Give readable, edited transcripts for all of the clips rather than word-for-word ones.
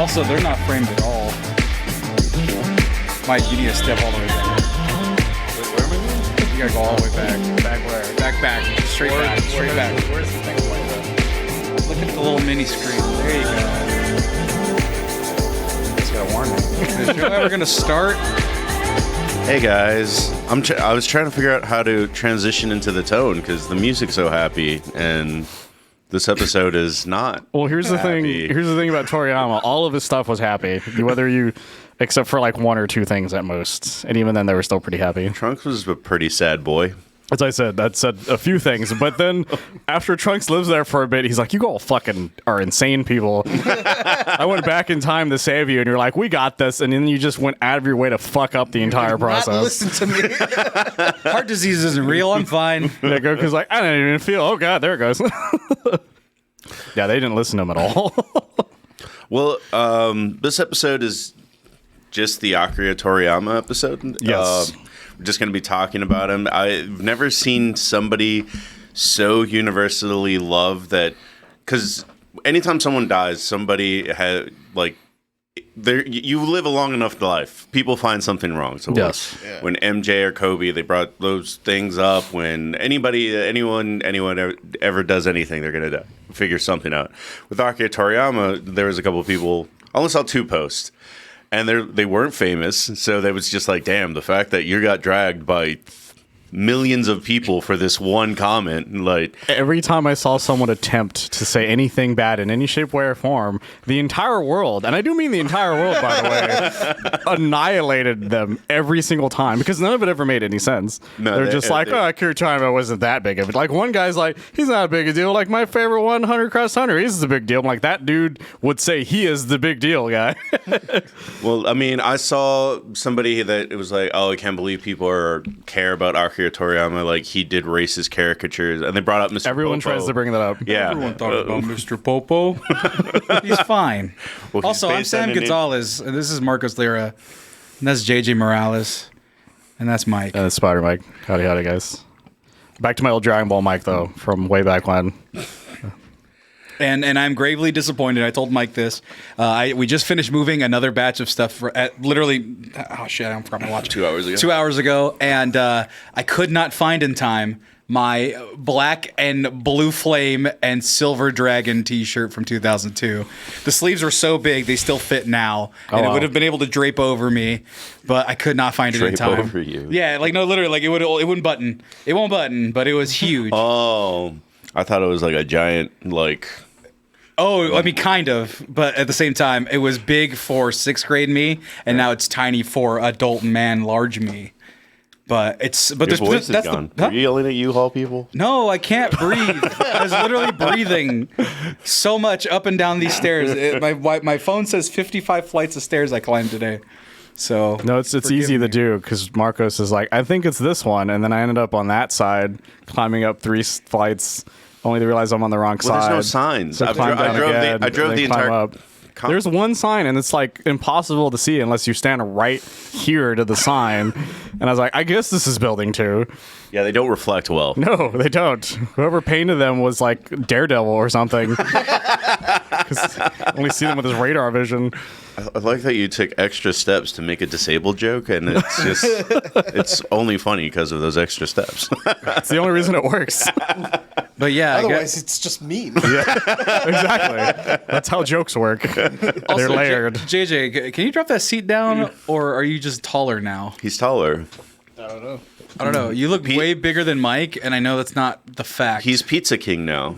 Also, they're not framed at all. Mike, you need to step all the way back. Wait, where am I going? You gotta go all the way back. Back where? Back. Straight back. Where's the thing like that? Look at the little mini screen. There you go. It's got a warning. Is the show ever gonna start? Hey guys, I was trying to figure out how to transition into the tone because the music's so happy, and this episode is not. Well, here's the thing. Here's the thing about Toriyama. All of his stuff was happy, whether you, except for like one or two things at most, and even then they were still pretty happy. Trunks was a pretty sad boy. As I said, that said a few things, but then after Trunks lives there for a bit, he's like, "You all fucking are insane people." I went back in time to save you, and you're like, "We got this," and then you just went out of your way to fuck up the entire process. Not listen to me. Heart disease isn't real. I'm fine. Yeah, Goku's like, "I didn't even feel." Oh god, there it goes. Yeah, they didn't listen to him at all. Well, this episode is just the Akira Toriyama episode. Yes. We're just going to be talking about him. I've never seen somebody so universally loved that, because anytime someone dies, somebody had like, you live a long enough life, people find something wrong. So yes. when MJ or Kobe, they brought those things up. When anyone ever does anything, they're going to figure something out. With Akira Toriyama, there was a couple of people, I only saw 2 posts. And they weren't famous, so that was just like, damn, the fact that you got dragged by millions of people for this one comment, like every time I saw someone attempt to say anything bad in any shape, way, or form, the entire world, and I do mean the entire world, by the way, annihilated them every single time because none of it ever made any sense. No, they're just like, oh, Akira Toriyama wasn't that big of it. Like one guy's like, he's not a big a deal. Like my favorite one, Hunter X Hunter, he's the big deal. I'm like, that dude would say he is the big deal guy. Well, I mean, I saw somebody that it was like, oh, I can't believe people care about Akira Toriyama, like he did racist caricatures, and they brought up Mr. Everyone Popo. tries to bring that up. Yeah, everyone thought about Mr. Popo. He's fine. Well, also, I'm Sam Gonzalez, and this is Marcos Lira, and that's JJ Morales, and that's Mike. And that's Spider Mike. Howdy, guys. Back to my old Dragon Ball Mike though, from way back when. And I'm gravely disappointed. I told Mike this. We just finished moving another batch of stuff at literally, oh shit, I forgot my watch. 2 hours ago. 2 hours ago, and I could not find in time my black and blue flame and silver dragon t-shirt from 2002. The sleeves were so big they still fit now, and it would have been able to drape over me, but I could not find it in time. Drape over you? Yeah, like no, literally, like it wouldn't button. It won't button, but it was huge. Oh, I thought it was like a giant like. Oh, I mean, kind of, but at the same time, it was big for 6th grade me, and now it's tiny for adult man, large me. But Your voice is gone. Are you yelling at U-Haul people? No, I can't breathe. I was literally breathing so much up and down these stairs. My phone says 55 flights of stairs I climbed today. So no, it's easy to do because Marcos is like, I think it's this one, and then I ended up on that side, climbing up 3 flights. Only to realize I'm on the wrong side. There's no signs. So I drove the entire. There's one sign, and it's like impossible to see unless you stand right here to the sign. And I was like, I guess this is building 2. Yeah, they don't reflect well. No, they don't. Whoever painted them was like Daredevil or something. Because only see them with his radar vision. I like that you took extra steps to make a disabled joke, and it's just it's only funny because of those extra steps. It's the only reason it works. But yeah, otherwise it's just mean. Yeah, exactly. That's how jokes work. They're layered. JJ, can you drop that seat down, or are you just taller now? He's taller. I don't know. You look way bigger than Mike, and I know that's not the fact. He's Pizza King now.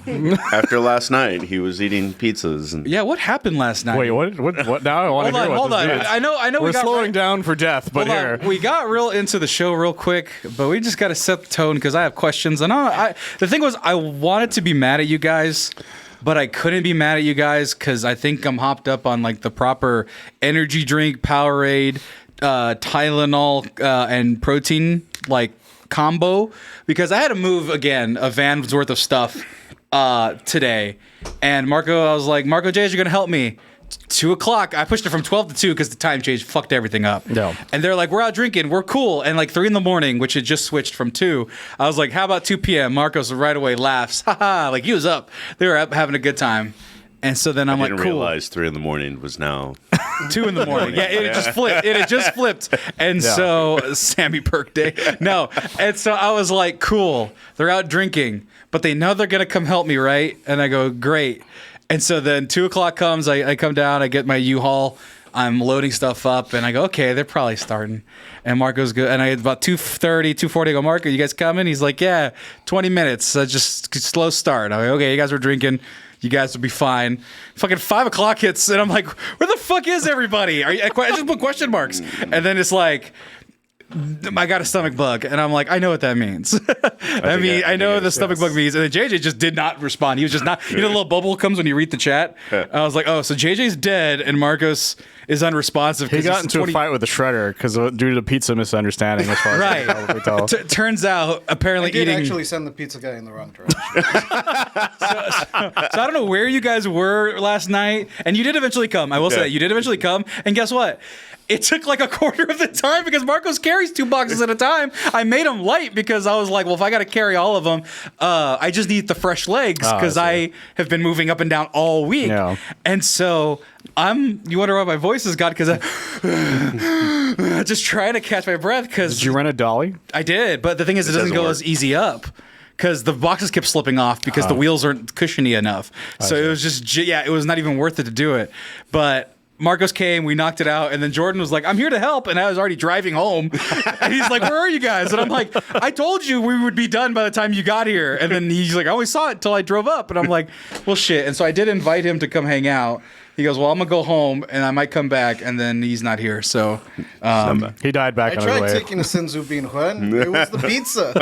After last night, he was eating pizzas. And yeah, what happened last night? Wait, what? Now I want to hear what this means. I know. We're slowing down for death, but here we got real into the show real quick, but we just got to set the tone because I have questions. And the thing was, I wanted to be mad at you guys, but I couldn't be mad at you guys because I think I'm hopped up on like the proper energy drink, Powerade, Tylenol, and protein like combo, because I had to move again a van's worth of stuff today. And Marco, I was like, Marco J, you're gonna help me. 2 o'clock. I pushed it from 12 to 2 because the time change fucked everything up. No. And they're like, we're out drinking. We're cool. And like 3 in the morning, which had just switched from 2. I was like, how about 2 p.m.? Marcos right away laughs. Haha. Like he was up. They were up having a good time. And so then I'm I like, didn't cool. realize 3 in the morning was now. 2 in the morning. Yeah, it had just flipped. It had just flipped. And so Sammy Perk Day. No. And so I was like, cool. They're out drinking, but they know they're gonna come help me, right? And I go, great. And so then 2 o'clock comes, I come down, I get my U-Haul, I'm loading stuff up, and I go, okay, they're probably starting. And Marco's good. And I about 2:30, 2:40, I go, Marco, you guys coming? He's like, yeah, 20 minutes. Just slow start. I'm like, okay, you guys were drinking. You guys will be fine. Fucking 5 o'clock hits, and I'm like, where the fuck is everybody? I just put question marks. And then it's like, I got a stomach bug, and I'm like, I know what that means. I know the stomach bug means. And then JJ just did not respond. He was just not. You know, the little bubble comes when you read the chat. I was like, oh, so JJ's dead, and Marcos is unresponsive. He got into a fight with the shredder because due to pizza misunderstanding, as far as I can probably tell. Turns out, apparently I did eating. actually send the pizza guy in the wrong direction. So I don't know where you guys were last night, and you did eventually come. I will say that you did eventually come, and guess what? It took like a quarter of the time because Marcos carries 2 boxes at a time. I made them light because I was like, well, if I got to carry all of them, I just need the fresh legs because I have been moving up and down all week. Yeah. And so you wonder why my voice has got, because I just trying to catch my breath. Did you rent a dolly? I did, but the thing is, it doesn't go as easy up. Because the boxes kept slipping off because the wheels aren't cushiony enough. So it was just, it was not even worth it to do it. But Marcos came, we knocked it out, and then Jordan was like, I'm here to help, and I was already driving home. And he's like, where are you guys? And I'm like, I told you we would be done by the time you got here. And then he's like, I only saw it until I drove up. And I'm like, well, shit. And so I did invite him to come hang out. He goes, well, I'm going to go home, and I might come back, and then he's not here. So He died back I on his tried way. taking a senzu bean, Juan. It was the pizza.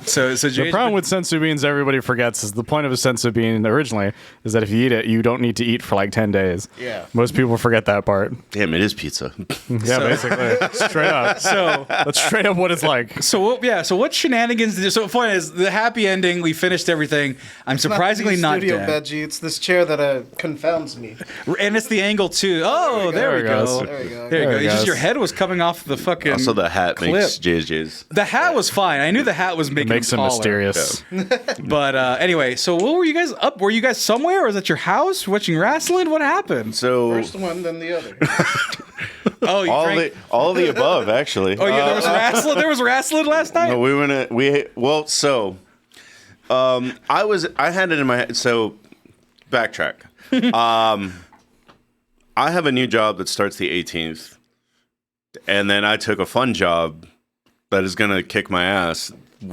so The problem with sensu beans everybody forgets is the point of a sensu bean originally is that if you eat it, you don't need to eat for like 10 days. Yeah. Most people forget that part. Damn, it is pizza. Yeah, basically. Straight up. So That's straight up what it's like. So what shenanigans did you? So fun is the happy ending. We finished everything. I'm surprisingly not Studio dead. veggie. It's this chair that confounds me. And it's the angle too. Oh, there we go. There we go. There you go. it It's just goes. your head was coming off the fucking. Also, the hat clip. makes JJ's. The hat was fine. I knew the hat was making Makes him him taller. mysterious. But anyway, so what were you guys up? Were you guys somewhere? Or was it your house watching wrestling? What happened? So First one, then the other. Oh, you drank. all of the above, actually. Oh yeah, there was wrestling. There was wrestling last night. No, I had it in my head. So, backtrack. I have a new job that starts the 18th, and then I took a fun job that is gonna kick my ass.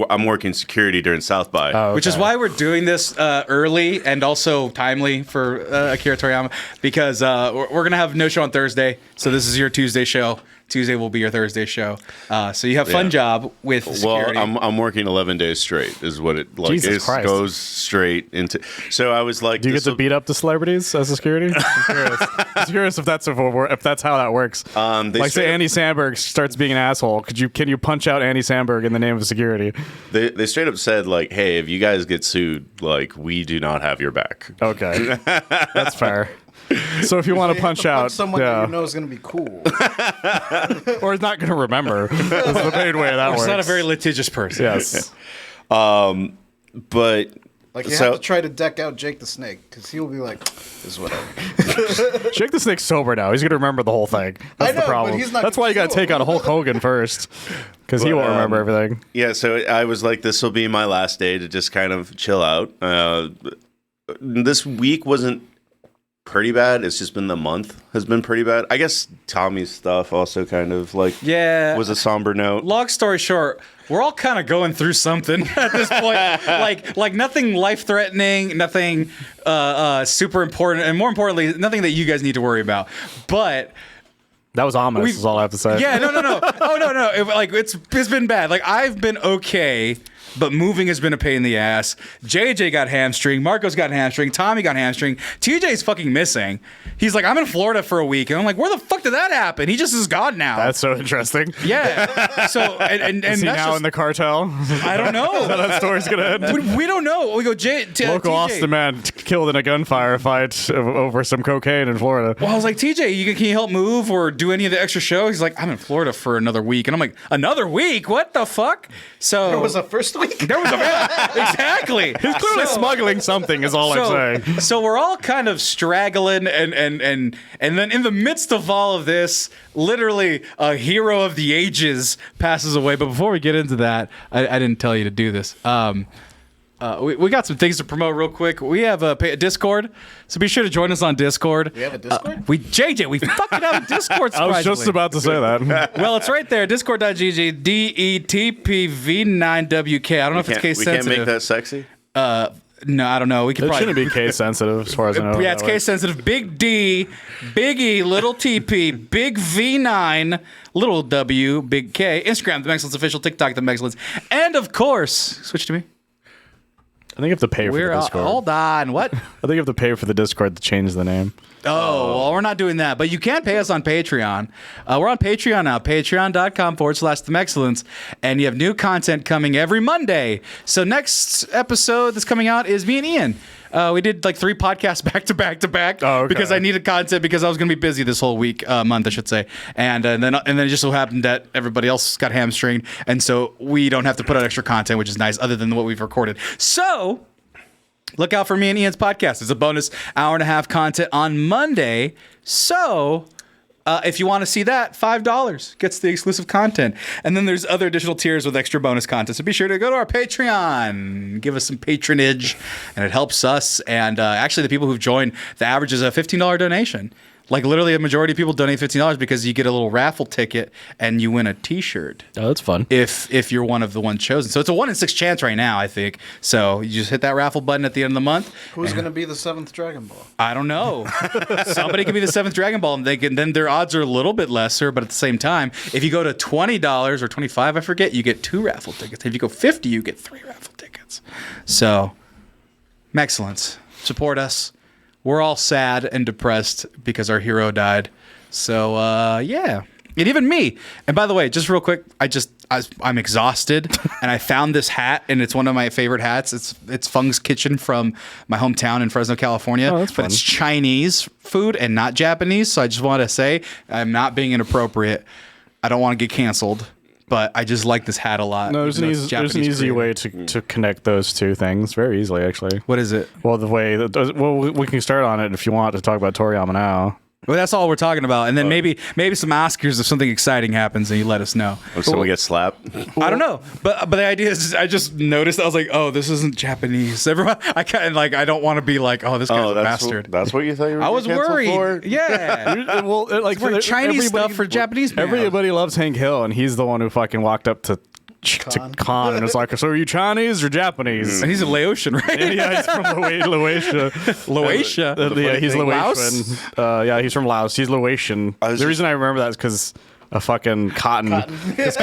I'm working security during South by. Oh, Which is okay. why we're doing this early and also timely for Akira Toriyama, because we're going to have no show on Thursday. So this is your Tuesday show. Tuesday will be your Thursday show. So you have fun job with security. Well, I'm working 11 days straight. Is what it like. Jesus It Christ. goes straight into. So I was like, Do you get to this'll- beat up the celebrities as a security? I'm curious if that's how that works. They Like say straight up- Andy Samberg starts being an asshole. Can you punch out Andy Samberg in the name of security? They straight up said like, hey, if you guys get sued, like we do not have your back. Okay, that's fair. So if you want to punch out, someone that you know is going to be cool. or is not going to remember, that's the main way that works. He's not a very litigious person. Yes. But Like you So- have to try to deck out Jake the Snake because he'll be like, "This is whatever." Jake the Snake's sober now. He's going to remember the whole thing. That's I know, the problem. but he's not That's why you got to gonna take out Hulk Hogan first, because he But, won't remember everything. yeah, so I was like, this will be my last day to just kind of chill out. This week wasn't pretty bad. It's just been the month has been pretty bad. I guess Tommy's stuff also kind of like was a somber note. Long story short, we're all kind of going through something at this point. like nothing life threatening, nothing super important, and more importantly, nothing that you guys need to worry about. But That was ominous, is all I have to say. yeah, no. Oh no. It's been bad. Like I've been okay, but moving has been a pain in the ass. JJ got hamstring. Marco's got hamstring. Tommy got hamstring. TJ's fucking missing. He's like, I'm in Florida for a week, and I'm like, where the fuck did that happen? He just is gone now. That's so interesting. yeah. So and Is he that's now just, in the cartel? I don't know. That story's going to end. We don't know. We go Local TJ. Austin man killed in a gunfire fight over some cocaine in Florida. Well, I was like, TJ, can you help move or do any of the extra show? He's like, I'm in Florida for another week. And I'm like, another week? What the fuck? So There was a first week. There was exactly. He's clearly smuggling something. Is all I'm saying. So we're all kind of straggling, and then in the midst of all of this, literally a hero of the ages passes away. But before we get into that, I didn't tell you to do this. We got some things to promote real quick. We have a Discord, so be sure to join us on Discord. We have a Discord? We fucking have a Discord. I was just about to say that. Well, it's right there. Discord.gg DETPV9WK. I don't know if it's case We sensitive. can't make that sexy. No, I don't know. We could It probably shouldn't be case sensitive, as far as I know. Yeah, it's case sensitive. Big D, big E, little TP, big V9, little W, big K. Instagram, The Excellence Official. TikTok, The Excellence. And of course, switch to me. I think you have to pay for the Discord. Hold on. What? I think you have to pay for the Discord to change the name. Oh, well, we're not doing that. But you can pay us on Patreon. We're on Patreon now, patreon.com/themexcellence. And you have new content coming every Monday. So next episode that's coming out is me and Ian. We did like 3 podcasts back to back to back because I needed content because I was going to be busy this whole month, I should say. And then it just so happened that everybody else got hamstringed. And so we don't have to put out extra content, which is nice, other than what we've recorded. So look out for me and Ian's podcast. It's a bonus hour-and-a-half content on Monday. So if you want to see that, $5 gets the exclusive content. And then there's other additional tiers with extra bonus content. So be sure to go to our Patreon, give us some patronage, and it helps us. And actually, the people who've joined, the average is a $15 donation. Like literally a majority of people donate $15 because you get a little raffle ticket and you win a T-shirt. Oh, that's fun. If you're one of the ones chosen. So it's a 1 in 6 chance right now, I think. So you just hit that raffle button at the end of the month. Who's going to be the 7th Dragon Ball? I don't know. Somebody could be the 7th Dragon Ball, and then their odds are a little bit lesser. But at the same time, if you go to $20 or $25, I forget, you get 2 raffle tickets. If you go $50, you get 3 raffle tickets. So, excellence. Support us. We're all sad and depressed because our hero died. So, yeah. And even me. And by the way, just real quick, I'm exhausted, and I found this hat, and it's one of my favorite hats. It's Fung's Kitchen from my hometown in Fresno, California. Oh, that's fun. But it's Chinese food and not Japanese. So I just want to say I'm not being inappropriate. I don't want to get canceled. But I just like this hat a lot. No, there's an easy way to connect those two things very easily, actually. What is it? Well, we can start on it if you want to talk about Toriyama now. Well, that's all we're talking about. And then maybe some Oscars if something exciting happens and you let us know. Or someone gets slapped. I don't know. But the idea is I just noticed, I was like, oh, this isn't Japanese. Everyone, I don't want to be like, oh, this guy's a bastard. That's what you thought you were I was worried. for? Yeah. Well, like We're Chinese stuff for Japanese people. Everybody loves Hank Hill, and he's the one who fucking walked up to Khan and was like, so are you Chinese or Japanese? And he's a Laotian, right? Yeah, he's from Laotia. Laotia. Yeah, he's Laos? Laotian. Yeah, he's from Laos. He's Laotian. The reason I remember that is because a fucking Cotton is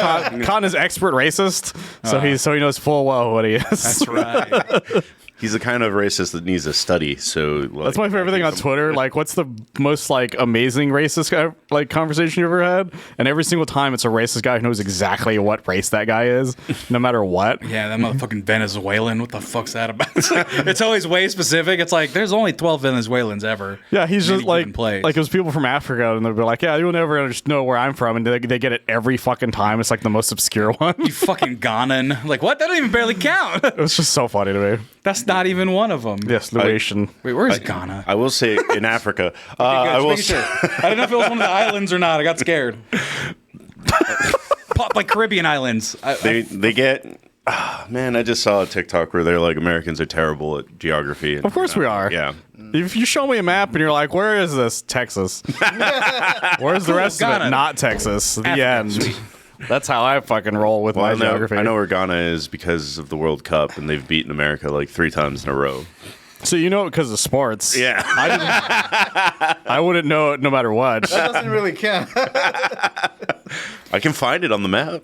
expert racist, so he knows full well what he is. That's right. He's the kind of racist that needs a study. So That's my favorite thing on Twitter. Like, what's the most amazing racist conversation you ever had? And every single time, it's a racist guy who knows exactly what race that guy is, no matter what. Yeah, that motherfucking Venezuelan. What the fuck's that about? It's always way specific. It's like there's only 12 Venezuelans ever. Yeah, he's just like it was people from Africa, and they'll be like, yeah, you'll never know where I'm from, and they get it every fucking time. It's like the most obscure one. You fucking Ghanan. Like what? That don't even barely count. It was just so funny to me. That's not even one of them. Yes, Laotian. Wait, where is Ghana? I will say in Africa. I will say, I didn't know if it was one of the islands or not. I got scared. Pop like Caribbean islands. They get. Man, I just saw a TikTok where they're like, Americans are terrible at geography. Of course we are. Yeah. If you show me a map and you're like, where is this? Texas. Where's the rest of it? Not Texas. The end. That's how I fucking roll with my geography. I know where Ghana is because of the World Cup, and they've beaten America like 3 times in a row. So you know it because of sports. Yeah. I wouldn't know it no matter what. That doesn't really count. I can find it on the map.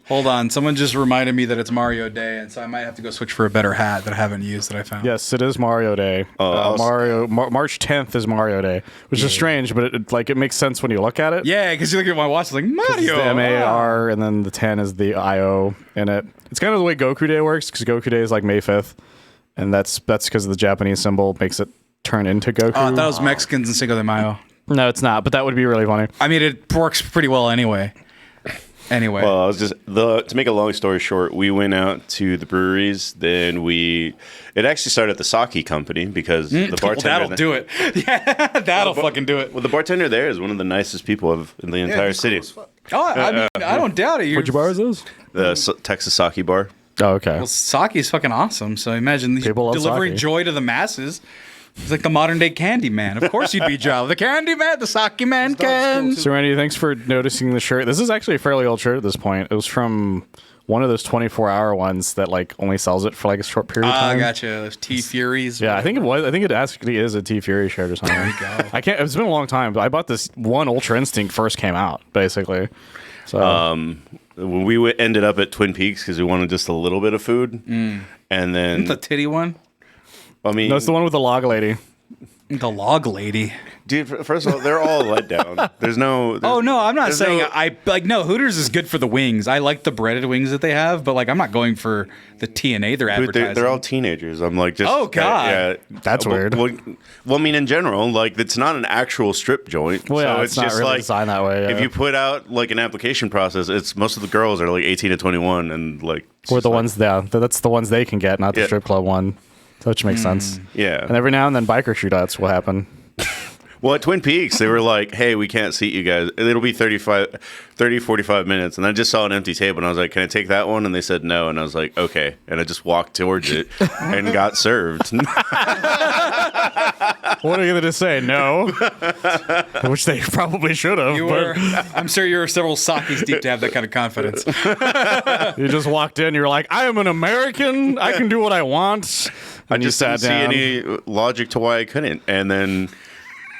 Hold on. Someone just reminded me that it's Mario Day, and so I might have to go switch for a better hat that I haven't used that I found. Yes, it is Mario Day. March 10th is Mario Day, which is strange, but it makes sense when you look at it. Yeah, because you look at my watch, it's like Mario. It's the MAR, and then the 10 is the IO in it. It's kind of the way Goku Day works, because Goku Day is like May 5th, and that's because the Japanese symbol makes it turn into Goku. Oh, I thought it was Mexicans and Cinco de Mayo. No, it's not, but that would be really funny. I mean, it works pretty well anyway. Anyway. Well, I was just to make a long story short, we went out to the breweries. Then it actually started at the sake company because the bartender. That'll do it. Yeah, that'll fucking do it. Well, the bartender there is one of the nicest people in the entire city. Oh, I mean, I don't doubt it. Which bar is this? The Texas Sake Bar. Oh, okay. Well, sake is fucking awesome. So imagine People love delivering sake. joy to the masses. It's like the modern day candy man. Of course you'd be Java. The candy man, the sake man can. So, Randy, thanks for noticing the shirt. This is actually a fairly old shirt at this point. It was from one of those 24-hour ones that like only sells it for like a short period of time. I gotcha. Those T Furies. Yeah, I think it was. I think it actually is a T Fury shirt or something. There you go. I can't. It's been a long time, but I bought this one Ultra Instinct first came out, basically. So When we ended up at Twin Peaks because we wanted just a little bit of food, and then The titty one. I mean, no, it's the one with the log lady. The log lady. dude. First of all, they're all let down. There's no. Oh no, I'm not there's saying no- I like. No, Hooters is good for the wings. I like the breaded wings that they have, but like I'm not going for the TNA they're Dude, advertising. they're all teenagers. I'm like, just Oh, God. yeah. That's weird. Well, I mean, in general, like it's not an actual strip joint. Well, yeah, so it's not just really like designed that way. if yeah. you put out like an application process, it's most of the girls are like 18 to 21, and like it's Or just the like- ones, that's the ones they can get, not the Yeah. strip club one. Which makes sense. Yeah. And every now and then, biker shootouts will happen. Well, at Twin Peaks, they were like, hey, we can't seat you guys. It'll be 30, 45 minutes. And I just saw an empty table, and I was like, can I take that one? And they said no. And I was like, okay. And I just walked towards it and got served. What are you going to say? No. Which they probably should have. You but were. I'm sure you were several sakis deep to have that kind of confidence. you just walked in. You're like, I am an American. I can do what I want. I And you just sat didn't down. see any logic to why I couldn't. And then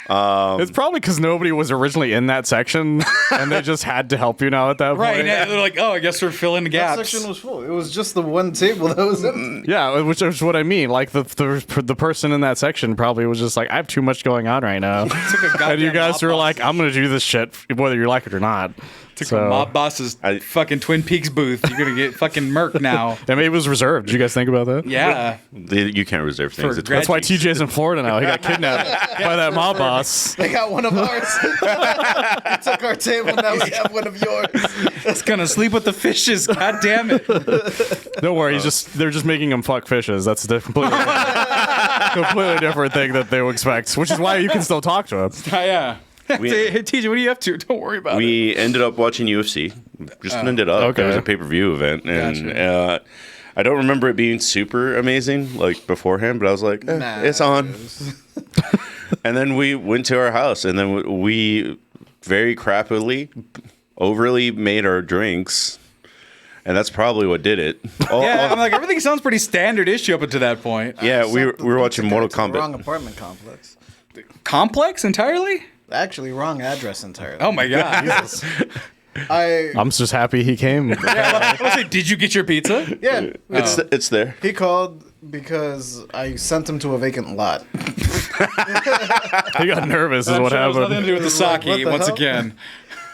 It's probably because nobody was originally in that section, and they just had to help you now at that Right, point. and they're like, oh, I guess we're filling the That gaps. section was full. It was just the one table that was empty. Yeah, which is what I mean. Like the person in that section probably was just like, I have too much going on right now. Took a And goddamn you guys mob were like, boss- I'm going to do this shit whether you like it or not. took So- a mob boss's fucking Twin Peaks booth. You're gonna get fucking murked now. I mean, it was reserved. Did you guys think about that? Yeah. you can't reserve things. For It's That's why Reggie. TJ's in Florida now. He got kidnapped by that mob boss. They got one of ours. They took our table. Now we have one of yours. It's gonna sleep with the fishes. God damn it. Don't worry, they're just making him fuck fishes. That's a completely different thing that they would expect, which is why you can still talk to him. Yeah. We- Hey, TJ, what are you up to? Don't worry about it. We ended up watching UFC. Just ended up. okay. It was a pay-per-view event, and Gotcha. I don't remember it being super amazing like beforehand, but I was like, it's on. And then we went to our house, and then we very crappily, overly made our drinks, and that's probably what did it. Yeah, I'm like, everything sounds pretty standard issue up until that point. Yeah, we were watching Mortal Wrong Kombat. apartment complex. Complex entirely? Actually, wrong address entirely. Oh my god. I'm just happy he came. I was like, did you get your pizza? Yeah. It's there. He called because I sent him to a vacant lot. He got nervous, is I'm what sure it was nothing to happened. do with the sake What the once hell? again.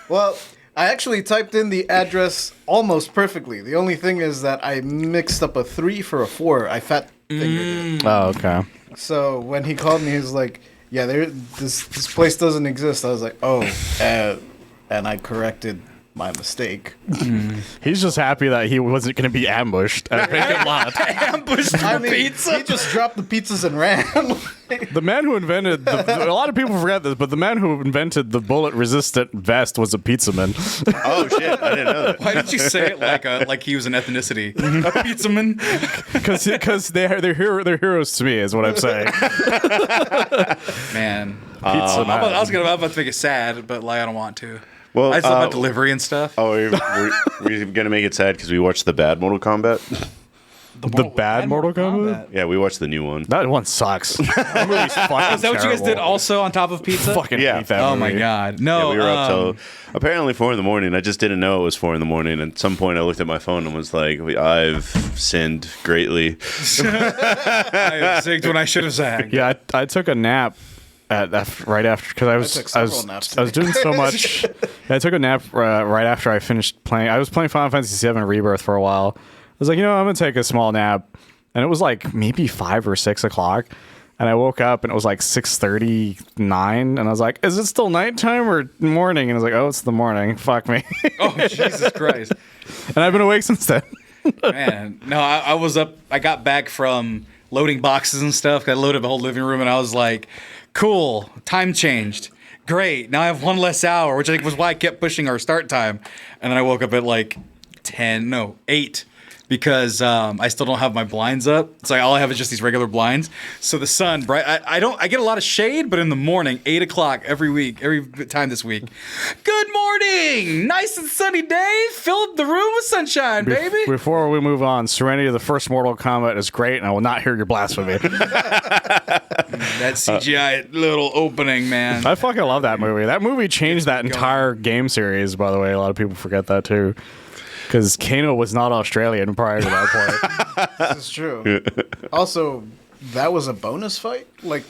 Well, I actually typed in the address almost perfectly. The only thing is that I mixed up a 3 for a 4. I fat fingered it. Oh, okay. So when he called me, he was like, "Yeah, this place doesn't exist." I was like, "Oh," and I corrected my mistake. He's just happy that he wasn't going to be ambushed at a vacant lot. Ambushed I for mean, pizza. he just dropped the pizzas and ran. The man who invented a lot of people forget this, but the man who invented the bullet-resistant vest was a pizzaman. Oh shit! I didn't know that. Why did you say it like he was an ethnicity? A pizzaman? Because they're heroes to me, is what I'm saying. Man. Pizza man. I was about to make it sad, but like I don't want to. Well, I just love about delivery and stuff. Oh, we're gonna make it sad because we watched the bad Mortal Kombat. The bad Mortal Kombat? Yeah, we watched the new one. That one sucks. That movie's fucking Is that what you guys did terrible. also on top of pizza? Fucking Yeah. hate that Oh movie. my god. No. Yeah, we were up till apparently 4 a.m. I just didn't know it was 4 a.m. And at some point, I looked at my phone and was like, "I've sinned greatly." I zigged when I should have zagged. Yeah, I took a nap right after because took several naps I was doing so much. I took a nap right after I finished playing. I was playing Final Fantasy VII Rebirth for a while. I was like, I'm gonna take a small nap, and it was like maybe 5 or 6 o'clock. And I woke up and it was like 6:39, and I was like, "Is it still nighttime or morning?" And I was like, "Oh, it's the morning. Fuck me." Oh, Jesus Christ. And I've been awake since then. Man, no, I was up. I got back from loading boxes and stuff. I loaded the whole living room, and I was like, cool, time changed. Great. Now I have one less hour, which I think was why I kept pushing our start time. And then I woke up at like 8. Because I still don't have my blinds up. So all I have is just these regular blinds. So the sun, bright. I get a lot of shade, but in the morning, 8 o'clock every time this week. Good morning! Nice and sunny day. Filled the room with sunshine, baby. Before we move on, Serenity of the first Mortal Kombat is great, and I will not hear your blasphemy. That CGI little opening, man. I fucking love that movie. That movie changed that entire game series, by the way. A lot of people forget that, too. Because Kano was not Australian prior to that point. This is true. Also, that was a bonus fight? Like,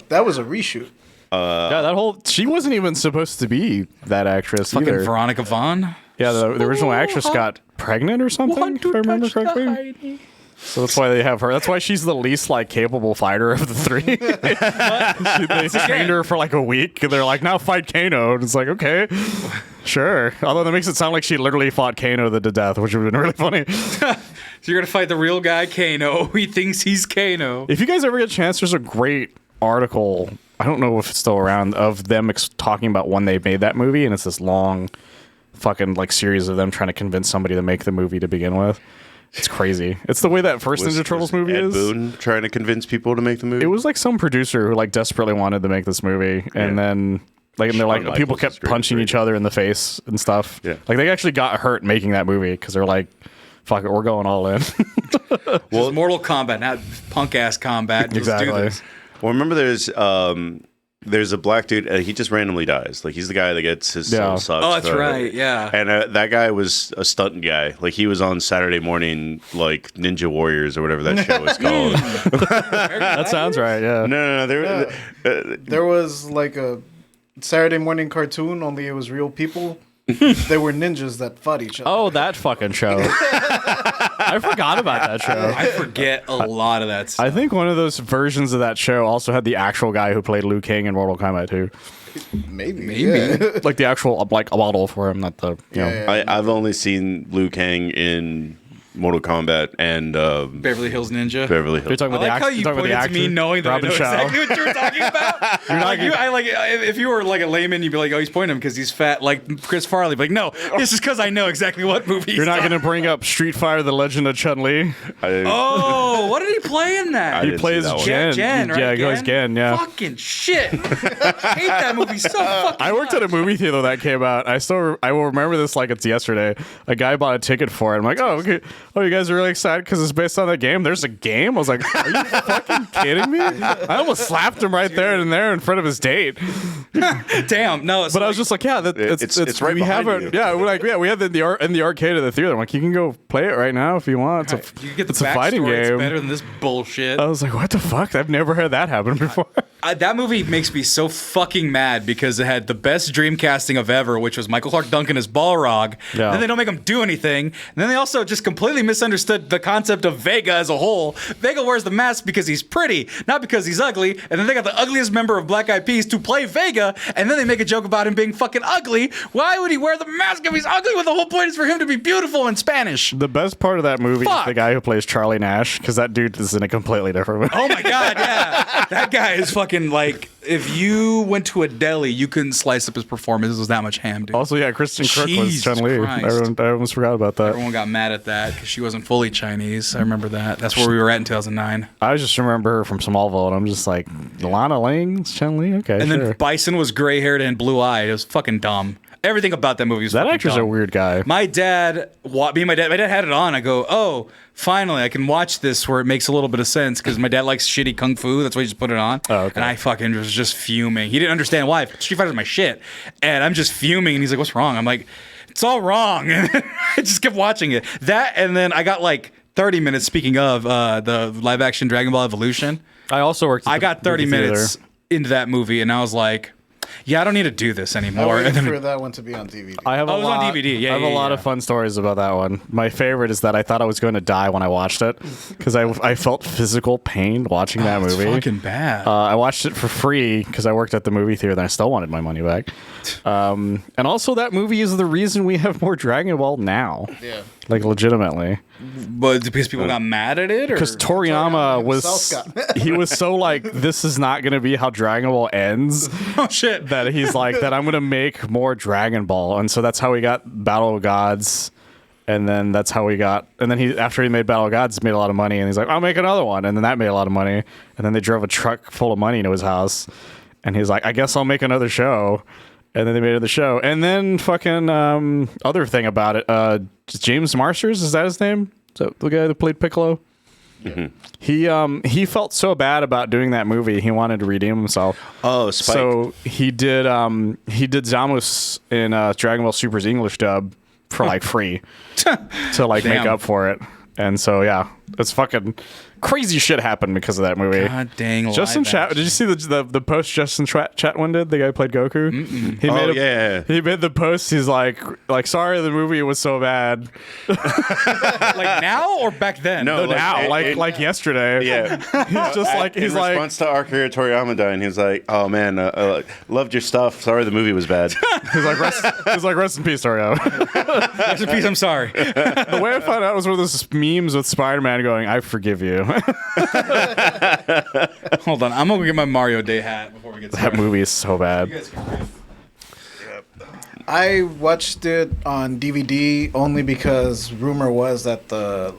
that was a reshoot. Yeah, that whole... She wasn't even supposed to be that actress Fucking either. Veronica Vaughn. Yeah, the original actress got pregnant or something, if I remember correctly. So that's why they have her. That's why she's the least like capable fighter of the three. They trained her for like a week, and they're like, "Now fight Kano." And it's like, okay, sure. Although that makes it sound like she literally fought Kano to death, which would have been really funny. So you're gonna fight the real guy, Kano. He thinks he's Kano. If you guys ever get a chance, there's a great article. I don't know if it's still around of them talking about when they made that movie, and it's this long, fucking like series of them trying to convince somebody to make the movie to begin with. It's crazy. It's the way that first Ninja Turtles movie Ed is. Boon trying to convince people to make the movie. It was like some producer who like desperately wanted to make this movie, and then like and they're like Shawn people Michaels kept is punching great. each other in the face and stuff. Yeah. Like they actually got hurt making that movie because they're like, "Fuck it, we're going all in." Well, Mortal Kombat, not punk ass combat. Let's Exactly. do this. Well, remember there's a black dude. He just randomly dies. Like he's the guy that gets his soul sucked. Oh, that's right. Yeah. And that guy was a stunt guy. Like he was on Saturday morning, like Ninja Warriors or whatever that show is called. That sounds right. Yeah. No. There was like a Saturday morning cartoon, only it was real people. They were ninjas that fought each other. Oh, that fucking show. I forgot about that show. I forget a lot of that stuff. I think one of those versions of that show also had the actual guy who played Liu Kang in Mortal Kombat 2. Maybe. Maybe. Like the actual like a model for him, not the you know. Yeah. I've only seen Liu Kang in Mortal Kombat and Beverly Hills Ninja. Beverly You're Hills. talking I about like how you pointed to me knowing that Robin I know Shaw. exactly what you were talking about. If you were like a layman, you'd be like, "Oh, he's pointing him because he's fat," like Chris Farley. But like, no, it's just because I know exactly what movie. You're not going to bring up Street Fighter: The Legend of Chun-Li. Oh, what did he play in that? I He didn't plays see that one. Gen. Gen, right? Yeah, he plays Gen. Yeah. Fucking shit. I hate that movie so fucking I worked at a movie theater that came out. I will remember this like it's yesterday. A guy bought a ticket for it. I'm like, oh, okay. Oh, you guys are really excited because it's based on a game. There's a game. I was like, are you fucking kidding me? I almost slapped him right there and there in front of his date. Damn, no. But I was just like, yeah, It's right we have behind it. you. Yeah, we're like, yeah, we have it in the arcade of the theater. I'm like, you can go play it right now if you want. you get the it's a fighting backstory, it's game. better than this bullshit. I was like, what the fuck? I've never had that happen before. That movie makes me so fucking mad because it had the best dream casting of ever, which was Michael Clark Duncan as Balrog. Yeah. Then they don't make him do anything. And then they also just completely misunderstood the concept of Vega as a whole. Vega wears the mask because he's pretty, not because he's ugly. And then they got the ugliest member of Black Eyed Peas to play Vega, and then they make a joke about him being fucking ugly. Why would he wear the mask if he's ugly when the whole point is for him to be beautiful in Spanish? The best part of that movie is Fuck. the guy who plays Charlie Nash, because that dude is in a completely different movie. Oh my god, yeah. That guy is fucking like, if you went to a deli, you couldn't slice up his performance. It was that much ham, dude. Also, yeah, Kristen Kirk was Jesus Chun-Li. Christ. I almost forgot about that. Everyone got mad at that because she wasn't fully Chinese. I remember that. That's where we were at in 2009. I just remember her from Smallville, and I'm just like, Lana Lang's Chun-Li? Okay, And sure. then Bison was gray haired and blue eyed. It was fucking dumb. Everything about that movie was That fucking actor's dumb. a weird guy. My dad had it on. I go, oh, finally, I can watch this where it makes a little bit of sense because my dad likes shitty kung fu. That's why he just put it on. Oh, okay. And I fucking was just fuming. He didn't understand why. Street Fighter's my shit. And I'm just fuming. And he's like, what's wrong? I'm like, it's all wrong. And I just kept watching it. That, and then I got like 30 minutes, speaking of the live action Dragon Ball Evolution. I also worked at I the got 30 movie theater. minutes into that movie, and I was like, Yeah, I don't need to do this I anymore. waited And then for that one to be on DVD. I have Oh, a it was on lot, DVD. Yeah, I have yeah, a lot yeah. of fun stories about that one. My favorite is that I thought I was going to die when I watched it because I felt physical pain watching that it's movie. fucking bad. I watched it for free because I worked at the movie theater and I still wanted my money back. And also, that movie is the reason we have more Dragon Ball now. Yeah. Like, legitimately. But because people got mad at it, or Because Toriyama himself was, got- he was so like, this is not going to be how Dragon Ball ends. oh shit, That he's like, that I'm going to make more Dragon Ball. And so that's how we got Battle of Gods. And then that's how we got, and then after he made Battle of Gods, made a lot of money. And he's like, I'll make another one. And then that made a lot of money. And then they drove a truck full of money to his house. And he's like, I guess I'll make another show. And then they made the show. And then fucking other thing about it, James Marsters, is that his name? Is that the guy that played Piccolo? Mm-hmm. He felt so bad about doing that movie, he wanted to redeem himself. Oh, Spike. So he did Zamus in Dragon Ball Super's English dub for like free to like make Damn. up for it. And so yeah, it's fucking crazy shit happened because of that movie. God dang. Justin live Chat, action. did you see the post Justin Chatwin did? The guy who played Goku. He Oh, yeah. He made the post. He's like sorry, the movie was so bad. like now or back then? No, Now, it- like yesterday. Yeah. He's just like in he's like response to Akira Toriyama dying, he was like, "Oh man, loved your stuff. Sorry, the movie was bad." he's like rest in peace, Toriyama. Rest in peace, I'm sorry. The way I found out was one of those memes with Spider-Man going, "I forgive you." Hold on, I'm gonna go get my Mario Day hat before we get That started. movie is so bad. You guys can riff. I watched it on DVD only because rumor was that the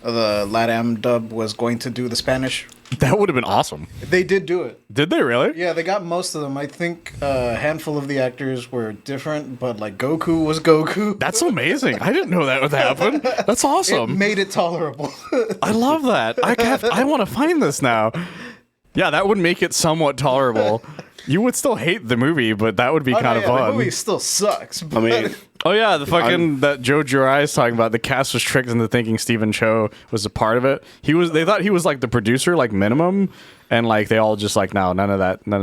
LATAM dub was going to do the Spanish. That would have been awesome. They did do it. Did they really? Yeah, they got most of them. I think a handful of the actors were different, but like Goku was Goku. That's amazing. I didn't know that would happen. That's It awesome. made it tolerable. I love that. I want to find this now. Yeah, that would make it somewhat tolerable. You would still hate the movie, but that would be kind of The fun. movie still sucks. I mean, Oh yeah, the fucking that Joe Jirai is talking about. The cast was tricked into thinking Stephen Chow was a part of it. They thought he was like the producer, like minimum, and like they all just like, no, none of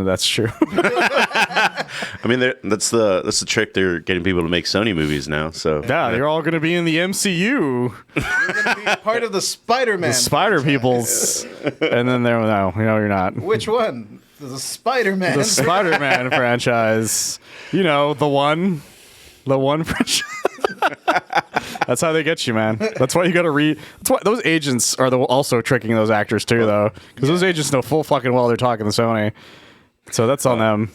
that's true. I mean, that's the trick. They're getting people to make Sony movies now. So Yeah, you're all gonna be in the MCU, You're gonna be part of the Spider-Man. the Spider Peoples, and then they're no, you're not. Which one? The Spider-Man. The Spider-Man franchise, the one franchise. That's how they get you, man. That's why you got to read. That's why those agents are also tricking those actors too, though, because those agents know full fucking well they're talking to Sony. So that's on them.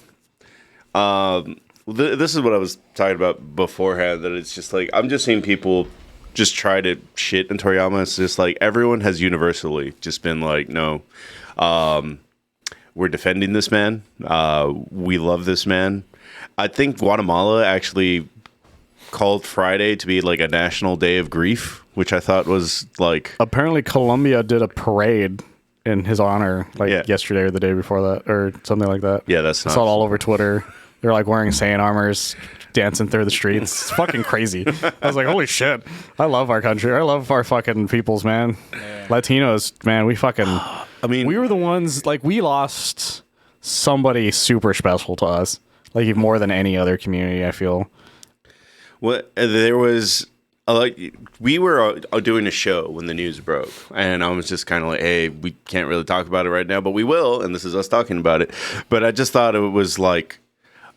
this is what I was talking about beforehand. That it's just like I'm just seeing people just try to shit in Toriyama. It's just like everyone has universally just been like, no, we're defending this man. We love this man. I think Guatemala actually called Friday to be like a national day of grief, which I thought was like Apparently, Colombia did a parade in his honor, yesterday or the day before that, or something like that. Yeah, that's I saw it all over Twitter. They're like wearing Saiyan armors, dancing through the streets. It's fucking crazy. I was like, holy shit! I love our country. I love our fucking peoples, man. Yeah. Latinos, man. We fucking. I mean, we were the ones. Like, we lost somebody super special to us, like even more than any other community. I feel. Well, there was we were doing a show when the news broke, and I was just kind of like, "Hey, we can't really talk about it right now, but we will." And this is us talking about it. But I just thought it was like,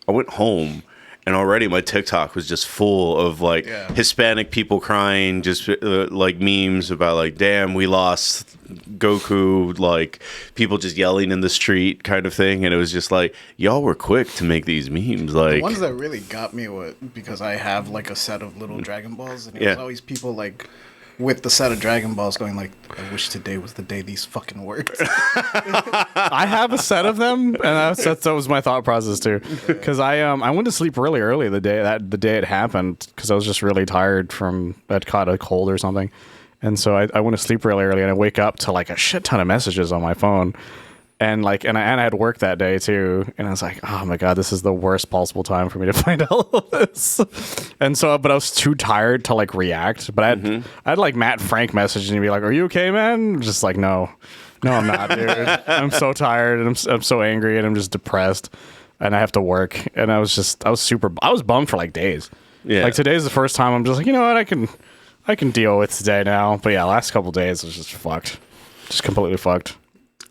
I went home, and already my TikTok was just full of like Hispanic people crying, just like memes about like, "Damn, we lost Goku," like people just yelling in the street, kind of thing. And it was just like, y'all were quick to make these memes. Like The ones that really got me were because I have like a set of little Dragon Balls, and it was always people like with the set of Dragon Balls going like, "I wish today was the day these fucking worked." I have a set of them, and that was my thought process too. Because I went to sleep really early the day it happened, because I was just really tired I'd caught a cold or something, and so I went to sleep really early, and I wake up to like a shit ton of messages on my phone, And I had work that day too, and I was like, oh my god, this is the worst possible time for me to find out all of this. And so, but I was too tired to like react. But I had like Matt Frank message and be like, "Are you okay, man?" I'm just like, no, I'm not, dude. I'm so tired and I'm so angry and I'm just depressed, and I have to work. And I was bummed for like days. Yeah. Like today's the first time I'm just like, you know what, I can deal with today now. But yeah, last couple days was just fucked, just completely fucked.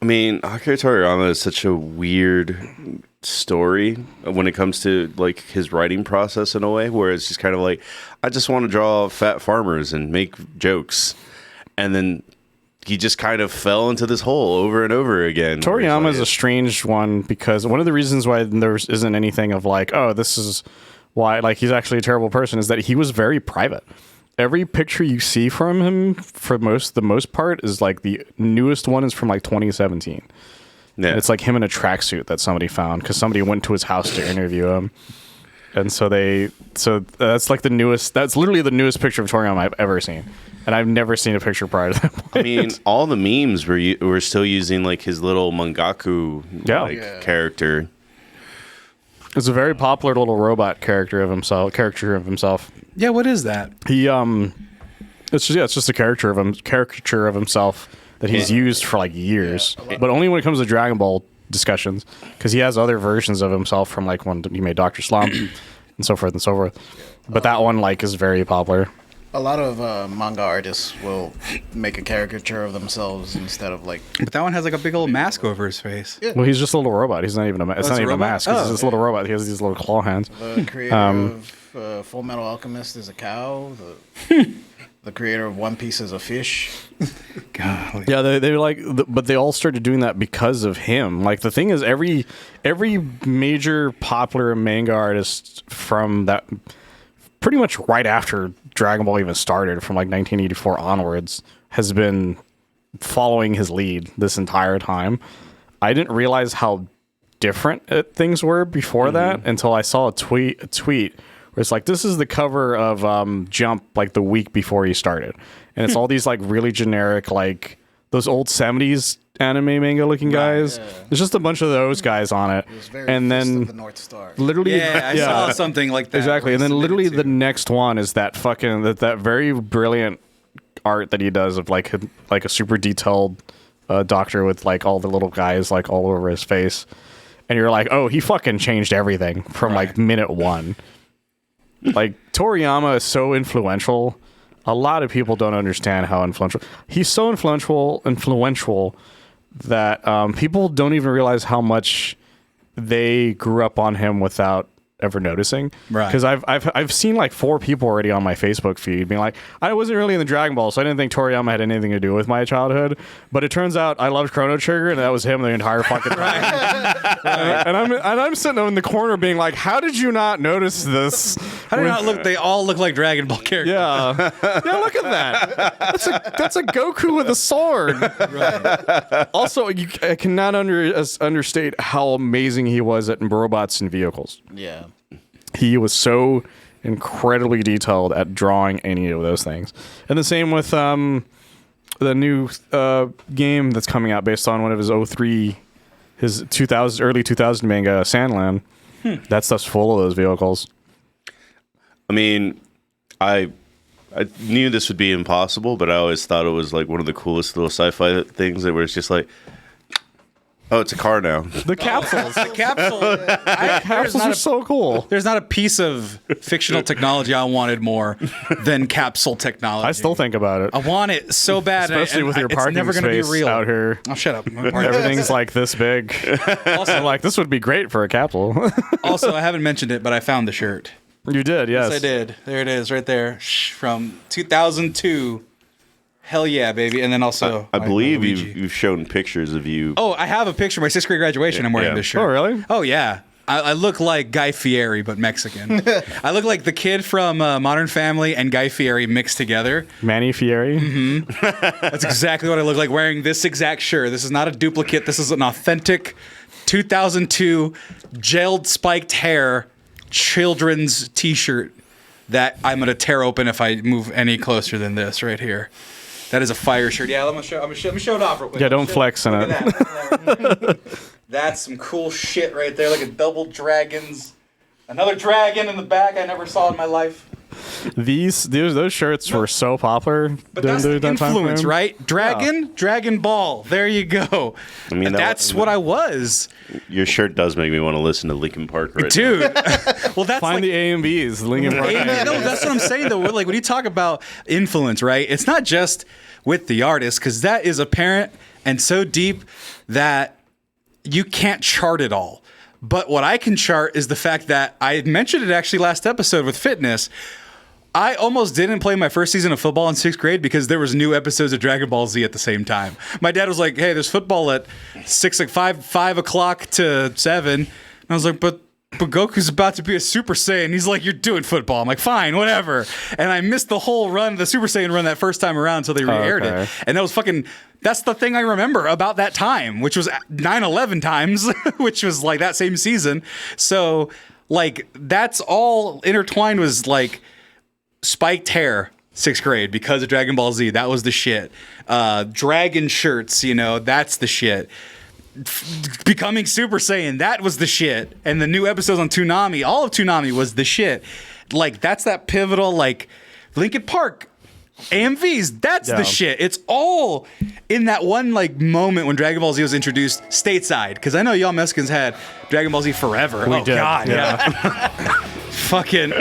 I mean, Akira Toriyama is such a weird story when it comes to like his writing process in a way, where it's just kind of like, I just want to draw fat farmers and make jokes, and then he just kind of fell into this hole over and over again. Toriyama is a strange one because one of the reasons why there isn't anything of like, oh, this is why like he's actually a terrible person is that he was very private. Every picture you see from him, for the most part, is like the newest one is from like 2017. Yeah. And it's like him in a tracksuit that somebody found because somebody went to his house to interview him, and so that's like the newest. That's literally the newest picture of Toriyama I've ever seen, and I've never seen a picture prior to that point. I mean, all the memes were still using like his little mangaku character. It's a very popular little robot caricature of himself. Yeah, what is that? It's just a caricature of himself that he's used for like years, but only when it comes to Dragon Ball discussions, because he has other versions of himself from like when he made Dr. Slump and so forth and so forth. But that one like is very popular. A lot of manga artists will make a caricature of themselves instead of like. But that one has like a big old mask over his face. Yeah. Well, he's just a little robot. He's not even it's not even a mask. He's just a little robot. He has these little claw hands. The creator of Full Metal Alchemist is a cow. The creator of One Piece is a fish. Golly. Yeah, they were like, but they all started doing that because of him. Like the thing is, every major popular manga artist from that, pretty much right after Dragon Ball even started, from like 1984 onwards, has been following his lead this entire time. I didn't realize how different things were before that until I saw a tweet where it's like, this is the cover of Jump like the week before he started, and it's all these like really generic, like those old 70s anime manga looking guys. There's just a bunch of those guys on it, and then the North Star. Literally, I saw something like that. Exactly, and then literally the next one is that fucking that very brilliant art that he does of like a super detailed doctor with like all the little guys like all over his face, and you're like, oh, he fucking changed everything from like minute one. Like Toriyama is so influential. A lot of people don't understand how influential he's so influential that people don't even realize how much they grew up on him without ever noticing. Right. Because I've seen like 4 people already on my Facebook feed being like, I wasn't really in the Dragon Ball, so I didn't think Toriyama had anything to do with my childhood. But it turns out I loved Chrono Trigger, and that was him the entire fucking time. And I'm sitting in the corner being like, how did you not notice this? How do you not look? They all look like Dragon Ball characters. Yeah. Yeah, look at that. That's a Goku with a sword. Right. Also, I cannot understate how amazing he was at robots and vehicles. Yeah. He was so incredibly detailed at drawing any of those things. And the same with the new game that's coming out based on one of his his early 2000 manga, Sandland. That stuff's full of those vehicles. I mean, I knew this would be impossible, but I always thought it was like one of the coolest little sci-fi things that where it's just like, oh, it's a car now. The capsules. The capsule. Capsules are so cool. There's not a piece of fictional technology I wanted more than capsule technology. I still think about it. I want it so bad, Especially with your parking it's never gonna space be real. out here. Oh, shut up. Everything's like this big. Also, like, this would be great for a capsule. Also, I haven't mentioned it, but I found the shirt. You did, yes. Yes, I did. There it is, right there. From 2002. Hell yeah, baby. And then also, I believe you've shown pictures of you. Oh, I have a picture of my 6th grade graduation. I'm wearing this shirt. Oh, really? Oh, yeah. I look like Guy Fieri, but Mexican. I look like the kid from Modern Family and Guy Fieri mixed together. Manny Fieri? Mm-hmm. That's exactly what I look like wearing this exact shirt. This is not a duplicate. This is an authentic 2002 gelled spiked hair children's t-shirt that I'm going to tear open if I move any closer than this right here. That is a fire shirt. Yeah, let me show it off real quick. Yeah, don't flex in Look it. at that. That's some cool shit right there. Like a double dragons. Another dragon in the back I never saw in my life. Those shirts were so popular. But that's the during that time influence, frame. right? Dragon Ball. There you go. I mean, that's what I was. Your shirt does make me want to listen to Linkin Park right Dude. Well, that's Find like... the AMVs, Linkin Park. No, that's what I'm saying, though. Like, when you talk about influence, right? It's not just with the artist, because that is apparent and so deep that you can't chart it all. But what I can chart is the fact that I mentioned it actually last episode with fitness. I almost didn't play my first season of football in 6th grade because there was new episodes of Dragon Ball Z at the same time. My dad was like, "Hey, there's football at 5 o'clock to 7." And I was like, but Goku's about to be a Super Saiyan. He's like, "You're doing football." I'm like, "Fine, whatever." And I missed the whole run, the Super Saiyan run that first time around until they re-aired it. And that was that's the thing I remember about that time, which was 9/11 times, which was like that same season. So like that's all intertwined was like spiked hair, 6th grade, because of Dragon Ball Z. That was the shit. Dragon shirts, that's the shit. Becoming Super Saiyan, that was the shit. And the new episodes on Toonami, all of Toonami was the shit. Like, that's that pivotal, like, Linkin Park, AMVs, that's the shit. It's all in that one, like, moment when Dragon Ball Z was introduced stateside. Because I know y'all Mexicans had Dragon Ball Z forever. We did. God, yeah. Fucking...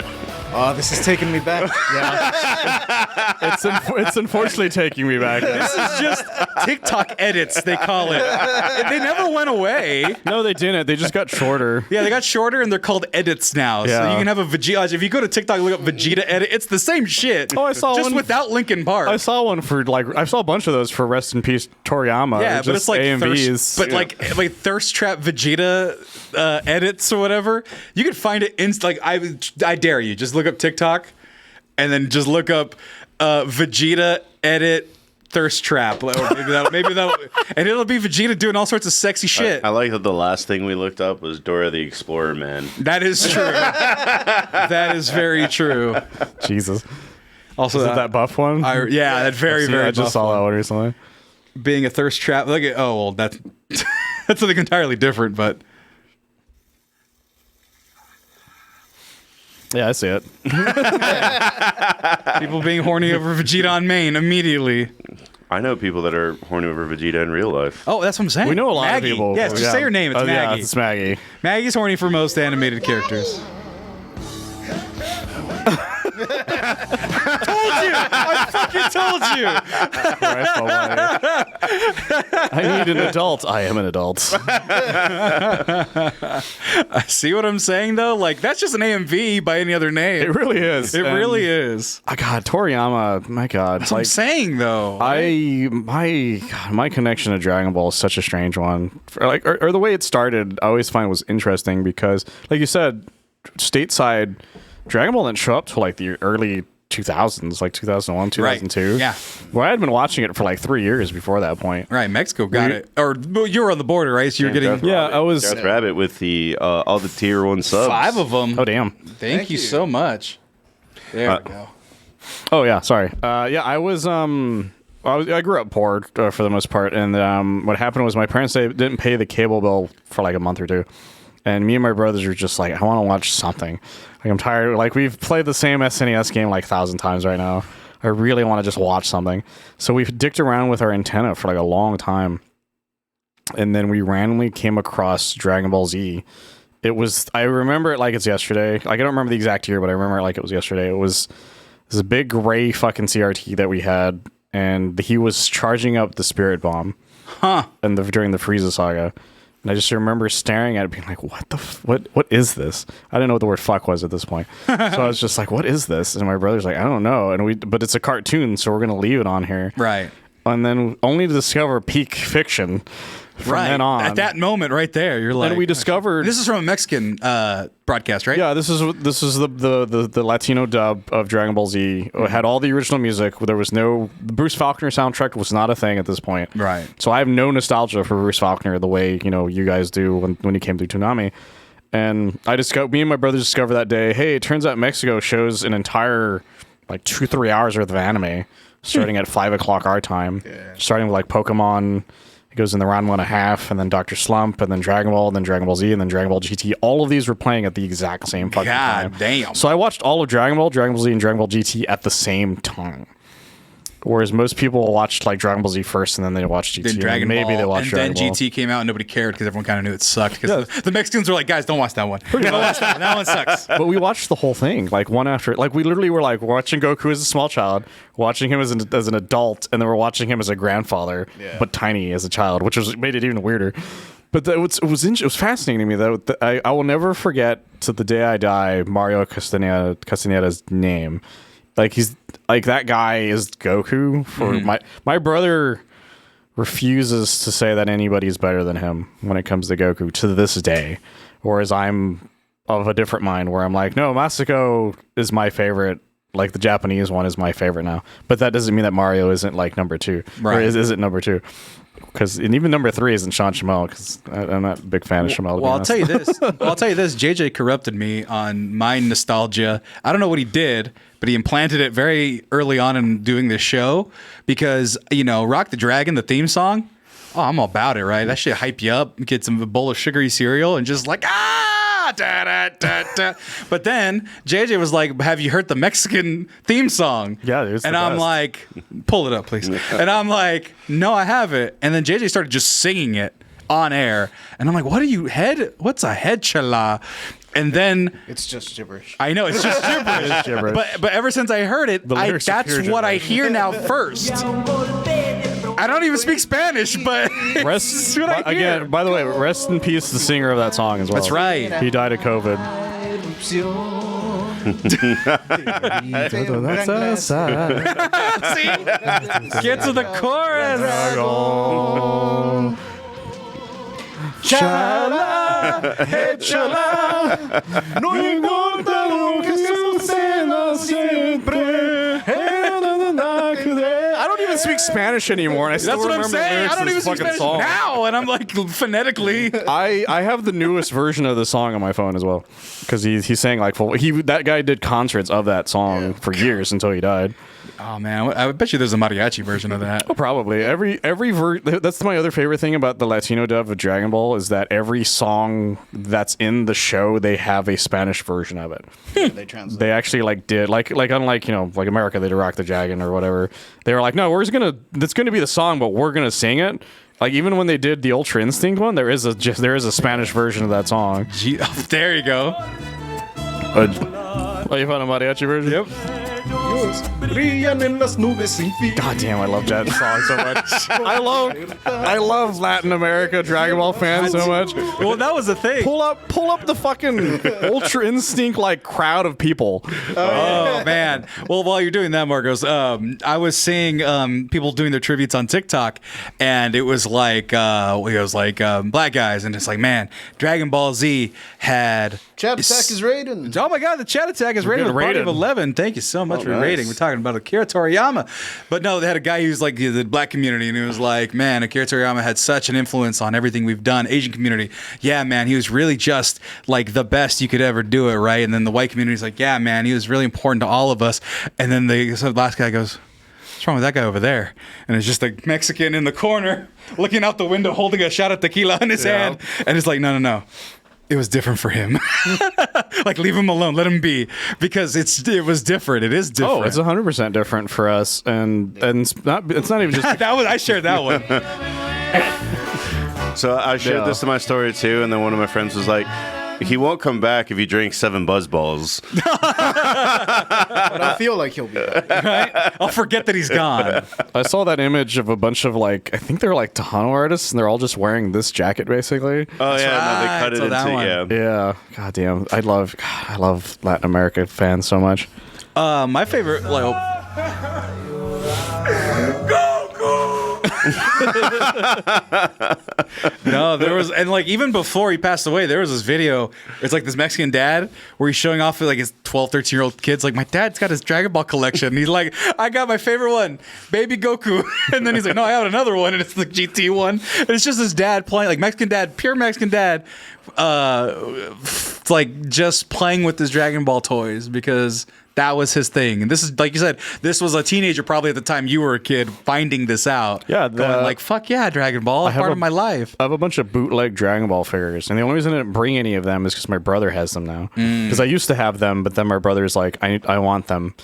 Oh, this is taking me back. Yeah. It's unfortunately taking me back. This is just TikTok edits, they call it. They never went away. No, they didn't. They just got shorter. Yeah, they got shorter and they're called edits now. So Yeah. you can have a Vegeta. If you go to TikTok and look up Vegeta edit, it's the same shit. Oh, I saw just one. without Linkin Park. I saw one for I saw a bunch of those for Rest in Peace Toriyama. yeah, but it's like AMVs. Thirst, but like Thirst Trap Vegeta edits or whatever. You can find it I dare you. Just look up TikTok and then just look up Vegeta edit Thirst Trap. Or maybe that'll and it'll be Vegeta doing all sorts of sexy shit. I like that the last thing we looked up was Dora the Explorer Man. That is true. That is very true. Jesus. Also, Is it that buff one? that very I buff just saw one. that one recently. Being a thirst trap. Look at that's that's something entirely different, but Yeah, I see it. people being horny over Vegeta on main immediately. I know people that are horny over Vegeta in real life. Oh, that's what I'm saying. We know a lot Maggie. of people. Yes, just say her name. It's Maggie. Yeah, it's Maggie. Maggie's horny for most animated characters. Told you! I fucking told you! I need an adult. I am an adult. See what I'm saying, though? Like, that's just an AMV by any other name. It really is. It really is. Oh, God, Toriyama, my God. That's what I'm saying, though. My connection to Dragon Ball is such a strange one. Or the way it started, I always find was interesting because, like you said, stateside, Dragon Ball didn't show up till like the early 2000s, like 2001, 2002. Right. Yeah. Well, I had been watching it for like 3 years before that point. Right, Mexico got it. Or you were on the border, right? So you were getting Yeah, I was. Darth Rabbit with the all the tier 1 subs. 5 of them. Oh, damn. Thank you so much. There we go. Oh, yeah, sorry. I was. I grew up poor for the most part, and what happened was my parents didn't pay the cable bill for like a month or two, and me and my brothers were just like, I want to watch something. Like, I'm tired. Like, we've played the same SNES game like 1,000 times right now. I really want to just watch something. So we've dicked around with our antenna for like a long time, and then we randomly came across Dragon Ball Z. I remember it like it's yesterday. Like, I don't remember the exact year, but I remember it like it was yesterday. It was a big gray fucking CRT that we had, and he was charging up the Spirit Bomb, during the Frieza saga. And I just remember staring at it, being like, "What is this?" I didn't know what the word "fuck" was at this point, so I was just like, "What is this?" And my brother's like, "I don't know." But it's a cartoon, so we're gonna leave it on here, Right. And then only to discover peak fiction. From then on, At that moment right there, you're like... and we discovered This is from a Mexican broadcast, right? Yeah, this is the Latino dub of Dragon Ball Z. It had all the original music. There was no... The Bruce Faulkner soundtrack was not a thing at this point. Right. So I have no nostalgia for Bruce Faulkner the way, you guys do when he came through Toonami. And me and my brother discovered that day, hey, it turns out Mexico shows an entire, like, 2-3 hours worth of anime starting at 5 o'clock our time. Starting with like Pokemon. It goes in the round 1.5, and then Dr. Slump, and then Dragon Ball, and then Dragon Ball Z, and then Dragon Ball GT. All of these were playing at the exact same fucking time. God damn. So I watched all of Dragon Ball Z, and Dragon Ball GT at the same time. Whereas most people watched like Dragon Ball Z first, and then they watched GT. Then Dragon and maybe Ball, they watched and Dragon then Ball. GT came out and nobody cared because everyone kind of knew it sucked. Because the Mexicans were like, guys, don't watch that one. Don't watch that one. That one sucks. But we watched the whole thing, like one after. Like we literally were like watching Goku as a small child, watching him as an adult, and then we're watching him as a grandfather, but tiny as a child, which made it even weirder. But it was fascinating to me though. I will never forget to the day I die Mario Castaneda's name. Like he's like that guy is Goku. For my brother refuses to say that anybody is better than him when it comes to Goku to this day. Whereas I'm of a different mind where I'm like, no, Masako is my favorite. Like the Japanese one is my favorite now. But that doesn't mean that Mario isn't like number 2. Right. Or isn't number 2. And even number 3 isn't Sean Schemmel because I'm not a big fan of Schemmel. Well, I'll tell you this. JJ corrupted me on my nostalgia. I don't know what he did, but he implanted it very early on in doing this show because, Rock the Dragon, the theme song, I'm all about it, right? That shit hype you up, get some bowl of sugary cereal and just like, da, da, da, da. But then JJ was like, have you heard the Mexican theme song? Yeah, dude, it's and the I'm best. like, pull it up, please. And I'm like, no, I haven't. And then JJ started just singing it on air. And I'm like, what's a head chala? And then It's just gibberish. I know it's just gibberish. It's gibberish. But ever since I heard it, lyrics are that's pure what I gibberish. hear now first. I don't even speak Spanish, but it's what I hear. Again, by the way, rest in peace, the singer of that song as well. That's right. He died of COVID. See? Get to the chorus. Chala, hey chala, no importa lo que suceda siempre. I don't even speak Spanish anymore, and I still That's what I'm remember the saying. lyrics I don't of even this speak fucking Spanish song. now, and I'm like phonetically. I have the newest version of the song on my phone as well, because he's saying like that guy did concerts of that song for years until he died. Oh man, I bet you there's a mariachi version of that. Oh, probably that's my other favorite thing about the Latino dub of Dragon Ball is that every song that's in the show they have a Spanish version of it. They translate. They actually did unlike like America, they did Rock the Dragon or whatever. They were like, no, that's gonna be the song, but we're gonna sing it. Like even when they did the Ultra Instinct one, there is a Spanish version of that song. There you go. Oh, you found a mariachi version? Yep. God damn, I love that song so much. I love Latin America Dragon Ball fans so much. Well, that was the thing. Pull up the fucking Ultra Instinct crowd of people. Oh man! Well, while you're doing that, Marcos, I was seeing people doing their tributes on TikTok, and it was like black guys, and it's like, man, Dragon Ball Z had Chat attack is raiding. Oh my God, the chat attack is rated with a party of 11. Thank you so much for nice. rating. We're talking about Akira Toriyama. But no, they had a guy who's like the black community, and he was like, man, Akira Toriyama had such an influence on everything we've done. Asian community, yeah, man, he was really just like the best you could ever do it, right? And then the white community's like, yeah, man, he was really important to all of us. And then the last guy goes, what's wrong with that guy over there? And it's just a Mexican in the corner looking out the window holding a shot of tequila in his hand. And it's like, no. It was different for him. Like, leave him alone. Let him be. Because it was different. It is different. Oh, it's 100% different for us. And it's not even just... I shared that one. So I shared this in my story too, and then one of my friends was like, he won't come back if you drink 7 Buzz Balls. But I feel like he'll be back. Right? I'll forget that he's gone. I saw that image of a bunch of I think they're Tejano artists, and they're all just wearing this jacket basically. Oh yeah, no, they right. cut it So that into one. Yeah. God damn. I love Latin America fans so much. My favorite, No, there was, and even before he passed away, there was this video. It's this Mexican dad where he's showing off his 12, 13-year-old kids. My dad's got his Dragon Ball collection. And he's like, I got my favorite one, Baby Goku. And then he's like, no, I have another one, and it's the GT one. And it's just his dad playing, Mexican dad, pure Mexican dad, just playing with his Dragon Ball toys because That was his thing. And this is, like you said, this was a teenager probably at the time you were a kid finding this out. Yeah, going like, fuck yeah, Dragon Ball, part of my life. I have a bunch of bootleg Dragon Ball figures, and the only reason I didn't bring any of them is because my brother has them now. Because I used to have them, but then my brother's like, I want them.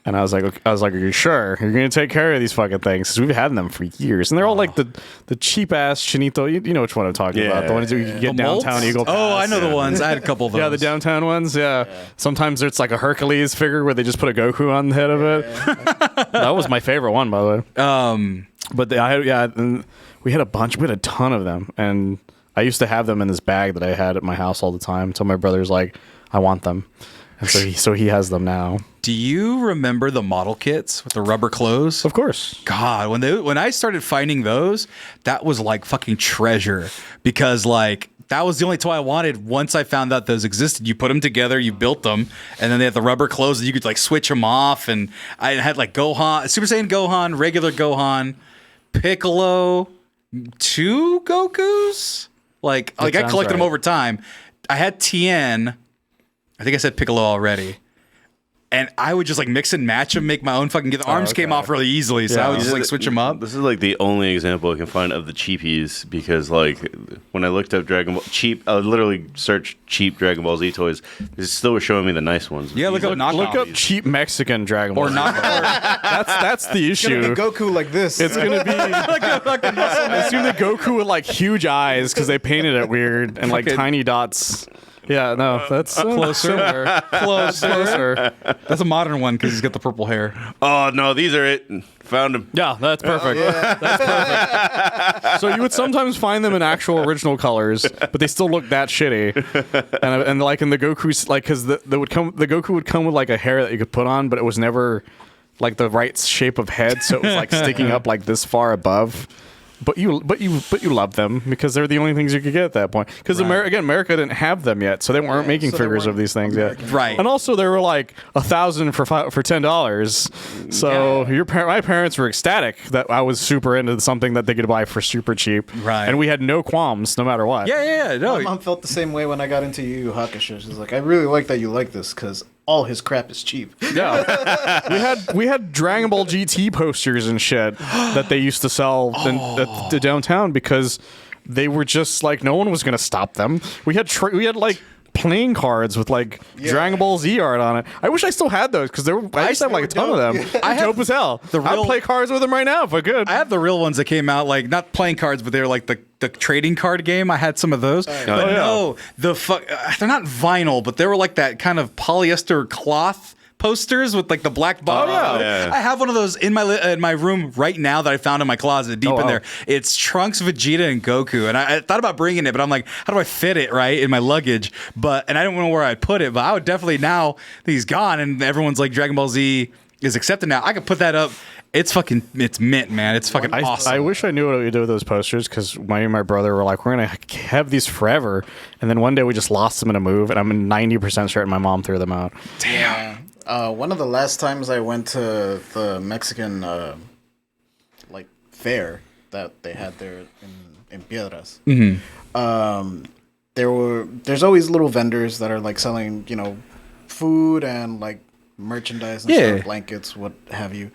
And I was like, are you sure you're gonna take care of these fucking things? Because we've had them for years, and they're all like the cheap ass Chinito. You know which one I'm talking about? The ones that you can get downtown Eagle Pass. Oh, I know the ones. I had a couple of those. Yeah, the downtown ones. Yeah. Sometimes it's like a Hercules figure where they just put a Goku on the head of it. That was my favorite one, by the way. But we had a bunch. We had a ton of them, and I used to have them in this bag that I had at my house all the time. Until my brother's like, I want them, and so he has them now. Do you remember the model kits with the rubber clothes? Of course. God, when I started finding those, that was like fucking treasure, because like that was the only toy I wanted. Once I found out those existed, you put them together, you built them, and then they had the rubber clothes that you could like switch them off. And I had like Gohan, Super Saiyan Gohan, regular Gohan, Piccolo, 2 Gokus. Like I collected them over time. I had Tien. I think I said Piccolo already. And I would just like mix and match them, make my own fucking. The arms came off really easily, so I would just like switch them up. This is like the only example I can find of the cheapies, because like when I looked up Dragon Ball cheap, I literally searched cheap Dragon Ball Z toys. It still was showing me the nice ones. Yeah, look up cheap Mexican Dragon Ball. Or not. That's the issue. It's gonna be Goku like this. It's gonna be. It's gonna be Goku with like huge eyes because they painted it weird and like tiny dots. Yeah, no, that's closer. Closer. That's a modern one because he's got the purple hair. Oh no, these are it. Found them. Yeah, that's perfect. That's perfect. So you would sometimes find them in actual original colors, but they still look that shitty. And like in the Goku's, like because the Goku would come with like a hair that you could put on, but it was never like the right shape of head, so it was like sticking up like this far above. But you love them because they're the only things you could get at that point. Because America didn't have them yet, so they weren't making figures of these things yet. Right. And also they were like $1,000 for $10. So my parents were ecstatic that I was super into something that they could buy for super cheap. Right. And we had no qualms, no matter what. Yeah. No. My mom felt the same way when I got into Yu Yu Hakusho. She's like, I really like that you like this because all his crap is cheap. Yeah. we had Dragon Ball GT posters and shit that they used to sell at the downtown because they were just like no one was going to stop them. We had like playing cards with like Dragon Ball Z art on it. I wish I still had those because I used to have like a ton of them. I dope as hell. I'd play cards with them right now if I could. I have the real ones that came out, like not playing cards, but they were like the trading card game. I had some of those. No, they're not vinyl, but they were like that kind of polyester cloth posters with like the black bottom. I have one of those in my room right now that I found in my closet deep in there. It's Trunks, Vegeta, and Goku, and I thought about bringing it, but I'm like, how do I fit it right in my luggage? And I don't know where I'd put it, but I would definitely, now that he's gone and everyone's like Dragon Ball Z is accepted now, I could put that up. It's mint, man. It's fucking awesome. I wish I knew what we do with those posters because me and my brother were like, we're going to have these forever. And then one day we just lost them in a move, and I'm 90% certain my mom threw them out. Damn. One of the last times I went to the Mexican like fair that they had there in Piedras, there's always little vendors that are like selling, food and like merchandise and stuff, blankets, what have you.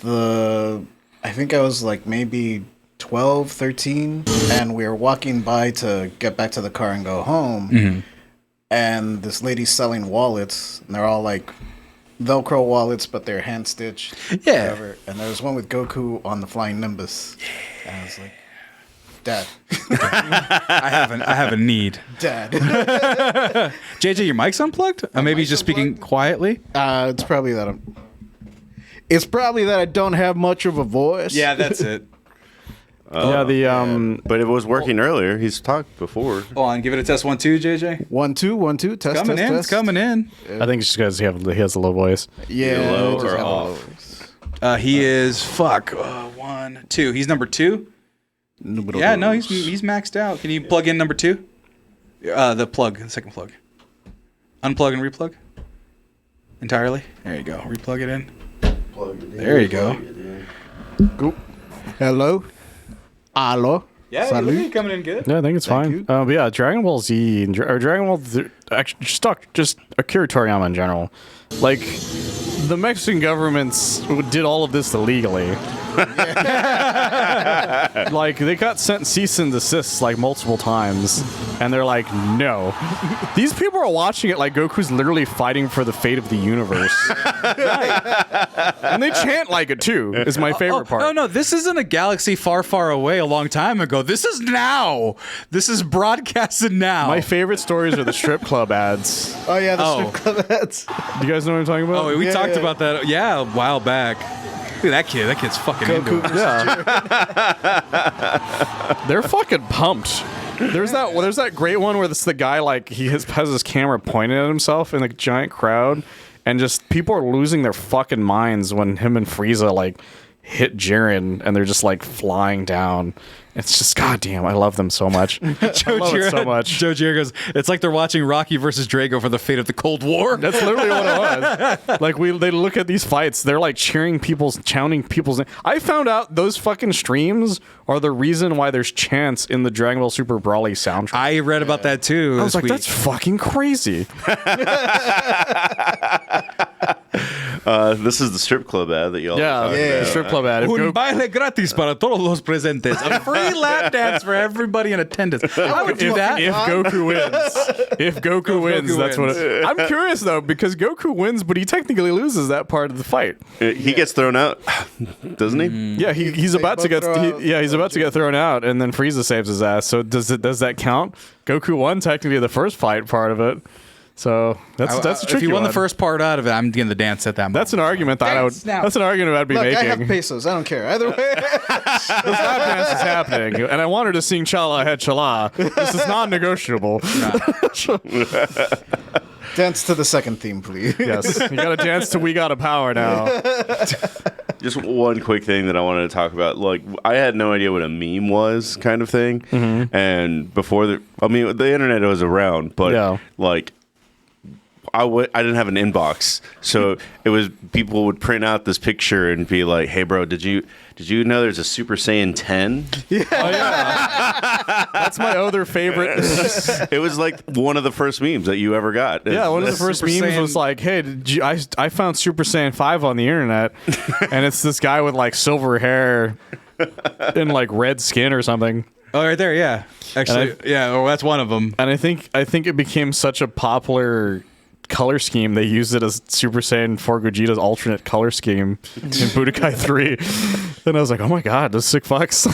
I think I was like maybe 12, 13, and we were walking by to get back to the car and go home, and this lady's selling wallets, and they're all like Velcro wallets, but they're hand stitched. Yeah. Whatever. And there was one with Goku on the flying Nimbus. And I was like, Dad. I have a need. Dad. JJ, your mic's unplugged? Maybe he's just speaking quietly? It's probably that I don't have much of a voice. Yeah, that's it. But it was working earlier. He's talked before. Hold on, give it a test 1 2, JJ. 1 2 1 2 test. Coming in. It's coming in. I think it's just because he has a low voice. Yeah. Low or off? He is 1 2. He's number 2. Yeah, no, he's maxed out. Can you plug in number 2? The second plug. Unplug and replug. Entirely. There you go. Replug it in. There you go. Hello. Hello. Yeah, Salud. coming in good. Yeah, I think it's Thank fine. you. But yeah, Dragon Ball Z and or Dragon Ball actually just Akira Toriyama in general. Like the Mexican governments did all of this illegally. Like they got sent cease and desist like multiple times, and they're like, no. These people are watching it like Goku's literally fighting for the fate of the universe, and they chant like it too. Is my favorite part. No, this isn't a galaxy far, far away a long time ago. This is now. This is broadcasted now. My favorite stories are the strip club ads. Oh yeah, the Oh. strip club ads. Do you guys know what I'm talking about? Oh, we Yeah, talked yeah. about that. Yeah, a while back. Look at that kid. That kid's fucking into it. Yeah. They're fucking pumped. There's that great one where this the guy like he has his camera pointed at himself in a giant crowd, and just people are losing their fucking minds when him and Frieza like hit Jiren and they're just like flying down. It's just goddamn, I love them so much. I love it so much. Joe Gier goes, it's like they're watching Rocky versus Drago for the fate of the Cold War. That's literally what it was. Like they look at these fights, they're like chanting people's. I found out those fucking streams are the reason why there's chants in the Dragon Ball Super Brawly soundtrack. I read about that too. I was like, this week. that's fucking crazy. This is the strip club ad that y'all. Yeah, were talking the about. strip club ad. If Un Goku- baile gratis para todos los presentes. A free lap dance for everybody in attendance. I would do that. If Goku wins, that's what. I'm curious though because Goku wins, but he technically loses that part of the fight. He gets thrown out, doesn't he? Yeah, he's about to get. both throw out. He's about to get thrown out, and then Frieza saves his ass. So does that count? Goku won technically the first fight part of it. So that's a tricky If you won one. the first part out of it, I'm getting the dance at that moment. That's an argument that I would. Dance now. That's an argument I'd be Look, I making. have pesos. I don't care. Either way. The lap dance is happening, and I want her to sing Chala ahead Chala. This is non-negotiable. Dance to the second theme, please. Yes, you got to dance to "We Got a Power" now. Just one quick thing that I wanted to talk about. Like, I had no idea what a meme was, kind of thing. Mm-hmm. And before the internet was around, but Yeah. like, I didn't have an inbox, so it was people would print out this picture and be like, "Hey, bro, did you know there's a Super Saiyan 10?" That's my other favorite. It was like one of the first memes that you ever got. Yeah, one of the Super first memes Saiyan- was like, "Hey, did you, I found Super Saiyan 5 on the internet, and it's this guy with like silver hair and like red skin or something." Oh, right there, yeah. Actually, yeah, well, that's one of them. And I think it became such a popular color scheme. They used it as Super Saiyan 4 Gogeta's alternate color scheme in Budokai 3. And I was like, oh my god, this is sick fucks.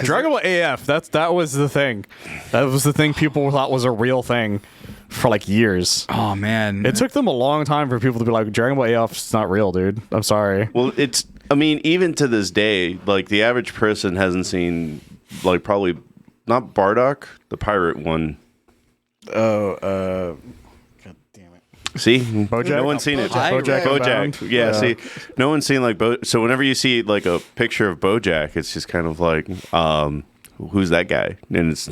Dragon Ball AF, that was the thing. That was the thing people thought was a real thing for like years. Oh, man. It took them a long time for people to be like, Dragon Ball AF is not real, dude. I'm sorry. Well, even to this day, like the average person hasn't seen, like, probably not Bardock, the pirate one. God damn it. See, Bojack? no one's seen it. Bojack Unbound? Yeah, see, no one's seen like So whenever you see like a picture of Bojack, it's just kind of like, who's that guy? And it's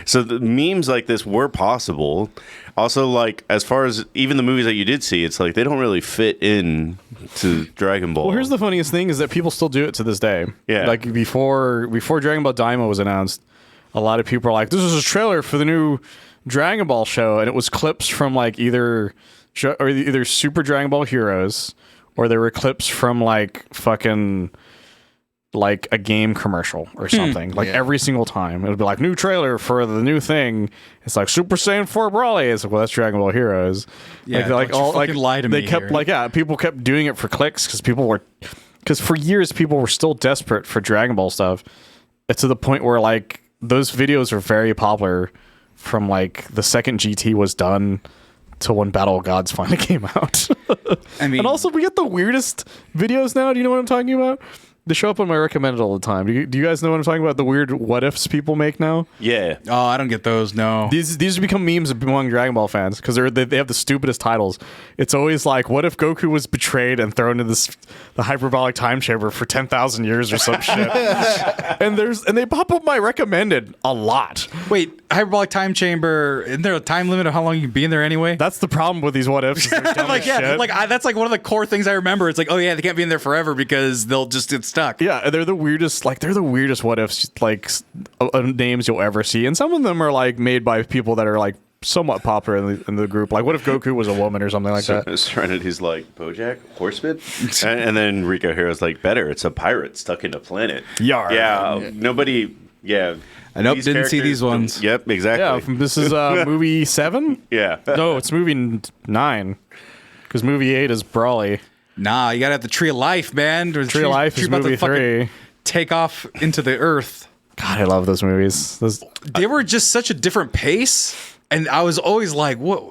so the memes like this were possible. Also, like as far as even the movies that you did see, it's like they don't really fit in to Dragon Ball. Well, here's the funniest thing is that people still do it to this day. Yeah. Like before Dragon Ball Daima was announced, a lot of people are like, this is a trailer for the new Dragon Ball show, and it was clips from like either Super Dragon Ball Heroes, or there were clips from like fucking like a game commercial or something. Like every single time it would be like new trailer for the new thing. It's like Super Saiyan 4 Brawly. It's like, well, that's Dragon Ball Heroes. Yeah, like don't you fucking lie to they me kept here. people kept doing it for clicks because for years people were still desperate for Dragon Ball stuff. It's to the point where like those videos are very popular from like the second GT was done to when Battle of Gods finally came out. I mean, And also, we get the weirdest videos now. Do you know what I'm talking about? They show up on my recommended all the time. Do you guys know what I'm talking about? The weird what ifs people make now. Yeah. oh, I don't get those, no. These have become memes among Dragon Ball fans because they have the stupidest titles. It's always like, what if Goku was betrayed and thrown into the hyperbolic time chamber for 10,000 years or some shit? and they pop up my recommended a lot. Wait, hyperbolic time chamber, isn't there a time limit of how long you can be in there anyway? That's the problem with these what ifs. They're dumb like, as yeah, shit. like that's like one of the core things I remember. It's like, oh yeah, they can't be in there forever because they'll just, it's stuck. Yeah, they're the weirdest. Like they're the weirdest what ifs like names you'll ever see, and some of them are like made by people that are like somewhat popular in the group. Like, what if Goku was a woman or something like that? Serenity's like Bojack Horseman, and then Rico Hero's like better. It's a pirate stuck in a planet. Yar. Yeah, nobody. Yeah, I nope, didn't see these ones. Yep, exactly. Yeah, this is movie 7. Yeah, no, it's movie 9 because movie 8 is Brawly. Nah, you gotta have the Tree of Life, man. Tree of Life is movie 3. Take off into the earth. God, I love those movies. They were just such a different pace, and I was always like, what?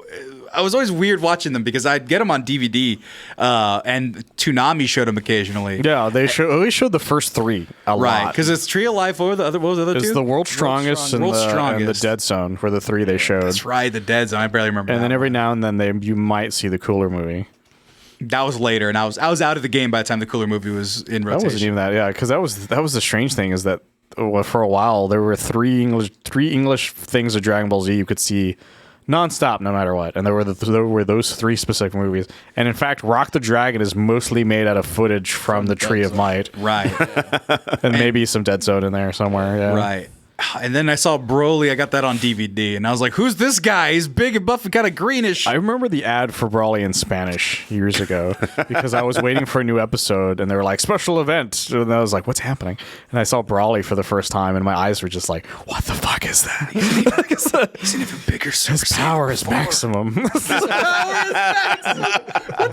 I was always weird watching them because I'd get them on DVD, and Toonami showed them occasionally. Yeah, they always showed the first 3 a lot. Right, because it's Tree of Life. What was the other two? It's the World's Strongest, and the Dead Zone were the 3 they showed. That's right, the Dead Zone. I barely remember. And then every now and then you might see the Cooler movie. That was later, and I was out of the game by the time the Cooler movie was in rotation. That wasn't even that, yeah, because that was the strange thing is that for a while there were three English things of Dragon Ball Z you could see nonstop, no matter what, and there were those 3 specific movies. And in fact, Rock the Dragon is mostly made out of footage from the Tree of Might, right? and maybe some Dead Zone in there somewhere, yeah. Right. And then I saw Broly. I got that on DVD, and I was like, "Who's this guy? He's big and buff and kind of greenish." I remember the ad for Broly in Spanish years ago because I was waiting for a new episode, and they were like, "Special event," and I was like, "What's happening?" And I saw Broly for the first time, and my eyes were just like, "What the fuck is that?" He's an even bigger Super His power is maximum. What's that?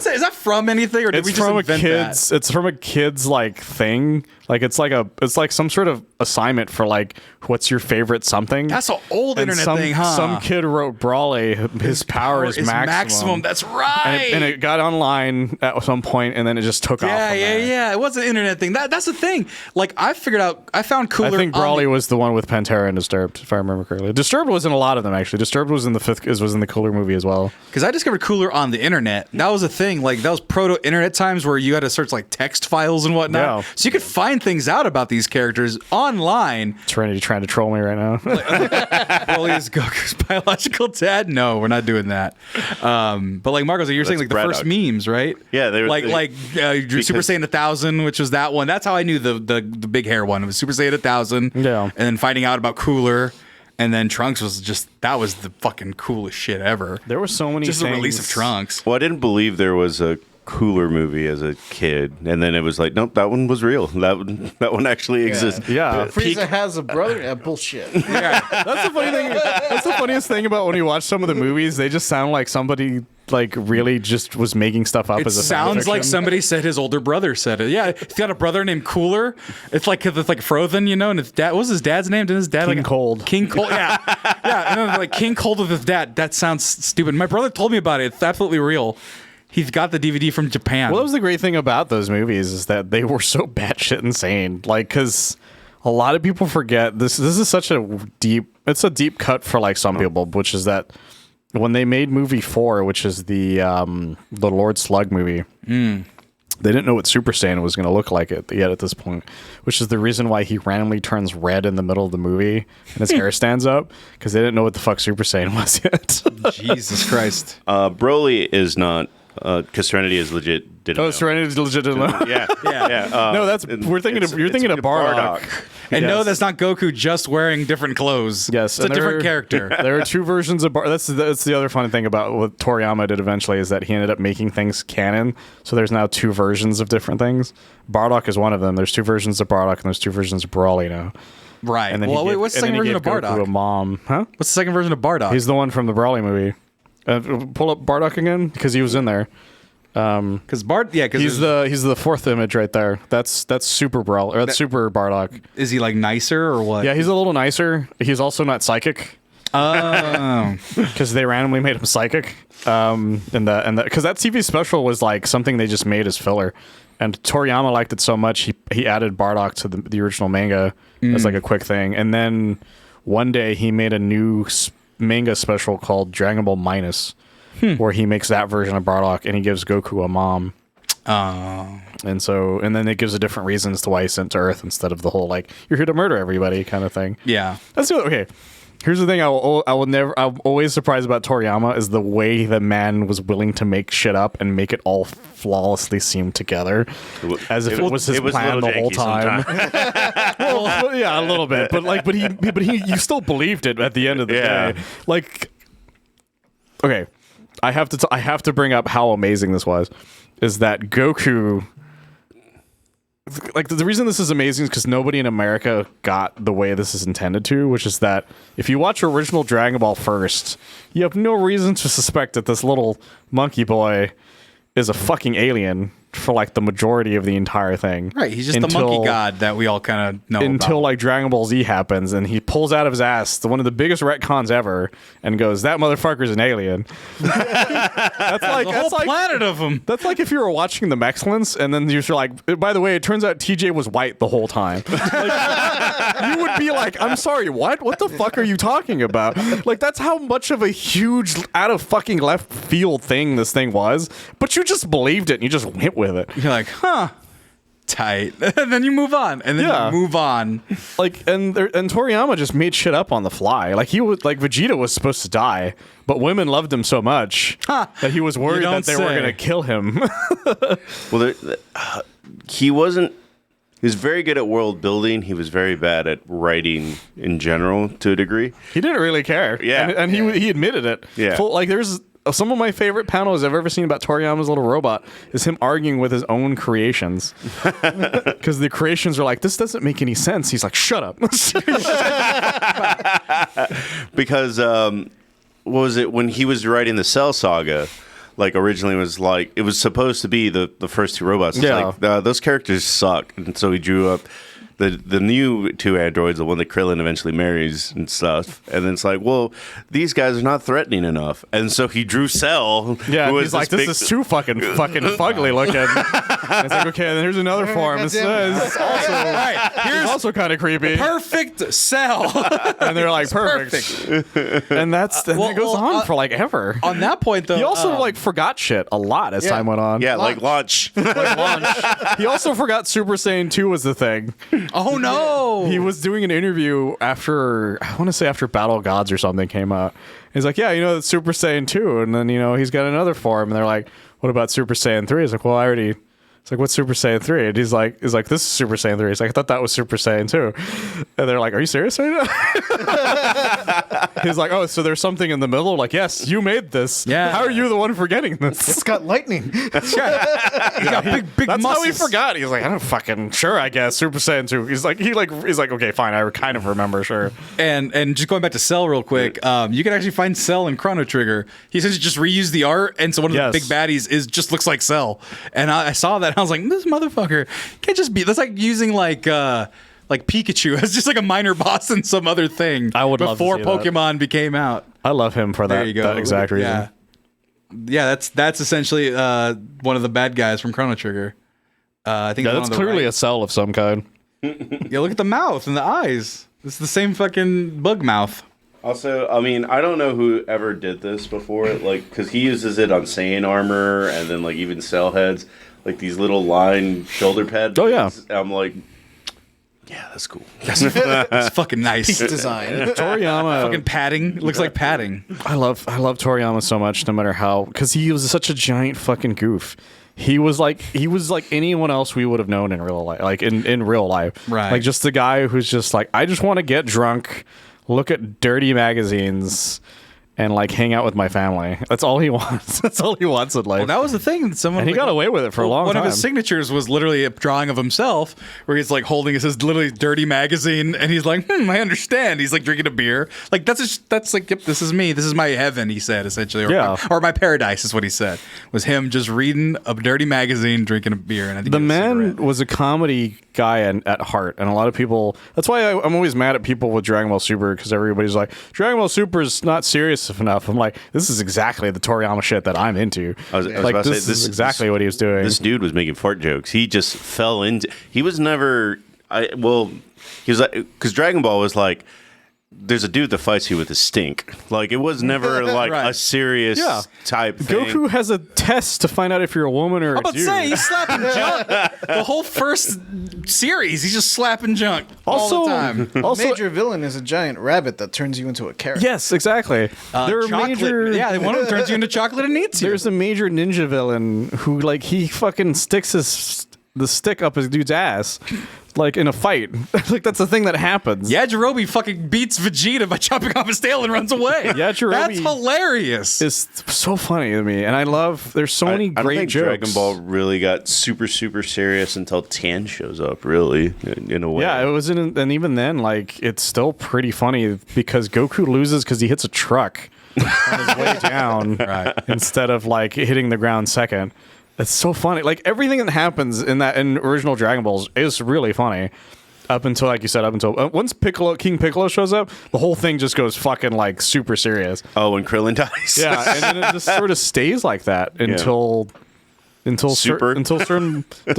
Is that from anything, or did we just invent that? It's from a kid's like thing. Like it's like some sort of assignment for like what's your favorite something. That's an old internet thing, huh? Some kid wrote Brawly. His power is maximum. That's right. And it got online at some point, and then it just took off. Yeah. It was an internet thing. That's the thing. Like I found Cooler. I think Brawly was the one with Pantera and Disturbed, if I remember correctly. Disturbed was in a lot of them actually. Disturbed was in the Cooler movie as well. Because I discovered Cooler on the internet. That was a thing. Like that was proto-internet times where you had to search like text files and whatnot. Yeah. So you could find things out about these characters online. Trinity trying to troll me right now. Broly is Goku's biological dad. No, we're not doing that. But like Marcos, you're saying like the first memes, right? Yeah, they were Super Saiyan 1000, which was that one. That's how I knew the big hair one. It was Super Saiyan 1000. Yeah, and then finding out about Cooler. And then Trunks was that was the fucking coolest shit ever. There were so many just things. The release of Trunks. Well, I didn't believe there was a Cooler movie as a kid, and then it was like, nope, that one was real. That one actually exists. Yeah, Frieza has a brother. Yeah, bullshit. Yeah, that's the funny thing. That's the funniest thing about when you watch some of the movies. They just sound like somebody like really just was making stuff up. It as a sounds like somebody said his older brother said it. Yeah, he's got a brother named Cooler. It's like Frozen, you know. And his dad, what was his dad's name? Didn't his dad King Cold? King Cold. Yeah, yeah. And then like King Cold with his dad. That sounds stupid. My brother told me about it. It's absolutely real. He's got the DVD from Japan. Well, that was the great thing about those movies is that they were so batshit insane. Like, because a lot of people forget this is such a deep cut for like some people, which is that when they made movie 4, which is the Lord Slug movie, they didn't know what Super Saiyan was going to look like yet at this point, which is the reason why he randomly turns red in the middle of the movie and his hair stands up, because they didn't know what the fuck Super Saiyan was yet. Jesus Christ. Broly is not. Because Serenity is legit. Serenity is legit. Yeah. No, you're thinking of Bardock. And no, that's not Goku just wearing different clothes. Yes, it's a different character. There are 2 versions of Bardock. That's the other funny thing about what Toriyama did eventually is that he ended up making things canon. So there's now 2 versions of different things. Bardock is one of them. There's 2 versions of Bardock and there's 2 versions of Brawly now. Right. And then what's the second version of Bardock? Goku a mom. Huh? What's the second version of Bardock? He's the one from the Brawly movie. Pull up Bardock again because he was in there. Because he's the 4th image right there. That's Super Brawl or that's Super Bardock. Is he like nicer or what? Yeah, he's a little nicer. He's also not psychic. Oh, because they randomly made him psychic. Because that TV special was like something they just made as filler, and Toriyama liked it so much he added Bardock to the original manga as like a quick thing, and then one day he made a new manga special called Dragon Ball Minus, where he makes that version of Bardock and he gives Goku a mom. And then it gives a different reasons to why he's sent to Earth instead of the whole like you're here to murder everybody kind of thing. Yeah. Okay. Here's the thing: I'm always surprised about Toriyama is the way the man was willing to make shit up and make it all flawlessly seam together, as if it was his plan the whole time. Well, yeah, a little bit, but you still believed it at the end of the day. Like, okay, I have to bring up how amazing this was. Is that Goku? Like, the reason this is amazing is because nobody in America got the way this is intended to, which is that if you watch original Dragon Ball first, you have no reason to suspect that this little monkey boy is a fucking alien for like the majority of the entire thing. Right, he's just the monkey god that we all kind of know until about. Like Dragon Ball Z happens and he pulls out of his ass one of the biggest retcons ever and goes, "That motherfucker's an alien." That's like the whole planet of them. That's like if you were watching themexcellence and then you're like, by the way, it turns out TJ was white the whole time. Like, you would be like, "I'm sorry, what? What the fuck are you talking about?" Like, that's how much of a huge out of fucking left field thing this thing was. But you just believed it and you just went with it. You're like, huh, tight. And then you move on. And then you move on. Like, and Toriyama just made shit up on the fly. Like, he was like, Vegeta was supposed to die, but women loved him so much that he was worried that they were going to kill him. Well, he wasn't. He was very good at world building. He was very bad at writing in general, to a degree. He didn't really care. Yeah, and he admitted it. Yeah, like there's. Some of my favorite panels I've ever seen about Toriyama's little robot is him arguing with his own creations. Because the creations are like, "This doesn't make any sense." He's like, "Shut up." Because, what was it, when he was writing the Cell Saga, like originally it was like, it was supposed to be the first two robots. It's like, those characters suck. And so he drew up the new two androids, the one that Krillin eventually marries and stuff. And then it's like, well, these guys are not threatening enough. And so he drew Cell. Yeah, who he's like, this is too fucking fugly looking. And it's like, okay, and then here's another form. It's also kind of creepy. Perfect Cell. And they're like, perfect. And it goes on for like ever. On that point, though, he also like forgot shit a lot as time went on. Yeah, like launch. He also forgot Super Saiyan 2 was the thing. Oh no! He was doing an interview after Battle of Gods or something came out. He's like, "Yeah, it's Super Saiyan 2," and then he's got another form, and they're like, "What about Super Saiyan 3?" He's like, "Well, I already." It's like, "What's Super Saiyan 3?" And he's like, "This is Super Saiyan 3." He's like, "I thought that was Super Saiyan 2." And they're like, "Are you serious right now?" He's like, "Oh, so there's something in the middle?" Like, "Yes, you made this. Yeah. How are you the one forgetting this?" It's got lightning. He's got big That's muscles. how he forgot. He's like, "I don't fucking sure, I guess Super Saiyan 2." He's like, "Okay, fine, I kind of remember, sure." And just going back to Cell real quick, you can actually find Cell in Chrono Trigger. He essentially just reused the art, and so one of the big baddies just looks like Cell. And I saw that, and I was like, this motherfucker can't just be. That's like using like Pikachu as just like a minor boss in some other thing. I would love to before see Pokemon became out. I love him for that, There you go. that exact reason. Yeah, that's essentially one of the bad guys from Chrono Trigger. I think That's clearly a Cell of some kind. Yeah, look at the mouth and the eyes. It's the same fucking bug mouth. Also, I mean, I don't know who ever did this before, like, because he uses it on Saiyan armor and then like even Cell heads, like these little line shoulder pads. Oh yeah, I'm like, yeah, that's cool. It's fucking nice. Peak design. Toriyama. Fucking padding. Looks like padding. I love Toriyama so much, no matter how, because he was such a giant fucking goof. He was like anyone else we would have known in real life, like in real life. Right. Like just the guy who's just like, I just want to get drunk, look at dirty magazines, and like hang out with my family. That's all he wants. That's all he wants in life. Well, that was the thing. And he got away with it for a long time. One of his signatures was literally a drawing of himself where he's like holding his literally dirty magazine and he's like, I understand. He's like drinking a beer. Like that's like, yep, this is me. This is my heaven, he said, essentially. Or my paradise is what he said. Was him just reading a dirty magazine, drinking a beer. And I think the man was a comedy guy at heart. And a lot of people, that's why I'm always mad at people with Dragon Ball Super, because everybody's like, Dragon Ball Super is not serious enough. I'm like, this is exactly the Toriyama shit that I'm into. I was about to say, this is exactly what he was doing. This dude was making fart jokes. He just fell into. He was never. He was like, because Dragon Ball was like, there's a dude that fights you with a stink. Like, it was never like Right. a serious type thing. Goku has a test to find out if you're a woman or a I'm about dude. to say he's slapping junk. The whole first series, he's just slapping junk all the time. Also, Major villain is a giant rabbit that turns you into a carrot. yes, exactly. There are Chocolate, major. yeah, one of them turns you into chocolate and eats you. There's a major ninja villain who, like, he fucking sticks the stick up his dude's ass, like in a fight. Like, that's the thing that happens. Yajirobe fucking beats Vegeta by chopping off his tail and runs away. Yajirobe That's hilarious. It's so funny to me, and I love. There's so many I don't great think jokes. Dragon Ball really got super serious until Tien shows up, really, in a way. Yeah, it was in, and even then, like, it's still pretty funny because Goku loses because he hits a truck on his way down, instead of like hitting the ground second. It's so funny. Like, everything that happens in original Dragon Balls is really funny. Up until, like you said, once King Piccolo shows up, the whole thing just goes fucking like super serious. Oh, when Krillin dies. Yeah, and then it just sort of stays like that until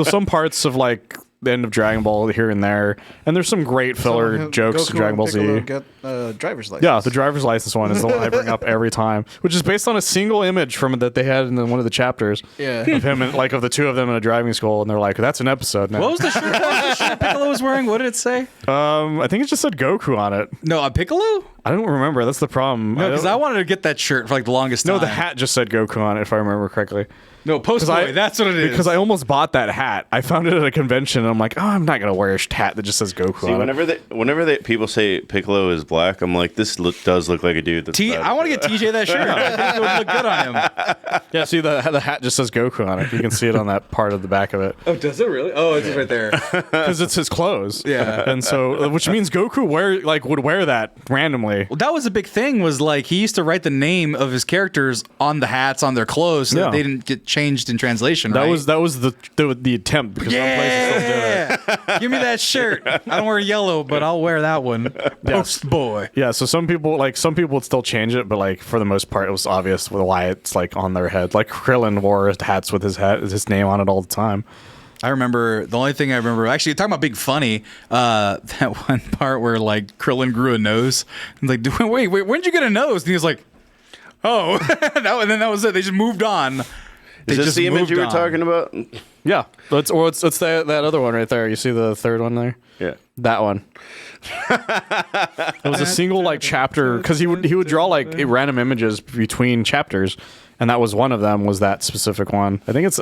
some parts of like the end of Dragon Ball here and there, and there's some great filler jokes in Dragon Ball Z. Get driver's license. Yeah, the driver's license one is the one I bring up every time, which is based on a single image from that they had in one of the chapters. Yeah. Of him and, like, of the two of them in a driving school, and they're like, "That's an episode now." What was the shirt Piccolo was wearing? What did it say? I think it just said Goku on it. No, a Piccolo? I don't remember. That's the problem. No, because I wanted to get that shirt for like the longest time. No, the hat just said Goku on it, if I remember correctly. No, Post Boy, that's what it is. Because I almost bought that hat. I found it at a convention, and I'm like, oh, I'm not gonna wear a hat that just says Goku See, on it. whenever people say Piccolo is black, I'm like, this does look like a dude. That's I want to get TJ that shirt. I think it would look good on him. Yeah, see, the hat just says Goku on it. You can see it on that part of the back of it. Oh, does it really? Oh, it's right there. Because it's his clothes. Yeah. And so, which means Goku would wear that randomly. Well, that was a big thing. Was like he used to write the name of his characters on the hats on their clothes, so that they didn't get changed in translation. That was the attempt, because some places still do it. Give me that shirt. I don't wear yellow, but I'll wear that one. Post Boy. Yeah, so some people would still change it, but like for the most part, it was obvious why it's like on their head. Like Krillin wore hats with his name on it all the time. I remember the only thing I remember actually talking about being funny. That one part where like Krillin grew a nose. And like, wait, when'd you get a nose? And he was like, oh, and then that was it. They just moved on. Is this the image you were talking about? Yeah, it's that other one right there. You see the third one there? Yeah, that one. It was a single like chapter, because he would draw like random images between chapters, and that was one of them. Was that specific one? I think it's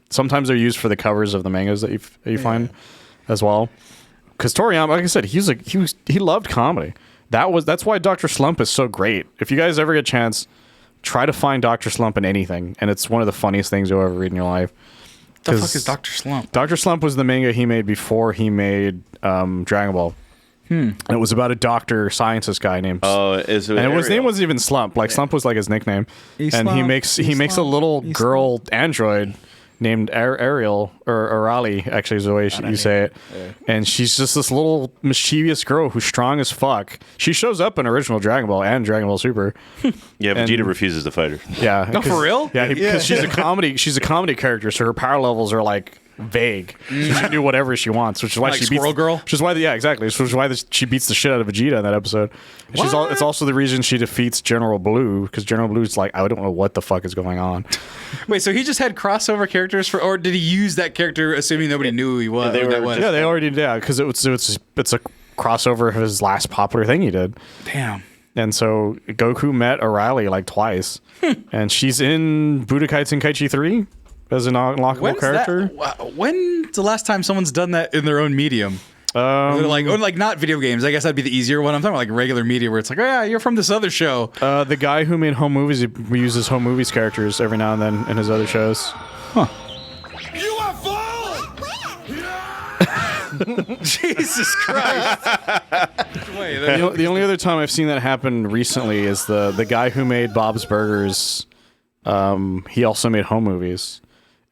sometimes they're used for the covers of the mangas that you find as well. Because Toriyama, like I said, he loved comedy. That's why Dr. Slump is so great. If you guys ever get a chance, try to find Dr. Slump in anything, and it's one of the funniest things you'll ever read in your life. The fuck is Dr. Slump? Dr. Slump was the manga he made before he made Dragon Ball. And it was about a scientist guy named. His name wasn't even Slump. Like Slump was like his nickname. He makes a little girl android named Ariel, or Arali, actually is the way you say it. Yeah. And she's just this little mischievous girl who's strong as fuck. She shows up in original Dragon Ball and Dragon Ball Super. Yeah, Vegeta refuses to fight her. Yeah. No, for real? Yeah, because she's a comedy character, so her power levels are like vague. So she can do whatever she wants, which is why like she beats Squirrel Girl. Which is why, exactly. Which is why she beats the shit out of Vegeta in that episode. It's also the reason she defeats General Blue, because General Blue's like, I don't know what the fuck is going on. Wait, so he just had crossover characters or did he use that character assuming nobody knew who he was? They already did. Yeah, because it's a crossover of his last popular thing he did. Damn. And so Goku met O'Reilly like twice, and she's in Budokai Tenkaichi 3 as an unlockable character. When's the last time someone's done that in their own medium? Like not video games. I guess that'd be the easier one. I'm talking about like regular media where it's like, oh yeah, you're from this other show. The guy who made home movies, he uses home movies characters every now and then in his other shows. Huh. Jesus Christ. Wait, the only other time I've seen that happen recently is the guy who made Bob's Burgers. He also made home movies.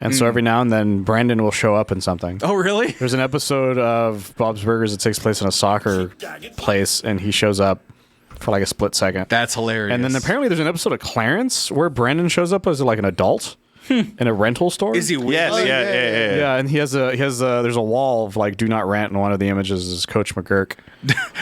And so every now and then, Brandon will show up in something. Oh, really? There's an episode of Bob's Burgers that takes place in a soccer place, and he shows up for like a split second. That's hilarious. And then apparently there's an episode of Clarence where Brandon shows up as like an adult. in a rental store. Is he weird? Yes, yeah. Yeah, and he has there's a wall of like do not rant, and one of the images is Coach McGurk.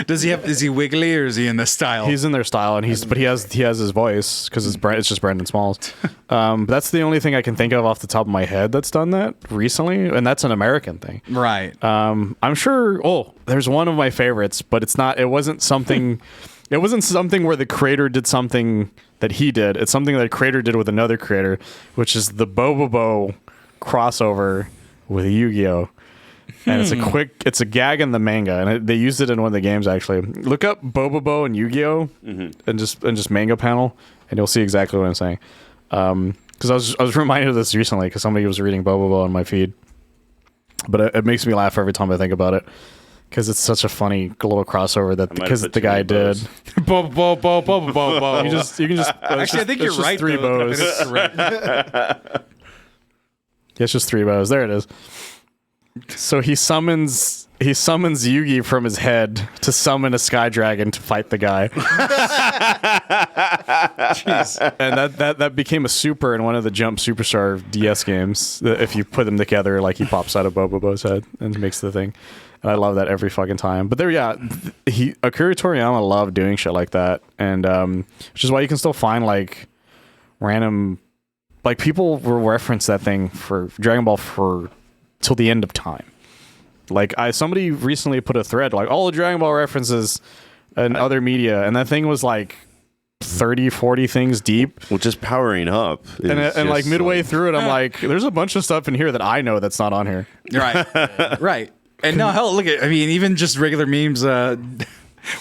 Is he wiggly or is he in the style? He's in their style, and he has his voice because it's just Brendan Smalls. But that's the only thing I can think of off the top of my head that's done that recently, and that's an American thing. Right. I'm sure. Oh, there's one of my favorites, but it's not. It wasn't something. It wasn't something where the creator did something that he did. It's something that a creator did with another creator, which is the Bobobo crossover with Yu-Gi-Oh! And it's a gag in the manga, and they used it in one of the games actually. Look up Bobobo and Yu-Gi-Oh! And just manga panel, and you'll see exactly what I'm saying. Because I was reminded of this recently because somebody was reading Bobobo on my feed, but it makes me laugh every time I think about it. Because it's such a funny little crossover that because the guy did. Bo. You can just. Actually, I think you're right. Three bows. Yeah, it's just 3 bows. There it is. So he summons Yugi from his head to summon a sky dragon to fight the guy. Jeez. And that became a super in one of the Jump Superstar DS games. If you put them together, like he pops out of Bobo's head and makes the thing. And I love that every fucking time. But Akira Toriyama loved doing shit like that, and which is why you can still find like random, like people will reference that thing for Dragon Ball for till the end of time. Like somebody recently put a thread like all the Dragon Ball references and other media, and that thing was like 30, 40 things deep. Well, just powering up. And like midway through it, I'm like, there's a bunch of stuff in here that I know that's not on here. Right. Right. And no, hell, even just regular memes. One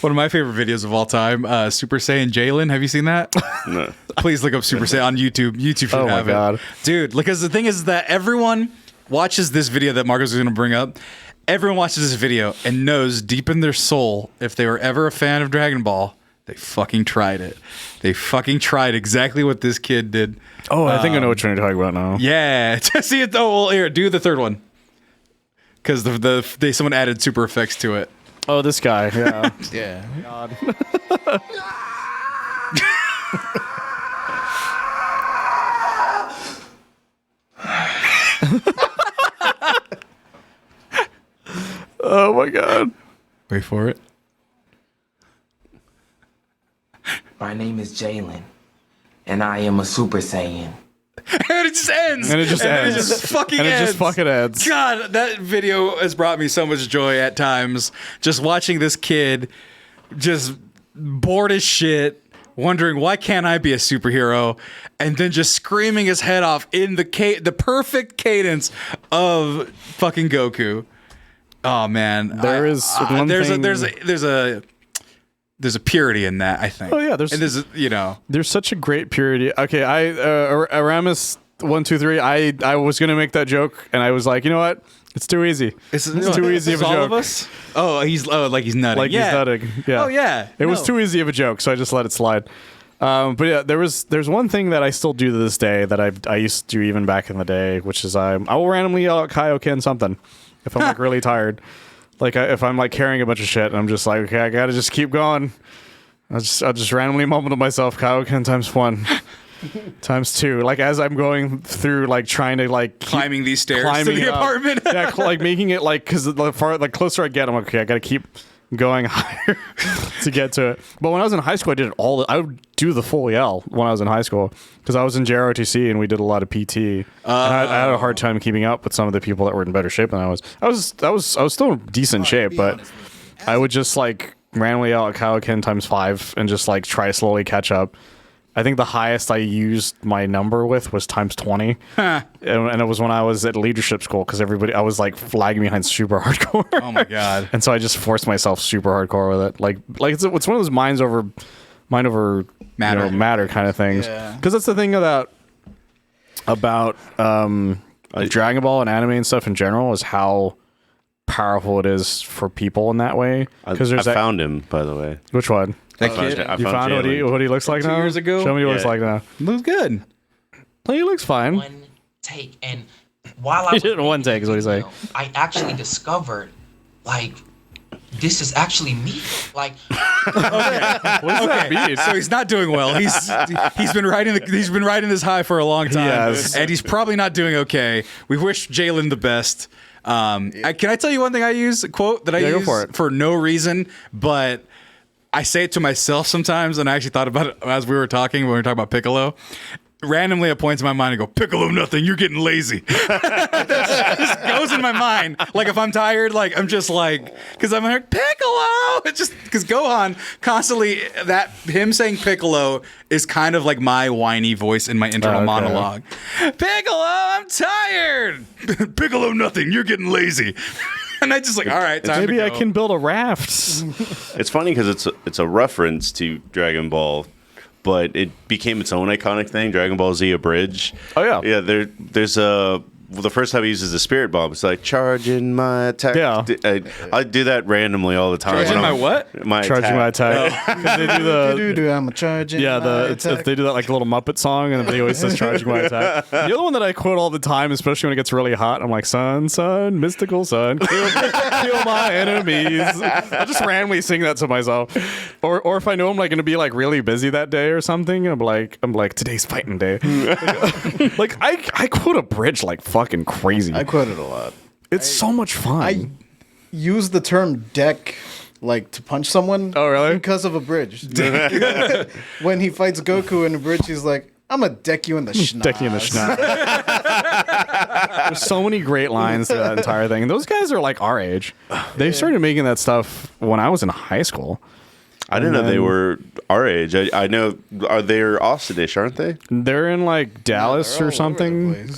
of my favorite videos of all time, Super Saiyan Jalen. Have you seen that? No. Please look up Super Saiyan on YouTube. YouTube should have it. Dude, because the thing is that everyone watches this video that Marcos is going to bring up. Everyone watches this video and knows deep in their soul, if they were ever a fan of Dragon Ball, they fucking tried it. They fucking tried exactly what this kid did. Oh, I think I know what you're talking about now. Yeah. See it though. Well, here, do the third one. Because someone added super effects to it. Oh, this guy. Yeah. Yeah. God. Oh my God. Wait for it. My name is Jalen, and I am a Super Saiyan. And it just ends. And it just ends. It just fucking and ends. it just fucking ends. God, that video has brought me so much joy at times. Just watching this kid just bored as shit, wondering why can't I be a superhero, and then just screaming his head off in the perfect cadence of fucking Goku. Oh man, There's a purity in that, I think. Oh yeah, there's such a great purity. Okay, Aramis 1, 2, 3. I was gonna make that joke, and I was like, you know what? It's too easy. It's too easy of a all joke. Of us? Oh, he's nutting. Like he's nutting. Yeah. Oh yeah. It was too easy of a joke, so I just let it slide. But yeah, there's one thing that I still do to this day that I used to do even back in the day, which is I will randomly yell at Kaioken something if I'm like really tired. Like if I'm like carrying a bunch of shit and I'm just like, okay, I gotta just keep going. I'll just randomly mumble to myself, Kaioken times 1, times 2. Like as I'm going through, like trying to like climbing these stairs to the apartment. Yeah, like making it like because the closer I get, I'm like, okay, I gotta keep going higher to get to it. But when I was in high school, I would do the full yell when I was in high school because I was in JROTC and we did a lot of PT. And I had a hard time keeping up with some of the people that were in better shape than I was. I was still in decent shape, but I would just like randomly yell at Kaioken times 5 and just like try to slowly catch up. I think the highest I used my number with was times 20. And it was when I was at leadership school because I was like lagging behind super hardcore. Oh my God. And so I just forced myself super hardcore with it. Like it's one of those mind over matter, matter kind of things. Because that's the thing about Dragon Ball and anime and stuff in general is how powerful it is for people in that way. Because I found him, by the way. Which one? That kid? You found what he looks like 2 now? years ago? Show me what he looks like now. Looks good. He looks fine. One take, and while I He was did it in one take, is what he's saying. I actually discovered like this is actually me. Like, What does that mean? So he's not doing well. He's been riding this high for a long time, Yes. and he's probably not doing okay. We wish Jalen the best. Can I tell you one thing I use? A quote that I Yeah, go use for it. for no reason, but I say it to myself sometimes, and I actually thought about it as we were talking when we were talking about Piccolo. Randomly, a point in my mind and go, Piccolo, nothing. You're getting lazy. That just goes in my mind. Like if I'm tired, like I'm just like, because I'm like Piccolo. It's just because Gohan constantly him saying Piccolo is kind of like my whiny voice in my internal Okay. monologue. Piccolo, I'm tired. Piccolo, nothing. You're getting lazy. And I just like, all right, time Maybe to I go. can build a raft. It's funny because it's a reference to Dragon Ball, but it became its own iconic thing. Dragon Ball Z Abridged. Oh, yeah. Yeah. There's the first time he uses the spirit bomb, it's like charging my attack. Yeah. I do that randomly all the time. Charging when my I'm- what? My Charging my attack. 'Cause they do the I'm a charging. yeah, my it's, attack. they do that like little Muppet song, and they always says "charging my attack." The other one that I quote all the time, especially when it gets really hot, I'm like, "Sun, sun, mystical sun, kill my enemies." I just randomly sing that to myself, or if I know I'm like going to be like really busy that day or something, I'm like, today's fighting day. Like I quote a bridge like fucking crazy. I quote it a lot. It's so much fun. I use the term deck like to punch someone. Oh, really? Because of a bridge. When he fights Goku in a bridge, he's like, "I'm gonna deck you in the schnoz." Deck you in the schnoz. There's so many great lines to that entire thing. And those guys are like our age. They started making that stuff when I was in high school. I didn't know they were our age. I know they're Austin-ish, aren't they? They're in like Dallas they're or all over something. the place.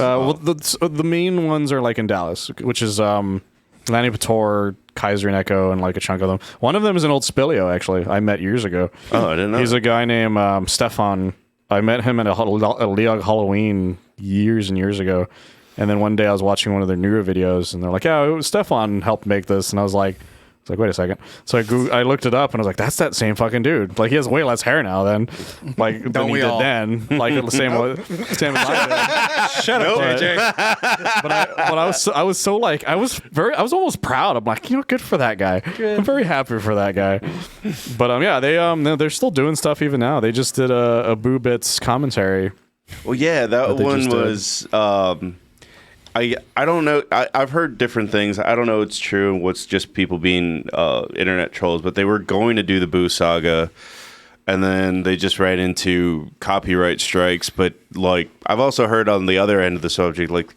Well, the main ones are like in Dallas, which is Lanny Pator, Kaiser and Echo, and like a chunk of them. One of them is an old Spilio, actually. I met years ago. Oh, I didn't know. He's a guy named Stefan. I met him at a Leog Halloween years and years ago. And then one day I was watching one of their newer videos, and they're like, "Yeah, it was Stefan helped make this." And I was like, wait a second. So I looked it up, and I was like, that's that same fucking dude. Like, he has way less hair now than than he we did all? then. Like, same as I did. Shut up, JJ. But I was almost proud. I'm like, good for that guy. I'm very happy for that guy. But yeah, they're still doing stuff even now. They just did a Boo Bits commentary. Well, yeah, that they one just did. was. I don't know. I've heard different things. I don't know what's true and what's just people being internet trolls. But they were going to do the Boo Saga, and then they just ran into copyright strikes. But like, I've also heard on the other end of the subject, like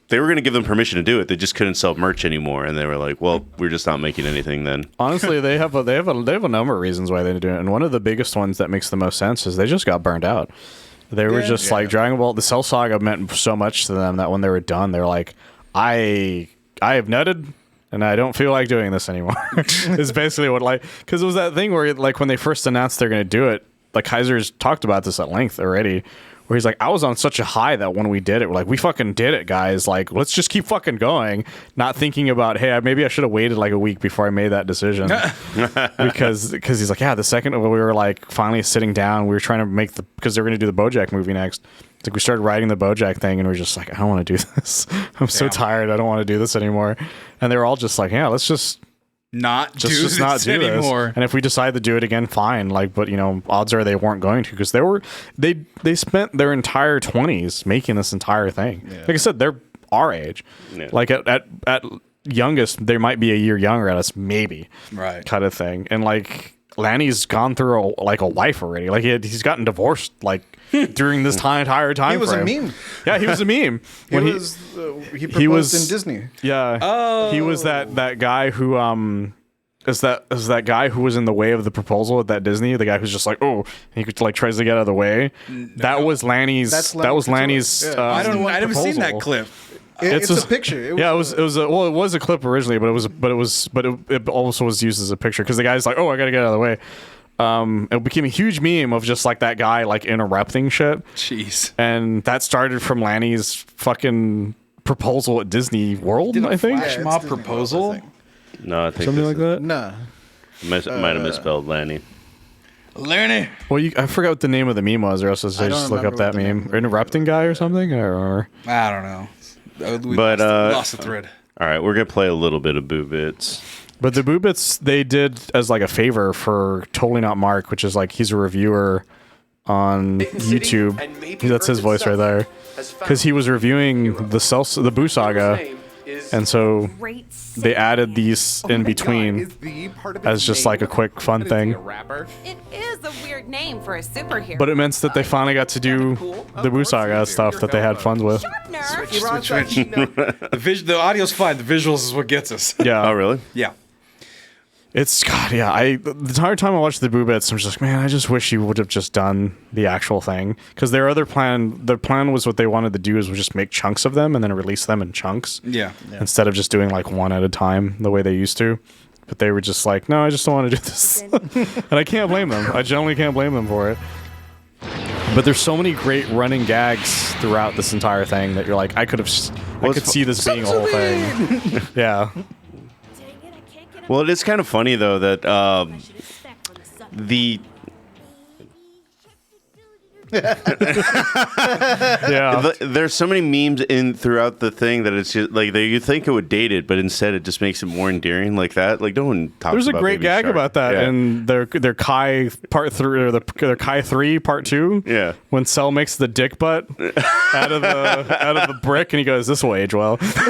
they were going to give them permission to do it. They just couldn't sell merch anymore, and they were like, "Well, we're just not making anything then." Honestly, they have a number of reasons why they do it, and one of the biggest ones that makes the most sense is they just got burned out. They were just like Dragon Ball. The Cell Saga meant so much to them that when they were done, they were like, I have nutted, and I don't feel like doing this anymore. Is basically what, like, because it was that thing where like when they first announced they're going to do it, like Kaiser's talked about this at length already, where he's like, I was on such a high that when we did it, we're like, we fucking did it, guys. Like, let's just keep fucking going, not thinking about, hey, maybe I should have waited like a week before I made that decision. because he's like, yeah, the second we were like finally sitting down, we were trying to because they were going to do the BoJack movie next. It's like we started writing the BoJack thing, and we are just like, I don't want to do this. I'm so tired. I don't want to do this anymore. And they were all just like, yeah, let's just Not do just this not do anymore. this. And if we decide to do it again, fine. Like, but odds are they weren't going to, because they spent their entire 20s making this entire thing. Like I said, they're our age. Yeah. Like at youngest, they might be a year younger at us, maybe. Right. Kind of thing. And like Lanny's gone through a life already. Like he's gotten divorced like during this entire time. He was a frame. meme. Yeah, he was a meme. He proposed in Disney. Yeah. He was that guy who is that guy who was in the way of the proposal at that Disney, the guy who's just like, oh, he could like tries to get out of the way. That was Lanny's. That was Lanny's. Yeah. I haven't seen that proposal. clip. It's a picture. It was a clip originally, but it also was used as a picture because the guy's like, oh, I gotta get out of the way. It became a huge meme of just like that guy like interrupting shit. Jeez. And that started from Lanny's fucking proposal at Disney World, I think. Flash it's mob Disney World, proposal? I think. No, I think Something like that. Nah. Might have misspelled Lanny. Lenny. Well, I forgot what the name of the meme was, or else I don't just look up remember that what the name meme. of the Interrupting guy or something? I don't remember. I don't know. We But, lost the thread. All right, we're gonna play a little bit of Boo Bits. But the Boobits they did as like a favor for Totally Not Mark, which is like he's a reviewer on YouTube. That's his voice right there, because he was reviewing the Boo Saga, and so they added these in between as just like a quick fun thing. It is a weird name for a superhero. But it meant that they finally got to do the Boo Saga stuff that they had fun with. The audio's fine. The visuals is what gets us. Yeah. Oh, really? Yeah. It's God, yeah. The entire time I watched the Boobits, I'm just like, man, I just wish you would have just done the actual thing, because their plan was what they wanted to do is just make chunks of them and then release them in chunks. Yeah. Instead of just doing like one at a time the way they used to. But they were just like, no, I just don't want to do this, and I can't blame them. I generally can't blame them for it. But there's so many great running gags throughout this entire thing that you're like, I could see this being a whole thing. Yeah. Well, it is kind of funny though that the Yeah. There's so many memes in throughout the thing that it's just like you think it would date it, but instead it just makes it more endearing like that. Like no one talks. There's a about great Baby gag Shark. about that, Yeah. and their Kai Part 3 or their Kai 3 Part 2. Yeah. When Cell makes the dick butt out of the brick, and he goes, "This will age well," because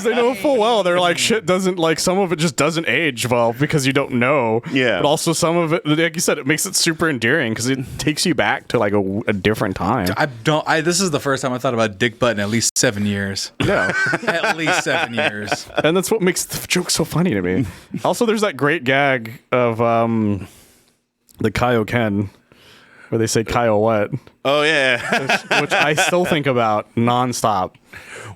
they know full well they're like shit doesn't like some of it just doesn't age well because you don't know. Yeah. But also some of it, like you said, it makes it super endearing because it takes you back to like a different time. This is the first time I thought about dick butt in at least 7 years. Yeah. At least 7 years. And that's what makes the joke so funny to me. Also, there's that great gag of the Kaioken, where they say Kaio what, Oh yeah. which I still think about nonstop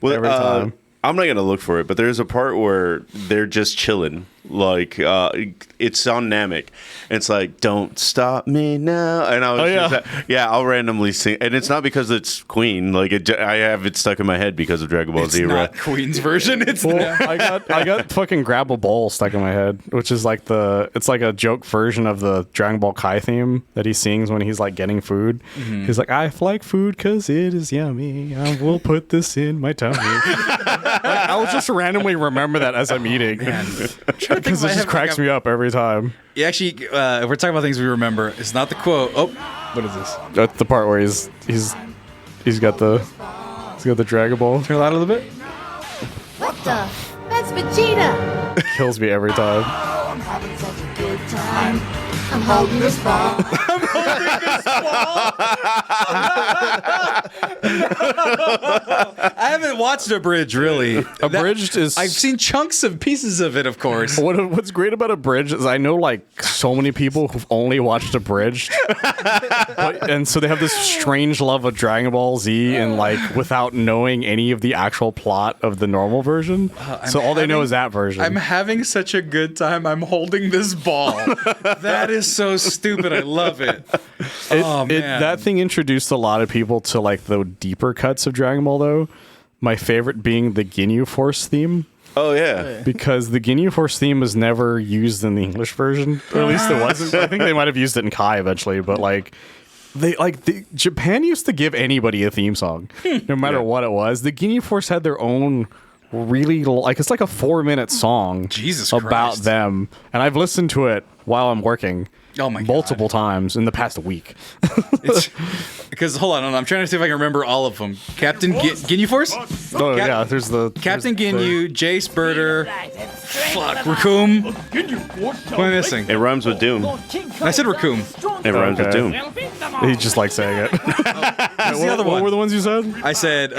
every time. I'm not gonna look for it, but there's a part where they're just chilling. Like it's on Namek. And it's like, "Don't stop me now." And I was I'll randomly sing, and it's not because it's Queen. Like I have it stuck in my head because of Dragon Ball It's Z. not Queen's version. It's Well, I got fucking Grab a Bowl stuck in my head, which is like it's like a joke version of the Dragon Ball Kai theme that he sings when he's like getting food. He's like, "I like food because it is yummy. I will put this in my tummy." Like, I'll just randomly remember that as I'm eating. Because it just cracks me up every time. Yeah, actually, if we're talking about things we remember, it's not the quote. Oh, what is this? That's the part where he's got the Dragon Ball. Turn it out a little bit. What the? That's Vegeta. Kills me every time. I'm having such a good time. I'm holding this ball. I haven't watched Abridged, really. Abridged is. I've seen chunks of pieces of it, of course. What's great about Abridged is I know like so many people who've only watched Abridged, and so they have this strange love of Dragon Ball Z and like without knowing any of the actual plot of the normal version. So all they know is that version. I'm having such a good time. I'm holding this ball. That is so stupid. I love it. That thing introduced a lot of people to like the deeper cuts of Dragon Ball though. My favorite being the Ginu Force theme. Oh yeah. Because the Ginu Force theme was never used in the English version. Or at least it wasn't. I think they might have used it in Kai eventually, but like Japan used to give anybody a theme song, no matter what it was. The Ginu Force had their own really it's like a 4-minute song Jesus about Christ. them, and I've listened to it while I'm working. Oh my God. Multiple times in the past week. Because hold on, I'm trying to see if I can remember all of them. Captain Ginyu Force. Oh yeah, there's the Captain Ginyu, Jace, Birder, Raccoon. What am I missing? It rhymes with Doom. I said Raccoon. It rhymes with Okay. Doom. He just likes saying it. What's the other What one? were the ones you said? I said,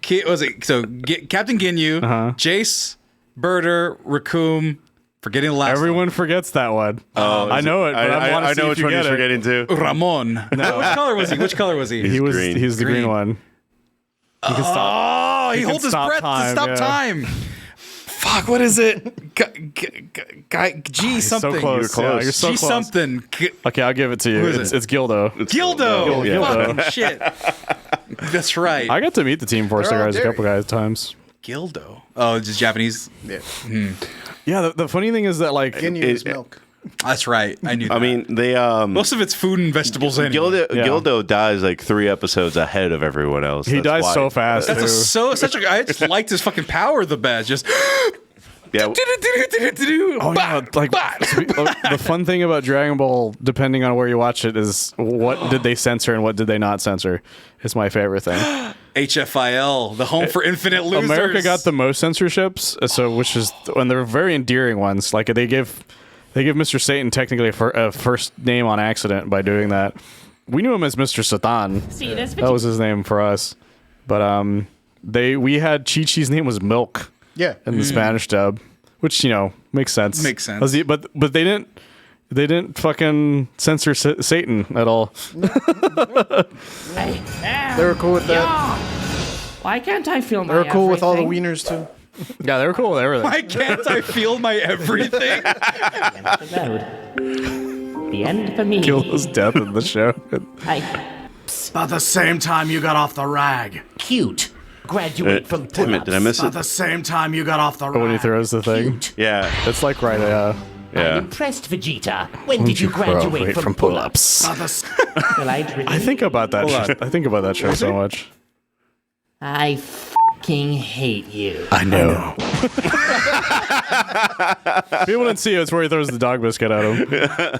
Captain Ginyu, Jace, Birder, Raccoon. Forgetting the last Everyone forgets that one. I know it, but I want to I see know if which you one get he's it. forgetting too. one. Ramon. No. Which color was he? He was green. he's the green Green. one. He can stop. Oh, he can holds his stop breath time, to stop yeah. time. Fuck, what is it? G something. So close. close. Yeah, you're so G close. something. Okay, I'll give it to you. Who is it? It's Gildo. Gildo. Gildo. Fucking shit. That's right. I got to meet the Team Force They're all guys a couple dairy. times. Gildo. Oh, just Japanese. Yeah. Yeah, the funny thing is that like Ginyu is milk. That's right. I knew that. I mean, they most of it's food and vegetables anyway. Gildo dies like 3 episodes ahead of everyone else. he That's dies why. so fast. That's too. such a. I just liked his fucking power the best. Just Yeah. Oh yeah, like the fun thing about Dragon Ball, depending on where you watch it, is what did they censor and what did they not censor. Is my favorite thing. HFIL, the home for infinite losers. America got the most censorships, which is when they're very endearing ones. Like they give Mr. Satan technically a first name on accident by doing that. We knew him as Mr. Satan. See this? That was his name for us. But we had Chi-Chi's name was Milk. Yeah. In the Spanish dub, which makes sense. Makes sense. But they didn't fucking censor Satan at all. They were cool with that. Why can't I feel my They were cool with all the everything? wieners too. Yeah, they were cool with everything. Why can't I feel my everything? The end for me. Gildo's death in the show. About the same time you got off the rag. Cute. Graduate from Damn it, did I miss About it? the same time you got off the rag. When he throws the thing. Yeah. It's like right, I'm Yeah. impressed, Vegeta. When did you graduate from pull-ups? About the Well, I think about that. I think about that show so much. I fucking hate you. I know. People didn't see it. It's where he throws the dog biscuit at him.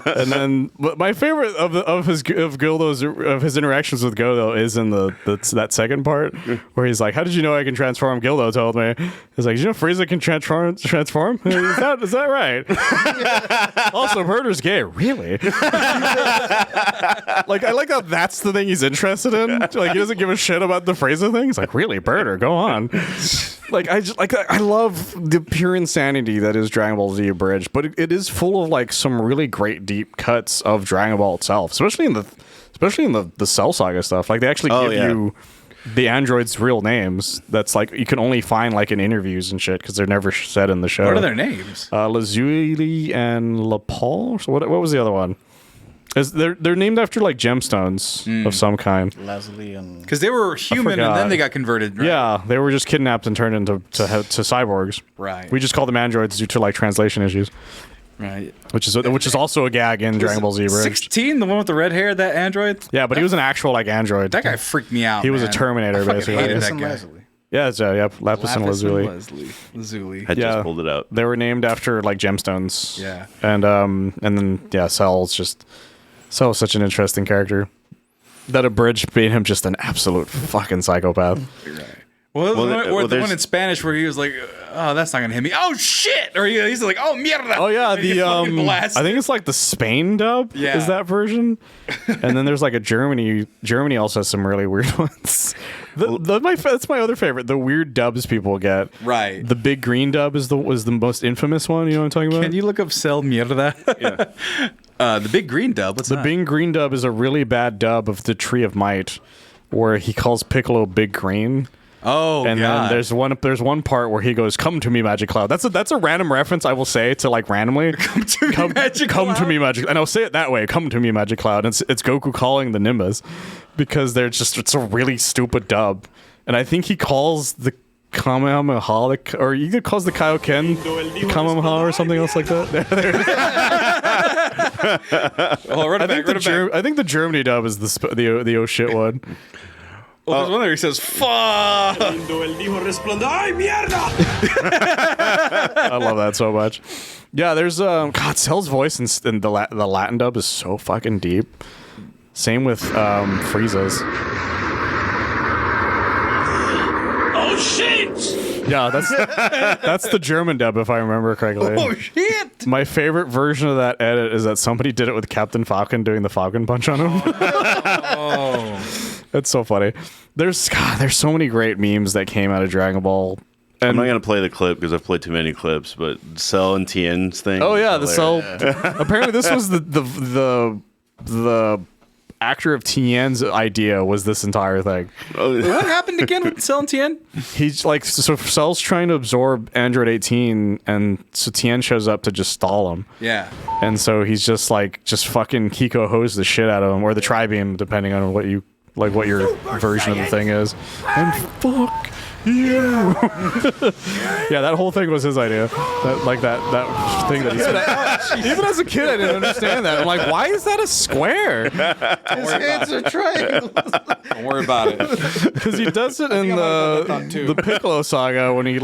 And then, but my favorite of his interactions with Gildo is in that second part where he's like, "How did you know I can transform?" Gildo told me. He's like, "Did you know Frieza can transform? Is that right?" Also, murder's gay. Really? Like, I like how that's the thing he's interested in. Like, he doesn't give a shit about the Frieza thing. He's like, "Really, Birder, go on." Like, I love the pure insanity that is Dragon Ball Z Abridged, but it is full of like some really great deep cuts of Dragon Ball itself, especially in the Cell Saga stuff. Like, they actually give you the androids' real names. That's like you can only find like in interviews and shit because they're never said in the show. What are their names? Lazuli and Lapal. So what was the other one? They're named after like gemstones of some kind. Leslie and Because they were human and then they got converted. Right? Yeah, they were just kidnapped and turned into cyborgs. Right. We just call them androids due to like translation issues, Right. which is also a gag in Dragon Ball Z Abridged. 16, the one with the red hair, that android? Yeah, but he was an actual like android. That guy freaked me out. He was a man. Terminator, I fucking basically. hated that and guy. Leslie. Yeah, it's, Lapis and Lazuli. Lazuli. I just pulled it out. They were named after like gemstones. Yeah. And then Cell's such an interesting character. That Abridged made him just an absolute fucking psychopath. Well, the one there's- in Spanish where he was like, "Oh, that's not gonna hit me." Oh shit! Or he's like, "Oh mierda!" Oh yeah, And he fucking I blasted. think it's like the Spain dub. Yeah. Is that version? And then there's like a Germany. Germany also has some really weird ones. That's my other favorite. The weird dubs people get. Right. The big green dub was the most infamous one. You know what I'm talking about? Can you look up Cell mierda? Yeah. The big green dub. What's The that? big green dub is a really bad dub of the Tree of Might, where he calls Piccolo Big Green. Oh, And God. then there's one part where he goes, "Come to me, Magic Cloud." That's a random reference I will say to like randomly. Come to me, Magic Cloud. And I'll say it that way. Come to me, Magic Cloud. It's Goku calling the Nimbus because it's a really stupid dub. And I think he calls the Kamehameha, or he either calls the Kaioken Kamehameha or something else like that. Oh, run it back, run it back. I think the Germany dub is the oh shit one. Well, there's one there he says, "Fuck." I love that so much. Yeah, there's God, Cell's voice in the Latin dub is so fucking deep. Same with Frieza's. Oh shit! Yeah, that's the German dub if I remember correctly. Oh shit! My favorite version of that edit is that somebody did it with Captain Falcon doing the Falcon punch on him. Oh. That's so funny. There's so many great memes that came out of Dragon Ball. And I'm not gonna play the clip because I've played too many clips. But Cell and Tien's thing. oh yeah, was the hilarious. Cell. Apparently, this was the actor of Tien's idea was this entire thing. What happened again with Cell and Tien? He's like, so Cell's trying to absorb Android 18, and so Tien shows up to just stall him. Yeah. And so he's just fucking Kiko hose the shit out of him, or the Tri-Beam, depending on what your version of the thing is. And fuck you. Yeah, that whole thing was his idea. That thing that he said. Even as a kid, I didn't understand that. I'm like, why is that a square? his hands are triangles. Don't worry about it. Because he does it in the Piccolo saga when he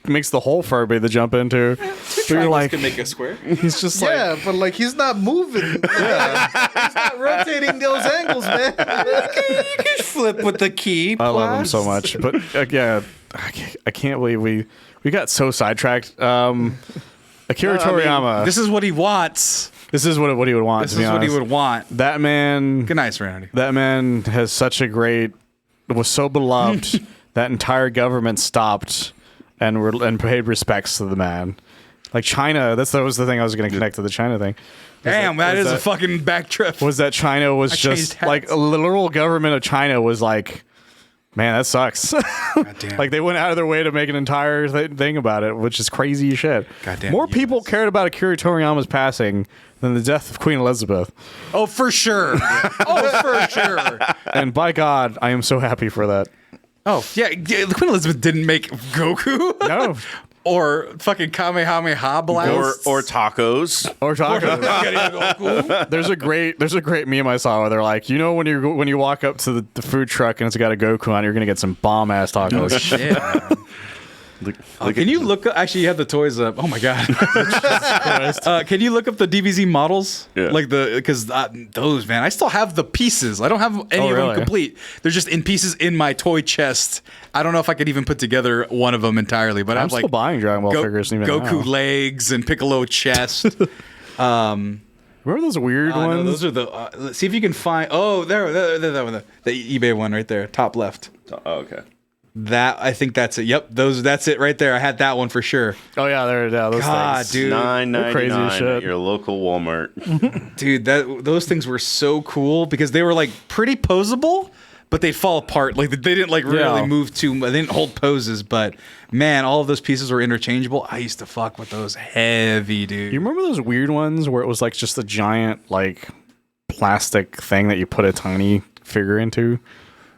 makes the hole for everybody to jump into. So you're like, can make a square. he's just like, Yeah, but like he's not moving. He's not rotating those angles, man. You can flip with the key. I love him so much. But yeah, I can't believe we got so sidetracked. Akira Toriyama. This is what he wants. This is what he would want. This to be is what he honest. would want. That man. Good night, Serenity. That man has such a great. Was so beloved that entire government stopped and paid respects to the man. Like China. That was the thing I was going to connect to the China thing. Damn, that is a fucking back trip. Was that China was changed just like hats. a literal government of China was like, man, that sucks. Goddamn. Like they went out of their way to make an entire thing about it, which is crazy as shit. Goddamn More US. people cared about Akira Toriyama's passing than the death of Queen Elizabeth. Oh, for sure. Oh, for sure. And by God, I am so happy for that. Oh, yeah. Queen Elizabeth didn't make Goku. No. Or fucking Kamehameha blast. Or tacos. Or tacos. There's a great meme I saw where they're like, you know, when you walk up to the food truck and it's got a Goku on it, you're gonna get some bomb ass tacos. Oh, shit. Can you look up? Actually, you have the toys up. Oh my god! Can you look up the DBZ models? Yeah. Like because those, man, I still have the pieces. I don't have any of them really? complete. They're just in pieces in my toy chest. I don't know if I could even put together one of them entirely. But I'm I'm still like buying Dragon Ball figures even Goku now. legs and Piccolo chest. Remember those weird No, ones? those are the. Let's see if you can find. Oh, there, that one, the eBay one right there, top left. Oh, okay. That I think that's it. Yep, that's it right there. I had that one for sure. Oh yeah, those God, things. dude. Crazy as $9.99 shit. at your local Walmart. Dude, those things were so cool because they were like pretty posable, but they'd fall apart. Like they didn't like really Yeah. move too much. They didn't hold poses, but man, all of those pieces were interchangeable. I used to fuck with those heavy, dude. You remember those weird ones where it was like just a giant like plastic thing that you put a tiny figure into?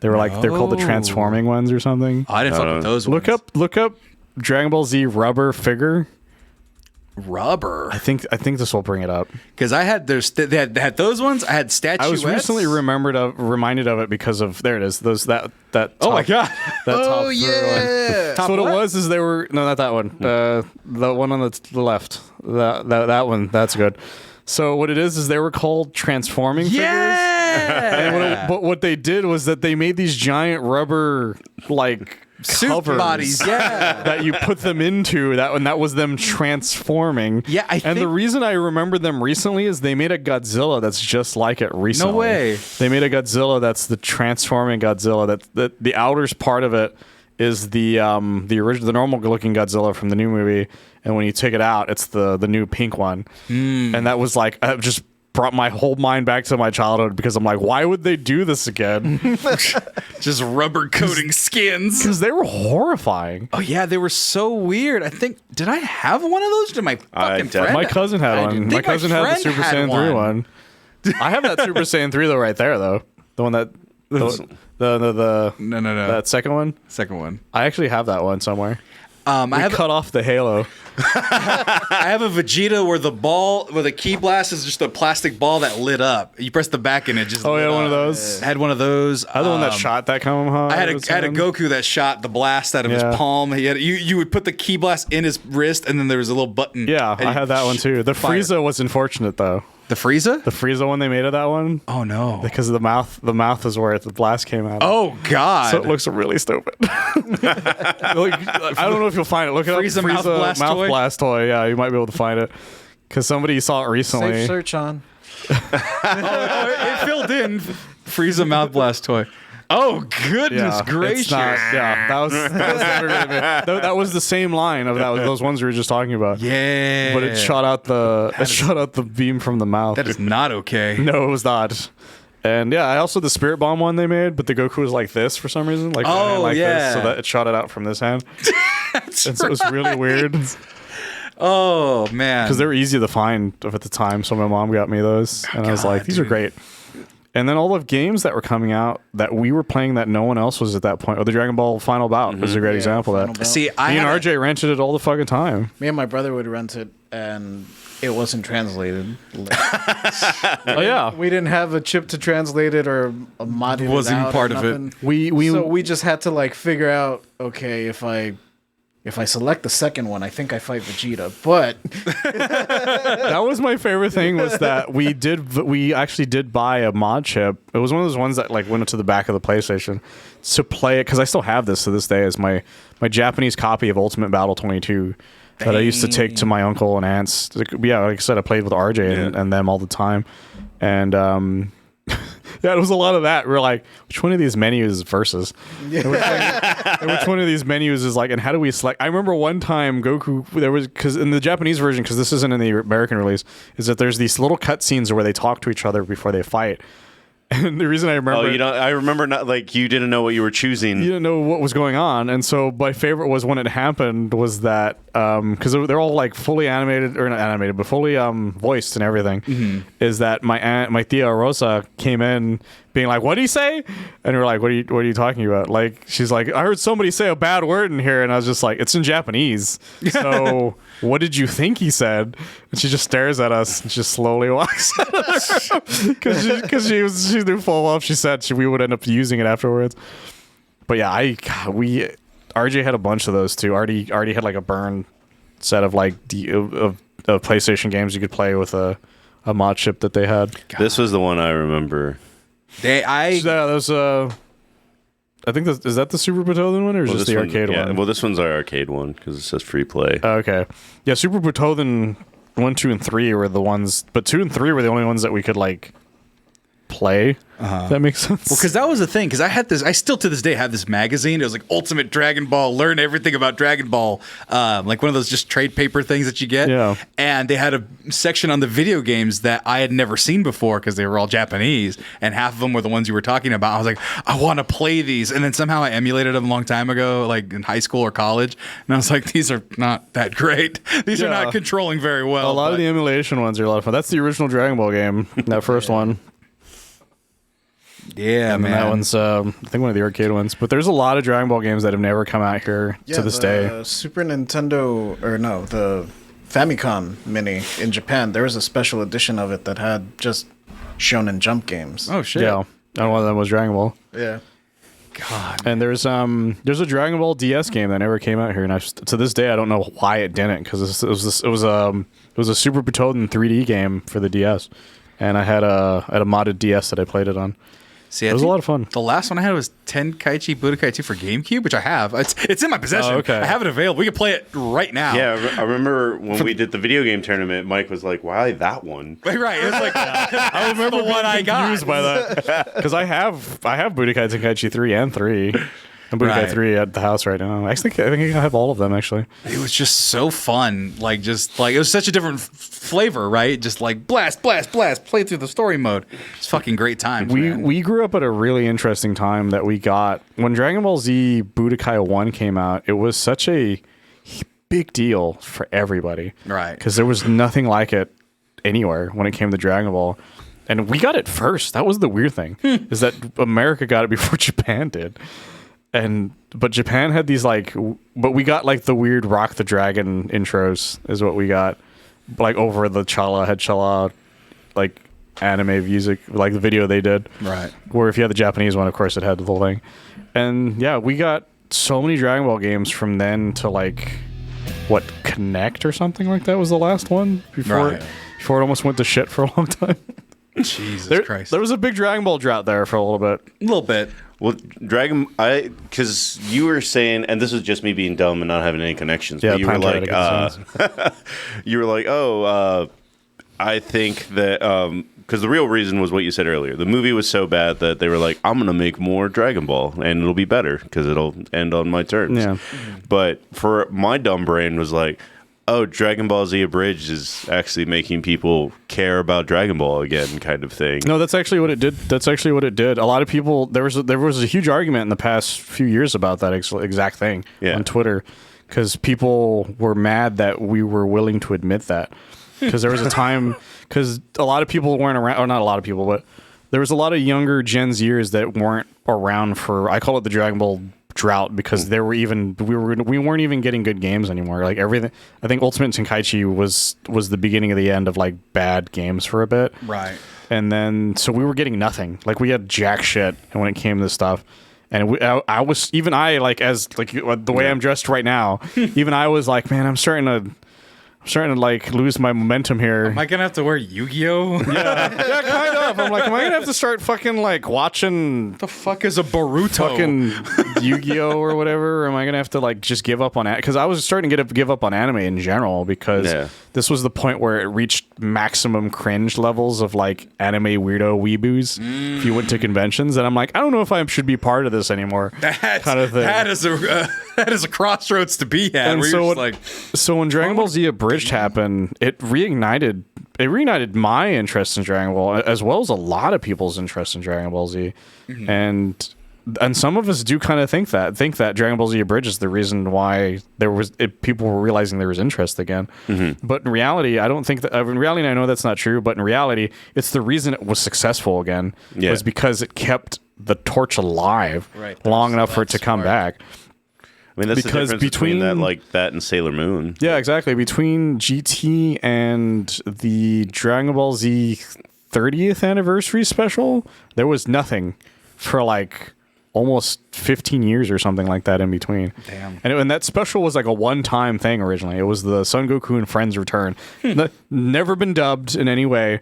They were like they're called the transforming ones or something. Oh, I didn't fuck with those ones. Look up Dragon Ball Z rubber figure. Rubber. I think this will bring it up. Because I had they had those ones. I had statuettes. I was recently reminded of it because of there it is. That top, Oh my god. that top Oh third yeah. one. So what it was is they were not that one. The one on the left. That one. That's good. So what it is they were called transforming figures. Yeah. But what they did was that they made these giant rubber like Suit covers bodies. Yeah. that you put them into. That was them transforming. Yeah, and the think- reason I remember them recently is they made a Godzilla that's just like it recently. No way. They made a Godzilla that's the transforming Godzilla. That the outer's part of it is the original, the normal looking Godzilla from the new movie, and when you take it out, it's the new pink one. And that was like just brought my whole mind back to my childhood because I'm like, why would they do this again? Just rubber coating skins. Because they were horrifying. Oh yeah, they were so weird. I think did I have one of those? Did my fucking friend? My cousin had I one. think My cousin had the friend Super had Saiyan 3 one. I have that Super Saiyan 3 though right there though. The one that the No. that second one. Second one. I actually have that one somewhere. I have cut off the halo. I have a Vegeta where the key blast is just a plastic ball that lit up. You press the back and it just. Oh, lit yeah, up. one of those. I had one of those. I had the one that shot that Kamehameha. I had a Goku that shot the blast out of his palm. He had you would put the key blast in his wrist, and then there was a little button. Yeah, and I had that one too. The fire. Frieza was unfortunate though. The Frieza? The Frieza one they made of that one. Oh no! Because of the mouth is where the blast came out. Oh god! So it looks really stupid. I don't know if you'll find it. Look it up. Frieza mouth blast toy? Yeah, you might be able to find it because somebody saw it recently. Safe search on. It filled in Frieza mouth blast toy. Oh goodness gracious! It's not, yeah, that was the same line of those ones we were just talking about. Yeah, but it shot out the beam from the mouth. That is not okay. No, it was not. And yeah, I also the Spirit Bomb one they made, but the Goku was like this for some reason, like this, so that it shot it out from this hand. So it was really weird. Oh man, because they were easy to find at the time, so my mom got me those, and I was like, these are great. And then all of games that were coming out that we were playing that no one else was at that point. Or the Dragon Ball Final Bout was a great example of that. See, me and RJ rented it all the fucking time. Me and my brother would rent it, and it wasn't translated. Oh yeah, we didn't have a chip to translate it or a mod. Wasn't part of it. So we just had to like figure out. Okay, if I If I select the second one, I think I fight Vegeta, but That was my favorite thing was that we actually did buy a mod chip. It was one of those ones that like went into the back of the PlayStation to play it because I still have this to this day as my Japanese copy of Ultimate Battle 22 that I used to take to my uncle and aunts. Yeah, like I said, I played with RJ and them all the time, and yeah, it was a lot of that. We're like, which one of these menus is versus? And which one of these menus is like, and how do we select? I remember one time Goku, there was, because in the Japanese version, because this isn't in the American release, is that there's these little cutscenes where they talk to each other before they fight. And the reason I remember... Oh, you don't... I remember not, like, you didn't know what you were choosing. You didn't know what was going on. And so my favorite was when it happened was that... Because they're all, like, fully animated... Or not animated, but fully voiced and everything. Mm-hmm. Is that my Tia Rosa came in being like, what did he say? And we're like, what are you talking about? Like, she's like, I heard somebody say a bad word in here. And I was just like, it's in Japanese. So... what did you think he said? And she just stares at us and just slowly walks out of the room because she knew full well she said we would end up using it afterwards. But yeah, RJ had a bunch of those too. Already had like a burn set of like of PlayStation games you could play with a mod chip that they had. This was the one I remember. I think is that the Super Butoden one or is this the arcade one? Yeah, well, this one's our arcade one because it says free play. Okay. Yeah, Super Butoden 1, 2, and 3 were the ones, but 2 and 3 were the only ones that we could like play. If that makes sense. Well, because that was the thing. Because I still to this day have this magazine. It was like Ultimate Dragon Ball. Learn everything about Dragon Ball. Like one of those just trade paper things that you get. Yeah. And they had a section on the video games that I had never seen before because they were all Japanese, and half of them were the ones you were talking about. I was like, I want to play these, and then somehow I emulated them a long time ago, like in high school or college, and I was like, these are not that great. These are not controlling very well. A lot of the emulation ones are a lot of fun. That's the original Dragon Ball game. That first one. Yeah, and man. That one's, I think, one of the arcade ones. But there's a lot of Dragon Ball games that have never come out here to this day. Super Nintendo, the Famicom Mini in Japan, there was a special edition of it that had just Shonen Jump games. Oh, shit. Yeah. And one of them was Dragon Ball. Yeah. God. And there's a Dragon Ball DS game that never came out here, and to this day I don't know why it didn't, because it was a Super Butoden 3D game for the DS, and I had a modded DS that I played it on. See, it was a lot of fun. The last one I had was Tenkaichi Budokai 2 for GameCube, which I have. It's in my possession. Oh, okay. I have it available. We can play it right now. Yeah, I remember when we did the video game tournament, Mike was like, why that one? Right. It was like, I remember the one I got. Confused by that. Because I have Budokai Tenkaichi 3 and 3. And Budokai 3 at the house right now. I think I have all of them, actually. It was just so fun. It was such a different flavor, right? Just like blast, play through the story mode. It's fucking great times. We grew up at a really interesting time that we got. When Dragon Ball Z Budokai 1 came out, it was such a big deal for everybody. Right. Because there was nothing like it anywhere when it came to Dragon Ball. And we got it first. That was the weird thing, is that America got it before Japan did. But Japan had these but we got like the weird Rock the Dragon intros is what we got, like over the Chala like anime music, like the video they did. Right. Where if you had the Japanese one, of course it had the whole thing. And yeah, we got so many Dragon Ball games from then to like Connect or something like that was the last one before it almost went to shit for a long time. Jesus Christ. There was a big Dragon Ball drought there for a little bit. A little bit. Well, because you were saying, and this is just me being dumb and not having any connections, but you were like, I think that, because the real reason was what you said earlier. The movie was so bad that they were like, I'm going to make more Dragon Ball, and it'll be better, because it'll end on my terms. Yeah. But for my dumb brain was like, oh, Dragon Ball Z Abridged is actually making people care about Dragon Ball again, kind of thing. No, that's actually what it did. A lot of people, there was a huge argument in the past few years about that exact thing on Twitter, because people were mad that we were willing to admit that. Because there was a time, because a lot of people weren't around, or not a lot of people, but there was a lot of younger Gen Zers that weren't around for, I call it the Dragon Ball drought, because we weren't even getting good games anymore. Like everything, I think Ultimate Tenkaichi was the beginning of the end of like bad games for a bit. Right. And then so we were getting nothing. Like we had jack shit, and when it came to stuff, And I was even the way I'm dressed right now. Even I was like, man, I'm starting to like lose my momentum here. Am I gonna have to wear Yu-Gi-Oh? Yeah, kind of. I'm like, am I gonna have to start fucking like watching The fuck is a Boruto? fucking Yu-Gi-Oh or whatever? Or am I gonna have to like just give up on it? Because I was starting to give up on anime in general because this was the point where it reached maximum cringe levels of like anime weirdo weeboos. If you went to conventions, and I'm like, I don't know if I should be part of this anymore. That's, kind of thing. that is a crossroads to be at. And so when Dragon Ball Z Abridged happened, it reignited my interest in Dragon Ball, as well as a lot of people's interest in Dragon Ball Z. And some of us do kind of think that Dragon Ball Z Abridged is the reason why people were realizing there was interest again. But in reality, I don't think that. In reality, I know that's not true. But in reality, it's the reason it was successful again was because it kept the torch alive long enough for it to come back. I mean, that's because the difference between that and Sailor Moon. Yeah, exactly. Between GT and the Dragon Ball Z 30th anniversary special, there was nothing for like almost 15 years or something like that in between. Damn. And that special was like a one-time thing originally. It was the Son Goku and Friends return. Never been dubbed in any way.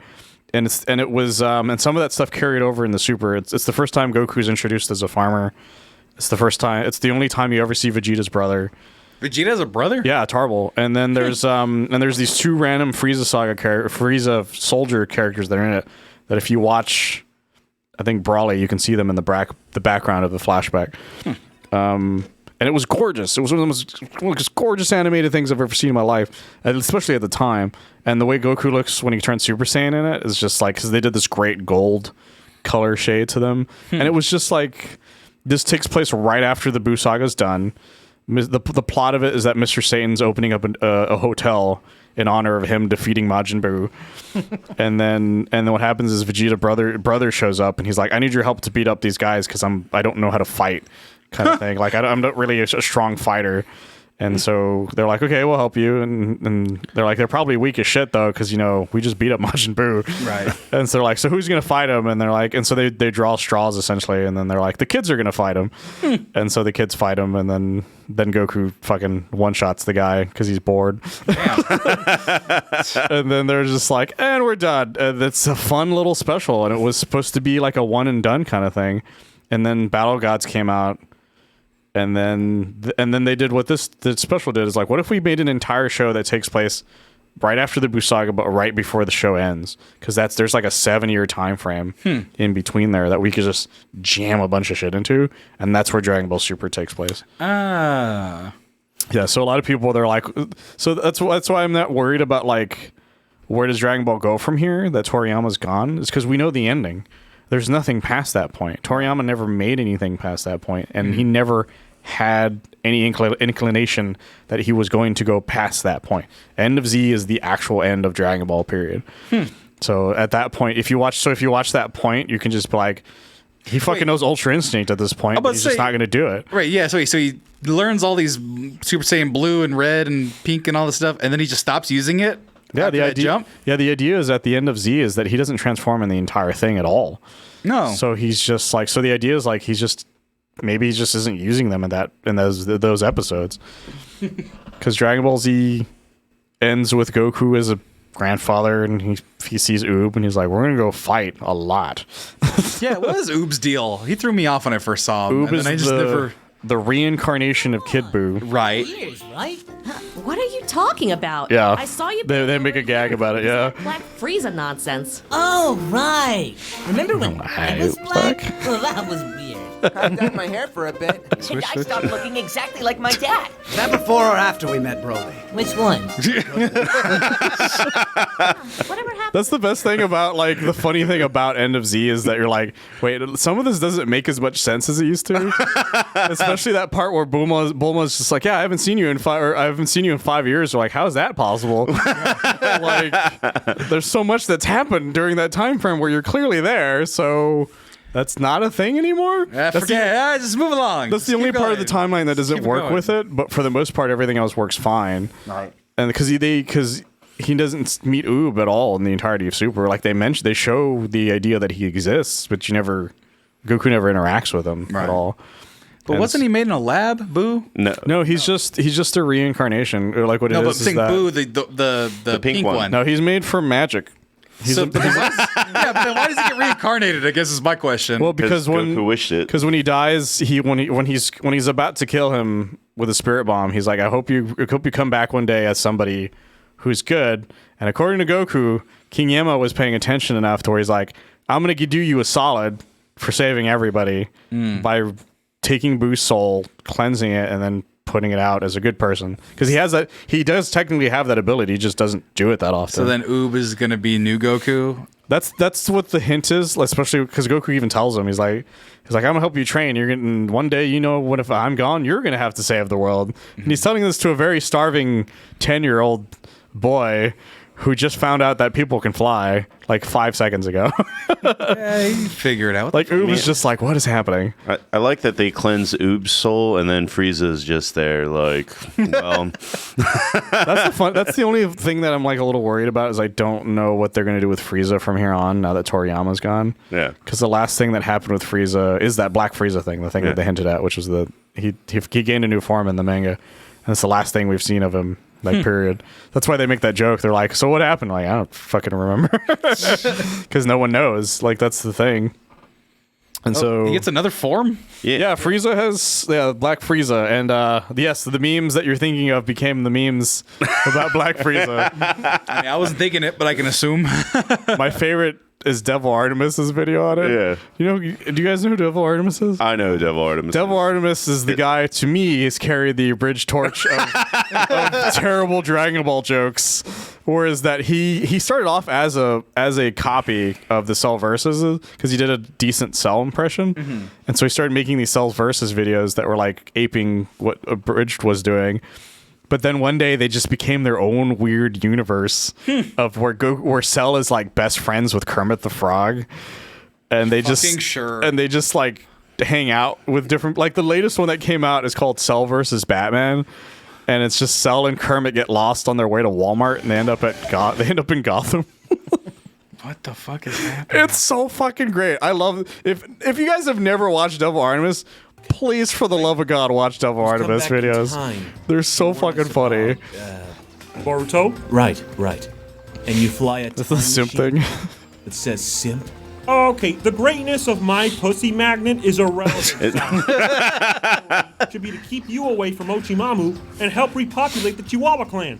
And it was and some of that stuff carried over in the Super. It's the first time Goku's introduced as a farmer. It's the only time you ever see Vegeta's brother. Vegeta's a brother? Yeah, Tarble. And then there's these two random Frieza soldier characters that are in it. That if you watch, I think Brawley, you can see them in the background of the flashback. And it was gorgeous. It was one of the most gorgeous animated things I've ever seen in my life, especially at the time. And the way Goku looks when he turns Super Saiyan in it is just like, because they did this great gold color shade to them, and it was just like. This takes place right after the Buu Saga's done. The plot of it is that Mr. Satan's opening up a hotel in honor of him defeating Majin Buu. and then what happens is Vegeta brother shows up and he's like, I need your help to beat up these guys because I don't know how to fight, kind of thing. Like I'm not really a strong fighter. And so they're like, okay, we'll help you. And they're like, they're probably weak as shit, though, because, we just beat up Majin Buu. Right. And so they're like, so who's going to fight him? And they're like, and so they draw straws, essentially. And then they're like, the kids are going to fight him. And so the kids fight him. And then Goku fucking one-shots the guy because he's bored. And then they're just like, and we're done. And it's a fun little special. And it was supposed to be like a one-and-done kind of thing. And then Battle Gods came out. And then they did what the special did is like, what if we made an entire show that takes place right after the Buu Saga, but right before the show ends? Because there's like a 7-year time frame in between there that we could just jam a bunch of shit into, and that's where Dragon Ball Super takes place. Yeah. So a lot of people, they're like, so that's why I'm not worried about like where does Dragon Ball go from here? That Toriyama's gone is because we know the ending. There's nothing past that point. Toriyama never made anything past that point, and he never had any inclination that he was going to go past that point. End of Z is the actual end of Dragon Ball, period. So at that point, if you watch that point, you can just be like, he fucking knows Ultra Instinct at this point, but he's just not going to do it. Right, yeah, so he learns all these Super Saiyan blue and red and pink and all this stuff, and then he just stops using it? Yeah, the idea is at the end of Z is that he doesn't transform in the entire thing at all. No. So he's just like, so the idea is like maybe he just isn't using them in those episodes. Because Dragon Ball Z ends with Goku as a grandfather, and he sees Oob, and he's like, we're gonna go fight a lot. Yeah, what is Oob's deal? He threw me off when I first saw him. Oob is the reincarnation of Kid Buu. Right. Years, right? What are you talking about? Yeah. I saw you. They make a gag about it, yeah. Black Frieza nonsense. Oh, right. Remember when I was black? Well, that was weird. I've dyed my hair for a bit. And I stopped looking exactly like my dad. Is that before or after we met Broly? Which one? Whatever happened? That's the best thing about, like, the funny thing about End of Z is that you're like, wait, some of this doesn't make as much sense as it used to. Especially that part where Bulma's just like, yeah, I haven't seen you in 5 years. We're like, how is that possible? Like, there's so much that's happened during that time frame where you're clearly there, so that's not a thing anymore. Just move along. That's the only part of the timeline that doesn't work with it, but for the most part, everything else works fine. Right. And because he doesn't meet Oob at all in the entirety of Super. Like they show the idea that he exists, but you never Goku never interacts with him at all. But And wasn't he made in a lab, Boo? No, he's just a reincarnation. Or like what No, it but is saying that Boo, the pink one. No, he's made from magic. But then why does he get reincarnated? I guess is my question. Well, because when Goku wished it. Because when he dies, when he's about to kill him with a spirit bomb, he's like, I hope you come back one day as somebody who's good. And according to Goku, King Yama was paying attention enough to where he's like, I'm gonna do you a solid for saving everybody by taking Boo's soul, cleansing it, and then putting it out as a good person. Because he does technically have that ability, he just doesn't do it that often. So then Oob is gonna be new Goku. That's what the hint is, especially because Goku even tells him, he's like, I'm gonna help you train. You're getting one day, what if I'm gone, you're gonna have to save the world. And he's telling this to a very starving 10-year-old boy who just found out that people can fly like 5 seconds ago. Yeah, he figured it out. Like Oob was just like, what is happening? I like that they cleanse Oob's soul and then Frieza's just there like, well. That's the only thing that I'm like a little worried about is I don't know what they're gonna do with Frieza from here on now that Toriyama's gone. Yeah. Because the last thing that happened with Frieza is that Black Frieza thing, the thing that they hinted at, which was he gained a new form in the manga, and it's the last thing we've seen of him. Like, period. That's why they make that joke. They're like, so what happened? Like, I don't fucking remember. Because no one knows. Like, that's the thing. And so... He gets another form? Yeah, Frieza has... Yeah, Black Frieza. And, yes, the memes that you're thinking of became the memes about Black Frieza. I mean, I wasn't thinking it, but I can assume. My favorite is DevilArtemis' video on it. Yeah. Do you guys know who DevilArtemis is? I know who DevilArtemis. DevilArtemis is the guy, to me, has carried the abridged torch of terrible Dragon Ball jokes. Whereas that he started off as a copy of the Cell Versus because he did a decent Cell impression. And so he started making these Cell Versus videos that were like aping what Abridged was doing. But then one day they just became their own weird universe of where Cell is like best friends with Kermit the Frog, and they just like hang out with different. Like the latest one that came out is called Cell versus Batman, and it's just Cell and Kermit get lost on their way to Walmart, and they end up in Gotham. What the fuck is happening? It's so fucking great. I love if you guys have never watched DevilArtemis, please, for the love of God, watch DevilArtemis videos. They're so fucking funny. Boruto? Right. And you fly a That's the simp thing. It says simp? Okay, the greatness of my pussy magnet is irrelevant. Should be to keep you away from Ochimamu and help repopulate the Chihuahua clan.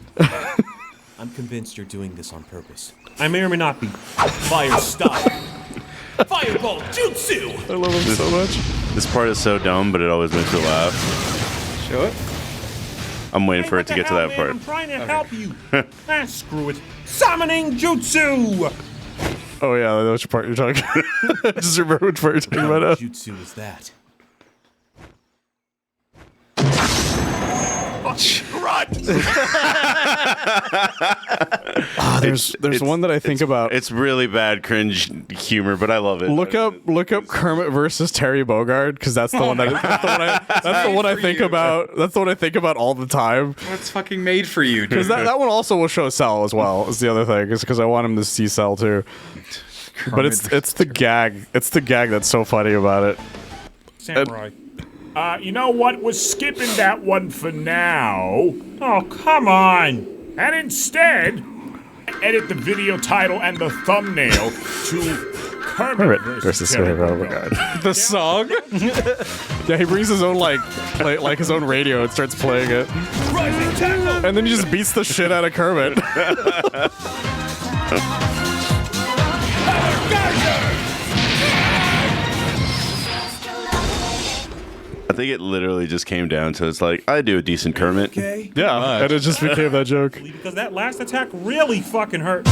I'm convinced you're doing this on purpose. I may or may not be. Fire style. Fireball jutsu! I love him so much. This part is so dumb, but it always makes me laugh. Show it. I'm waiting for it to get to that part. I'm trying to help you. Screw it. Summoning jutsu! Oh yeah, I know which part you're talking about. Just remember which part you're talking about now. What jutsu is that? There's one that I think about. It's really bad cringe humor, but I love it. Look up Kermit versus Terry Bogard because that's the one that's the one I think about. That's the one I think about all the time. That's fucking made for you, dude. Because that one also will show Cell as well. Is the other thing. Is because I want him to see Cell too. But it's the gag. It's the gag that's so funny about it. Samurai. You know what? We're skipping that one for now. Oh, come on. And instead, edit the video title and the thumbnail to Kermit versus Terry Bogard. The song? Yeah, he brings his own like his own radio and starts playing it. Rising tackle! And then he just beats the shit out of Kermit. I think it literally just came down to it's like I do a decent Kermit. Okay. Yeah, and it just became that joke. Because that last attack really fucking hurt.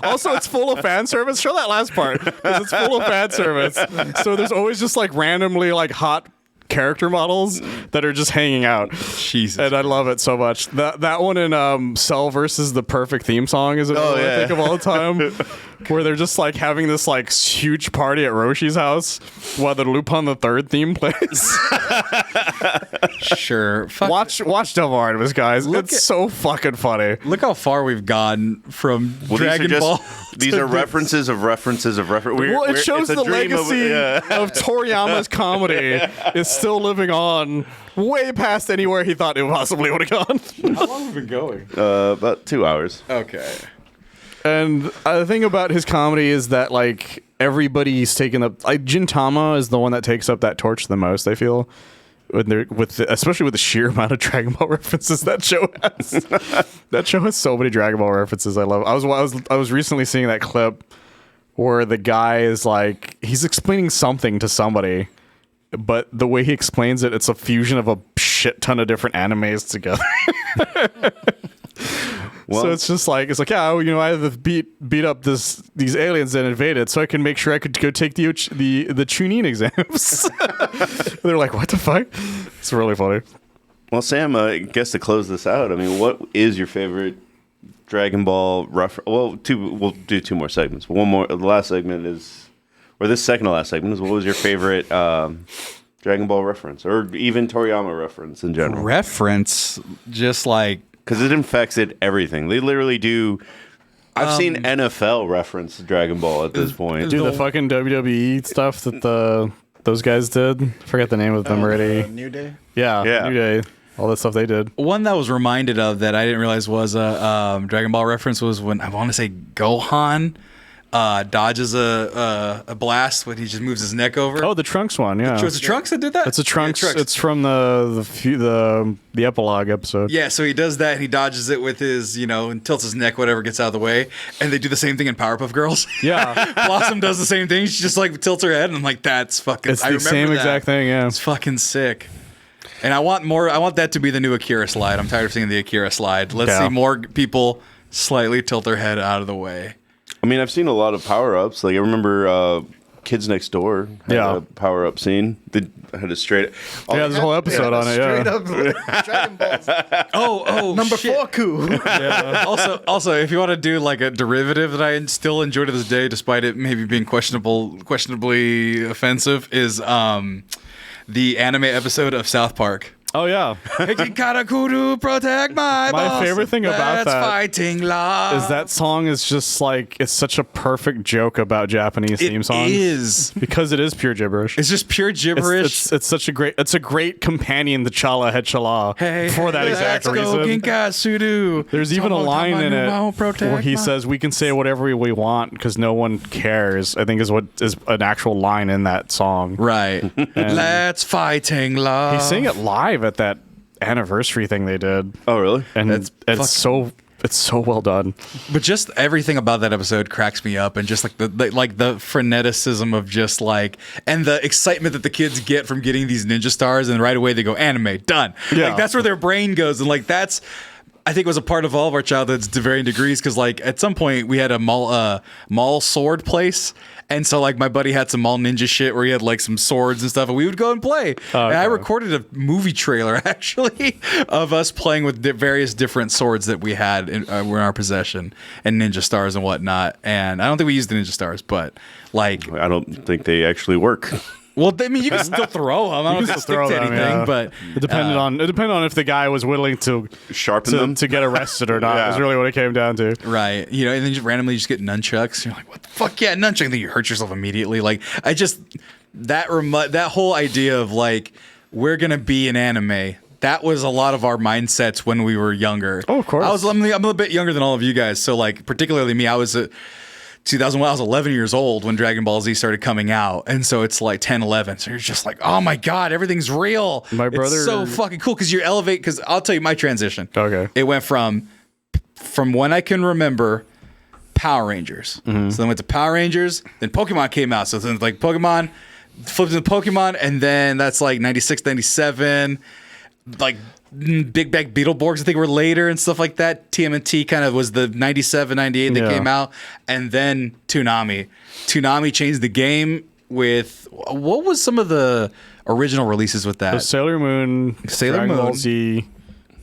Also, it's full of fan service. Show that last part because it's full of fan service. So there's always just like randomly like hot character models that are just hanging out. Jesus. And I love it so much. That one in Cell versus the Perfect theme song is another one I think of all the time. where they're just like having this like huge party at Roshi's house while the Lupin the Third theme plays. Sure. Watch DevilArtemis, guys. It's so fucking funny. Look how far we've gone from Dragon Ball. These are references of references of reference. Well, it shows the legacy of Toriyama's comedy is still living on way past anywhere he thought it possibly would have gone. How long have we been going? About 2 hours. Okay. And the thing about his comedy is that like everybody's taken up. Like Gintama is the one that takes up that torch the most. I feel especially with the sheer amount of Dragon Ball references that show has. That show has so many Dragon Ball references. I love. I was recently seeing that clip where the guy is like he's explaining something to somebody, but the way he explains it, it's a fusion of a shit ton of different animes together. Well, so it's just like yeah, you know, I had to beat up these aliens that invaded, so I can make sure I could go take the Chunin exams. They're like, what the fuck? It's really funny. Well, Sam, I guess to close this out, I mean, what is your favorite Dragon Ball reference? Well, we'll do 2 more segments. But one more. The last segment is, or this second to last segment is, what was your favorite Dragon Ball reference, or even Toriyama reference in general? Reference, just like. Because it infected everything. They literally do. I've seen NFL reference Dragon Ball at this point. Do the fucking WWE stuff that those guys did. Forget the name of them already. New Day? Yeah, New Day. All that stuff they did. One that was reminded of that I didn't realize was a Dragon Ball reference was when I want to say Gohan dodges a blast when he just moves his neck over. Oh, the Trunks one, yeah. Was it Trunks that did that? It's a Trunks. It's from the epilogue episode. Yeah, so he does that and he dodges it with his, and tilts his neck, whatever gets out of the way. And they do the same thing in Powerpuff Girls. Yeah. Blossom does the same thing. She just like tilts her head and I'm like, that's fucking. It's the same exact thing. Yeah. It's fucking sick. And I want more. I want that to be the new Akira slide. I'm tired of seeing the Akira slide. Let's see more people slightly tilt their head out of the way. I mean, I've seen a lot of power-ups. Like, I remember Kids Next Door had a power-up scene. They had a straight... there's a whole episode on it, straight up Dragon Balls. Oh, Number shit. 4 coup. Yeah. Also, if you want to do like a derivative that I still enjoy to this day, despite it maybe being questionably offensive, is the anime episode of South Park. Oh yeah, Hikikarakuru, protect my boss. Favorite thing about that fighting love is that song is just like it's such a perfect joke about Japanese theme songs. It is because it is pure gibberish. It's just pure gibberish. It's such a great companion to Chala Het Chala for that exact reason. There's even a line in it where he says we can say whatever we want because no one cares. I think is what is an actual line in that song. Right. Let's fighting love. He sang it live at that anniversary thing they did. Oh, really? And it's so well done. But just everything about that episode cracks me up, and just like the freneticism of just like, and the excitement that the kids get from getting these ninja stars, and right away they go anime done. Yeah. Like that's where their brain goes, and like that's. I think it was a part of all of our childhoods to varying degrees because, like, at some point we had a mall sword place, and so like my buddy had some mall ninja shit where he had like some swords and stuff, and we would go and play. And I recorded a movie trailer actually of us playing with various different swords that we had were in our possession and ninja stars and whatnot. And I don't think we used the ninja stars, but like I don't think they actually work. Well, I mean, you can still throw them. I don't think stick to anything, but it depended on if the guy was willing to sharpen them to get arrested or not. Is really what it came down to. Right. And then just randomly just get nunchucks. You're like, what the fuck? Yeah, nunchuck. And then you hurt yourself immediately. Like, that whole idea of like we're gonna be an anime. That was a lot of our mindsets when we were younger. Oh, of course. I'm a bit younger than all of you guys, so like particularly me, I was 2001, I was 11 years old when Dragon Ball Z started coming out. And so it's like 10, 11. So you're just like, oh my God, everything's real. My brother... It's so fucking cool because you elevate, because I'll tell you my transition. Okay. It went from when I can remember, Power Rangers. Mm-hmm. So then went to Power Rangers, then Pokemon came out. So then like Pokemon, flipped into Pokemon, and then that's like 96, 97, like... Big Bang Beetleborgs, I think, were later and stuff like that. TMNT kind of was the 97, 98 that came out. And then Toonami. Toonami changed the game with... What was some of the original releases with that? Sailor Moon, Dragon Ball Z,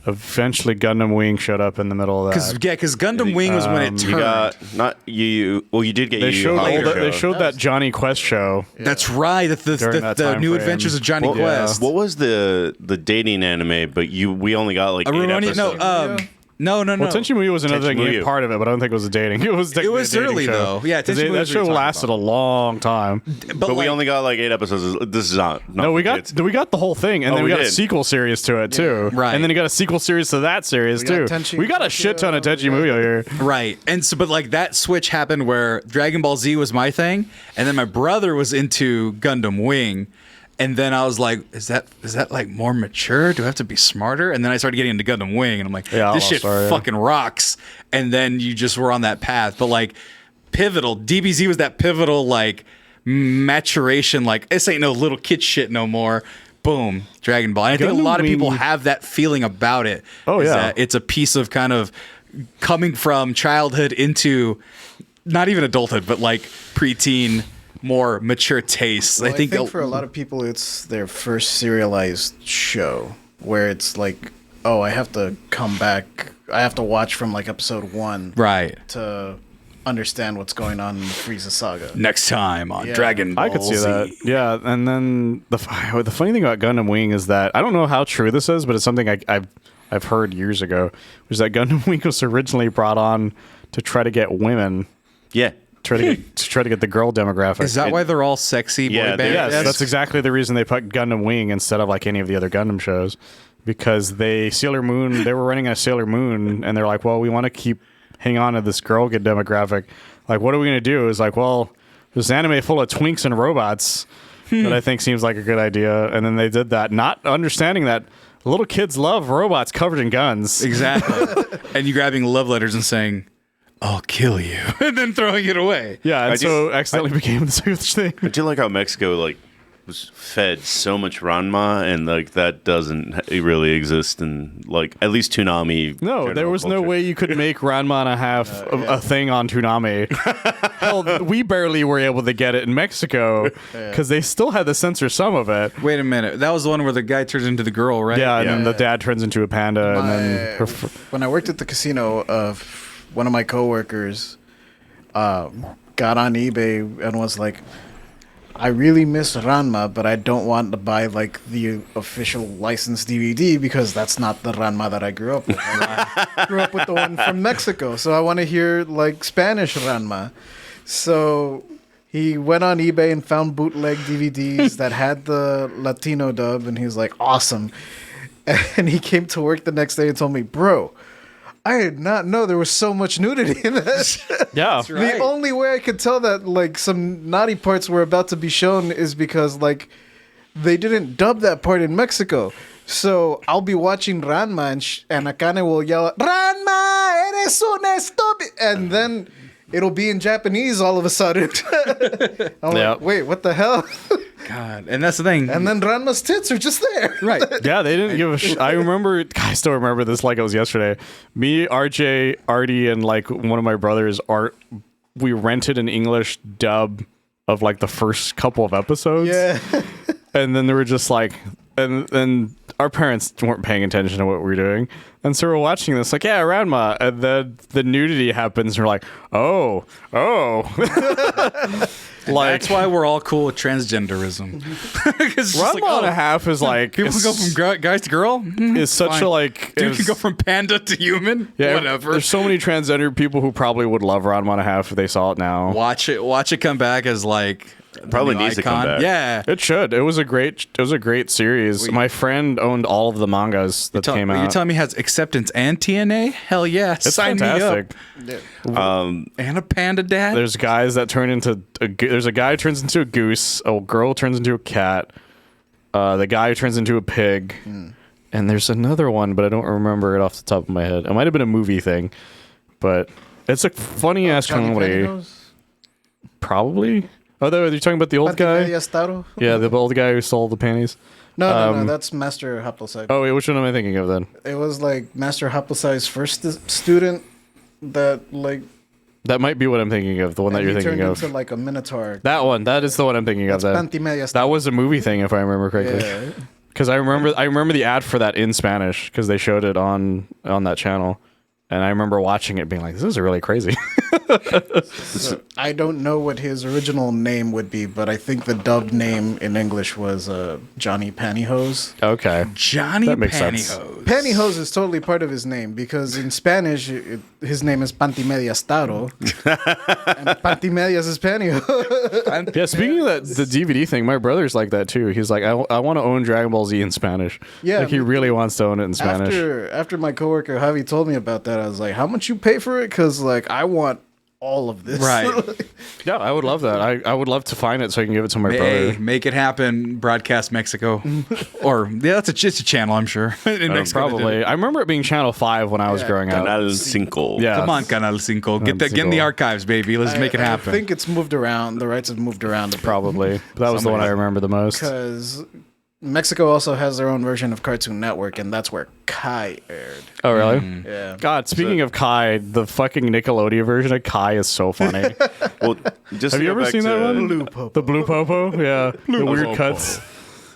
eventually Gundam Wing showed up in the middle of that. Because Gundam Wing was when it turned. You got you did get They Yu showed Hakusho. they showed that Johnny Quest show. That's right. The new adventures of Johnny Quest. What was the dating anime? But we only got like 8 episodes. No. Well, Tenchi Muyo was another part of it, but I don't think it was a dating. It was a early show. though. Yeah, that show lasted a long time. But we only got like 8 episodes. This is not. No, we got the whole thing, and then we got a sequel series to it too. Right. And then you got a sequel series to that series too. We got a shit ton of Tenchi Muyo here. Right. And so, but like that switch happened where Dragon Ball Z was my thing, and then my brother was into Gundam Wing. And then I was like, is that like more mature? Do I have to be smarter? And then I started getting into Gundam Wing, and I'm like, this shit fucking rocks. And then you just were on that path. But like pivotal, DBZ was that pivotal like maturation, like this ain't no little kid shit no more. Boom, Dragon Ball. And I think a lot of people have that feeling about it. Oh yeah, that it's a piece of kind of coming from childhood into not even adulthood, but like preteen. More mature tastes. Well, I think for a lot of people, it's their first serialized show where it's like, oh, I have to come back. I have to watch from like episode 1, right, to understand what's going on in the Frieza saga. Next time on Dragon Ball I could see Z. that. Yeah, and then the funny thing about Gundam Wing is that I don't know how true this is, but it's something I've heard years ago. Was that Gundam Wing was originally brought on to try to get women. Yeah. Try to get the girl demographic. Is that why they're all sexy boy bands? Yes, that's exactly the reason they put Gundam Wing instead of like any of the other Gundam shows, because they were running a Sailor Moon, and they're like, well, we want to keep hang on to this girl demographic. Like, what are we gonna do? Is like, well, there's an anime full of twinks and robots that I think seems like a good idea, and then they did that, not understanding that little kids love robots covered in guns. Exactly. And you grabbing love letters and saying, I'll kill you, and then throwing it away. Yeah, and so accidentally became this huge thing. I do like how Mexico was fed so much Ranma, and like that doesn't really exist in like at least Toonami. No, there was no way you could make Ranma and a half a thing on Toonami. Hell, we barely were able to get it in Mexico because they still had to censor some of it. Wait a minute, that was the one where the guy turns into the girl, right? Yeah, and then the dad turns into a panda, and then when I worked at the casino, one of my coworkers got on eBay and was like, I really miss Ranma, but I don't want to buy like the official licensed DVD because that's not the Ranma that I grew up with. I grew up with the one from Mexico, so I want to hear like Spanish Ranma. So he went on eBay and found bootleg DVDs that had the Latino dub, and he was like, awesome. And he came to work the next day and told me, bro, I did not know there was so much nudity in this. Yeah. The only way I could tell that like some naughty parts were about to be shown is because like they didn't dub that part in Mexico. So I'll be watching Ranma and Akane will yell out, Ranma, eres un estúpido, and then it'll be in Japanese all of a sudden. I'm like, wait, what the hell? God, and that's the thing. And then Ranma's tits are just there. Right. Yeah, they didn't give a shit. I still remember this like it was yesterday. Me, RJ, Artie, and like one of my brothers, Art, we rented an English dub of like the first couple of episodes. Yeah. And then they were just like, and our parents weren't paying attention to what we were doing. And so we're watching this, like, yeah, Ranma. And then the nudity happens, and we're like, oh. Like, that's why we're all cool with transgenderism. Ranma and a half is like people can go from guys to girl. Is such fine. a like dude can go from panda to human. Yeah, whatever. There's so many transgender people who probably would love Ranma and a half if they saw it now. Watch it come back as like probably needs to come back. Yeah, it should. It was a great series. My friend owned all of the mangas that came out. You're telling me it has acceptance and TNA? Hell yeah, it's sign fantastic. Me up. And a panda dad. There's guys that turn into there's a guy who turns into a goose. A girl turns into a cat. The guy who turns into a pig. And there's another one, but I don't remember it off the top of my head. It might have been a movie thing, but it's a funny ass comedy. Probably. Oh, you're talking about the old guy? Yeah, the old guy who stole the panties. No, that's Master Haploside. Oh, wait, which one am I thinking of then? It was like Master Haploside's first student that like... That might be what I'm thinking of, the one that you're thinking of. He turned into like a minotaur. That one, that is the one I'm thinking of then. That was a movie thing, if I remember correctly. Yeah. Because I remember the ad for that in Spanish because they showed it on that channel, and I remember watching it being like, this is really crazy. So, I don't know what his original name would be, but I think the dubbed name in English was Johnny Pantyhose. Okay. Johnny That makes Pantyhose. sense. Pantyhose is totally part of his name because in Spanish his name is Pantimedias Taro, and Pantimedias is pantyhose. Yeah, speaking of that, the DVD thing, my brother's like that too. He's like, I want to own Dragon Ball Z in Spanish. Yeah, like he really wants to own it in Spanish. After my coworker Javi told me about that, I was like, how much you pay for it? Because like I want all of this. Right. Yeah, I would love that. I would love to find it so I can give it to my brother. Make it happen. Broadcast Mexico, or that's just a channel, I'm sure. In Mexico, Probably. I remember it being Channel 5 when I was growing up. Canal 5. Yeah. Come on, Canal 5. Get in the archives, baby. Let's make it happen. I think it's moved around. The rights have moved around a bit. Probably. That was the one I remember the most. Because Mexico also has their own version of Cartoon Network, and that's where Kai aired. Oh, really? Yeah. God, speaking of Kai, the fucking Nickelodeon version of Kai is so funny. Well, just Have to you go ever back seen to- that one? Blue Popo. The Blue Popo? Yeah. The weird cuts.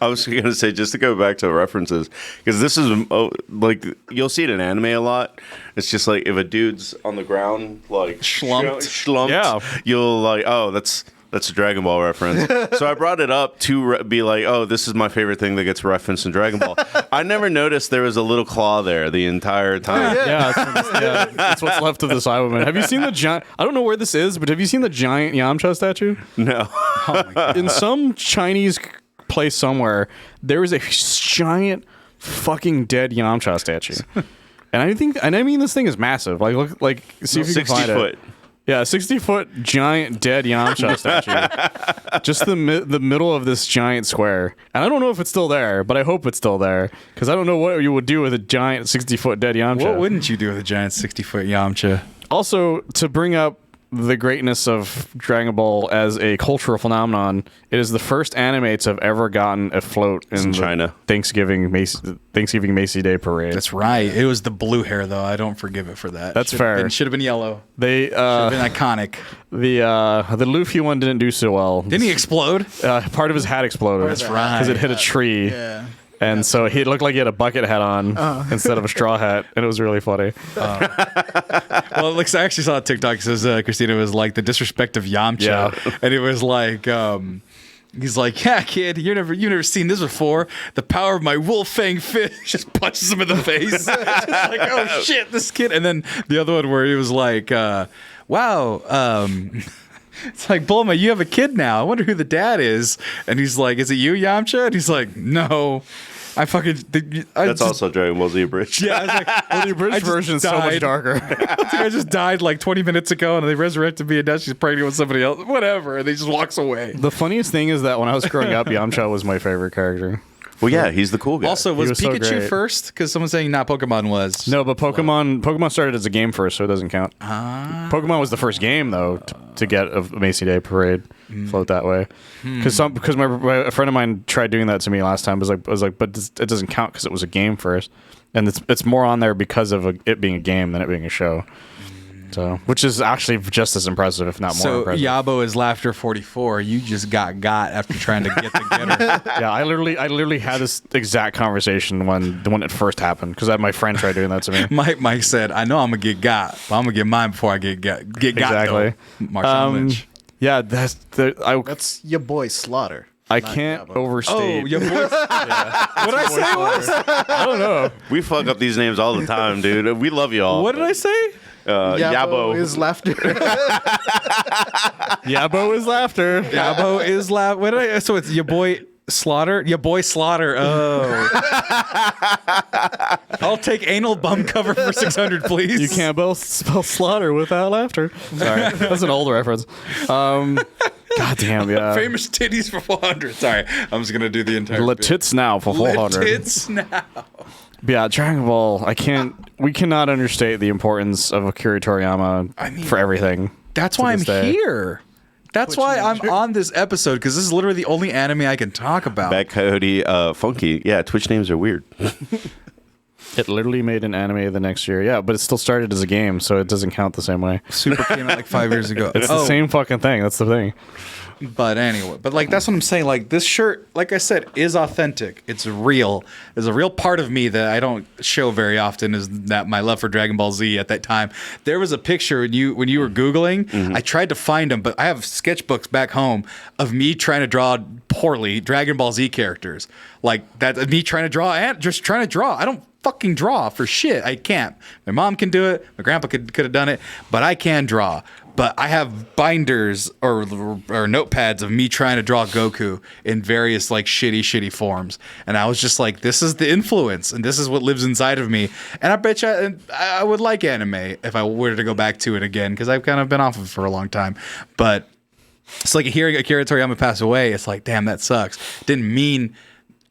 I was going to say, just to go back to references, because this is like you'll see it in anime a lot. It's just like if a dude's on the ground, like schlumped, Yeah. you'll like, oh, that's a Dragon Ball reference. So I brought it up to be like, oh, this is my favorite thing that gets referenced in Dragon Ball. I never noticed there was a little claw there the entire time. That's what's left of the Cyberman. Have you seen the giant? I don't know where this is, but have you seen the giant Yamcha statue? No. In some Chinese place somewhere, there is a giant fucking dead Yamcha statue. And I mean this thing is massive. Like look, like see if you can 60 find foot. it. Yeah, 60-foot giant dead Yamcha statue. Just the middle of this giant square. And I don't know if it's still there, but I hope it's still there. Because I don't know what you would do with a giant 60-foot dead Yamcha. What wouldn't you do with a giant 60-foot Yamcha? Also, to bring up the greatness of Dragon Ball as a cultural phenomenon, it is the first anime to have ever gotten a float in China. Thanksgiving Macy Day parade. That's right. It was the blue hair, though. I don't forgive it for that. That's fair. Should have been yellow. They Should have been iconic. the Luffy one didn't do so well. Didn't he explode? Part of his hat exploded. That's right. Because it hit a tree. Yeah. And so he looked like he had a bucket hat on instead of a straw hat, and it was really funny. Well, it looks, I actually saw a TikTok that says Christina was like the disrespect of Yamcha, Yeah. and it was like he's like, yeah, kid, you've never seen this before. The power of my wolf fang fish just punches him in the face. Just like, oh shit, this kid. And then the other one where he was like, wow. It's like, Bulma, you have a kid now. I wonder who the dad is. And he's like, is it you, Yamcha? And he's like, no. That's also Dragon Ball Z Abridged. Yeah, I was like, well, The abridged version is so much darker. I just died like 20 minutes ago, and they resurrected me, and now she's pregnant with somebody else. Whatever, and he just walks away. The funniest thing is that when I was growing up, Yamcha was my favorite character. Well, yeah, he's the cool guy. Also, was was so Pikachu great. first? Because someone's saying not Pokemon was. No, but Pokemon started as a game first, so it doesn't count. Pokemon was the first game though to get a Macy Day parade float that way. Because a friend of mine tried doing that to me last time. I was like, but it doesn't count because it was a game first, and it's more on there because of it being a game than it being a show. So, which is actually just as impressive, if not more So impressive. Yabo is Laughter 44. You just got after trying to get the getter. Yeah, I literally had this exact conversation when it first happened because I had my friend try doing that to me. Mike said, "I know I'm gonna get got, but I'm gonna get mine before I get got." Exactly. Though. Marshawn Lynch. Yeah, that's your boy Slaughter. I can't overstate. Oh, your boy. What I say was? I don't know. We fuck up these names all the time, dude. We love y'all. What did I say? Yabo is laughter. Yabo is laughter. Yabo is laugh. What did I? So it's your boy Slaughter. Your boy Slaughter. Oh. I'll take anal bum cover for 600, please. You can't spell slaughter without laughter. Sorry, that's an old reference. God damn, yeah. Famous titties for 400. Sorry, I'm just gonna do the entire. Let tits now for 400. Let tits now. Yeah, Dragon Ball. We cannot understate the importance of Akira Toriyama for everything. That's why I'm here. That's why I'm on this episode, because this is literally the only anime I can talk about. Bad Coyote, Funky. Yeah, Twitch names are weird. It literally made an anime the next year. Yeah, but it still started as a game, so it doesn't count the same way. Super came out like 5 years ago. It's the same fucking thing. That's the thing. But anyway, like that's what I'm saying. Like this shirt, like I said, is authentic. It's real. There's a real part of me that I don't show very often. Is that my love for Dragon Ball Z at that time? There was a picture when you were Googling. I tried to find them, but I have sketchbooks back home of me trying to draw poorly Dragon Ball Z characters. Like that, me trying to draw and just trying to draw. I don't fucking draw for shit. I can't. My mom can do it. My grandpa could have done it, but I can draw. But I have binders or notepads of me trying to draw Goku in various like shitty forms, and I was just like, this is the influence, and this is what lives inside of me. And I bet you I would like anime if I were to go back to it again, because I've kind of been off of it for a long time. But it's like hearing Akira Toriyama pass away. It's like, damn, that sucks. Didn't mean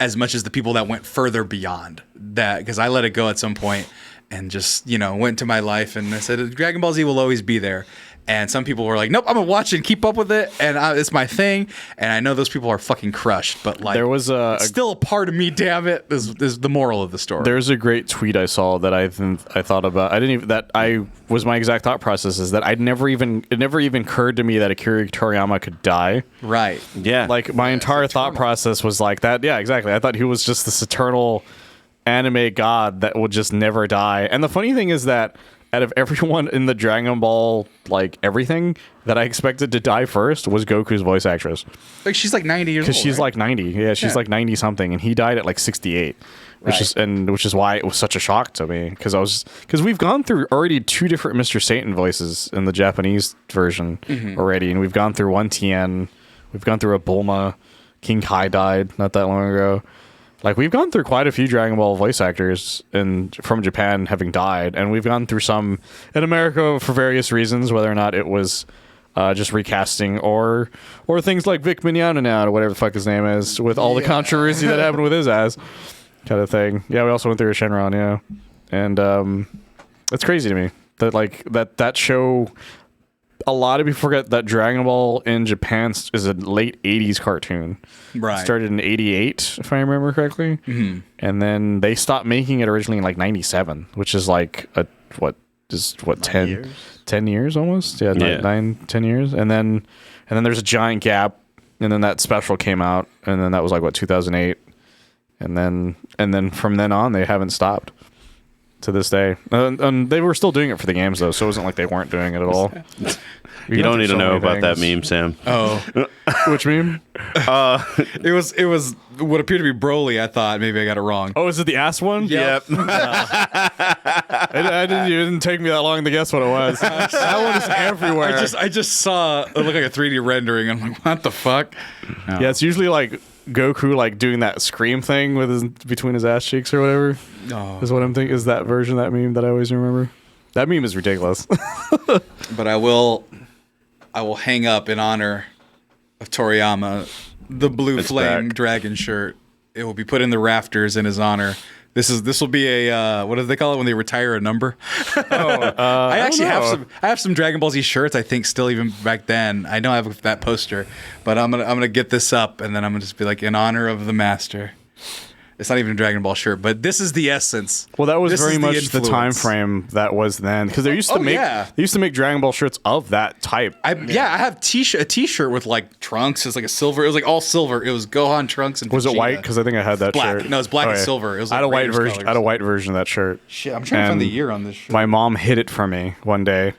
as much as the people that went further beyond that, because I let it go at some point and just went to my life, and I said Dragon Ball Z will always be there. And some people were like, nope, I'm going to watch it and keep up with it. And it's my thing. And I know those people are fucking crushed. But like, there was still a part of me, damn it, is the moral of the story. There's a great tweet I saw that I thought about. Was my exact thought process is that it never even occurred to me that Akira Toriyama could die. Right. Yeah. Like my entire thought process was like that. Yeah, exactly. I thought he was just this eternal anime god that would just never die. And the funny thing is that out of everyone in the Dragon Ball, like everything that I expected to die first was Goku's voice actress. Like she's like 90 years old. Because she's right? like 90. Yeah, she's like 90 something, and he died at like 68. Which is why it was such a shock to me, because we've gone through already 2 different Mr. Satan voices in the Japanese version already, and we've gone through one Tien, we've gone through a Bulma, King Kai died not that long ago. Like, we've gone through quite a few Dragon Ball voice actors from Japan having died, and we've gone through some in America for various reasons, whether or not it was just recasting or things like Vic Mignogna now, or whatever the fuck his name is, with all the controversy that happened with his ass, kind of thing. Yeah, we also went through a Shenron, yeah. And it's crazy to me that, like, that show... A lot of people forget that Dragon Ball in Japan is a late 80s cartoon. Right. It started in 88, if I remember correctly. Mm-hmm. And then they stopped making it originally in like 97, which is like 10 years almost? Yeah, 10 years. And then there's a giant gap, and then that special came out, and then that was like 2008. And then from then on they haven't stopped to this day. And they were still doing it for the games though, so it wasn't like they weren't doing it at all. You don't need to know about that meme, Sam. Oh. Which meme? It was what appeared to be Broly, I thought. Maybe I got it wrong. Oh, is it the ass one? Yep. It didn't take me that long to guess what it was. That one is everywhere. I just saw it looked like a 3D rendering. I'm like, what the fuck? No. Yeah, it's usually like Goku like doing that scream thing with between his ass cheeks or whatever. Oh. Is what I'm thinking. Is that version of that meme that I always remember? That meme is ridiculous. But I will hang up in honor of Toriyama the blue flame dragon shirt. It will be put in the rafters in his honor. This will be a what do they call it when they retire a number? I actually have some Dragon Ball Z shirts. I think still even back then. I know I have that poster, but I'm gonna get this up, and then I'm gonna just be like, in honor of the master. It's not even a Dragon Ball shirt, but this is the essence. Well, that was very much the time frame that was then, because they used to make Dragon Ball shirts of that type. I have a T-shirt with like trunks. It's like a silver. It was like all silver. It was Gohan trunks and. Was it white? Because I think I had that black. shirt. No, it's black and silver. It was like I had a white version. Colors. I had a white version of that shirt. Shit, I'm trying to find the year on this shirt. My mom hid it from me one day,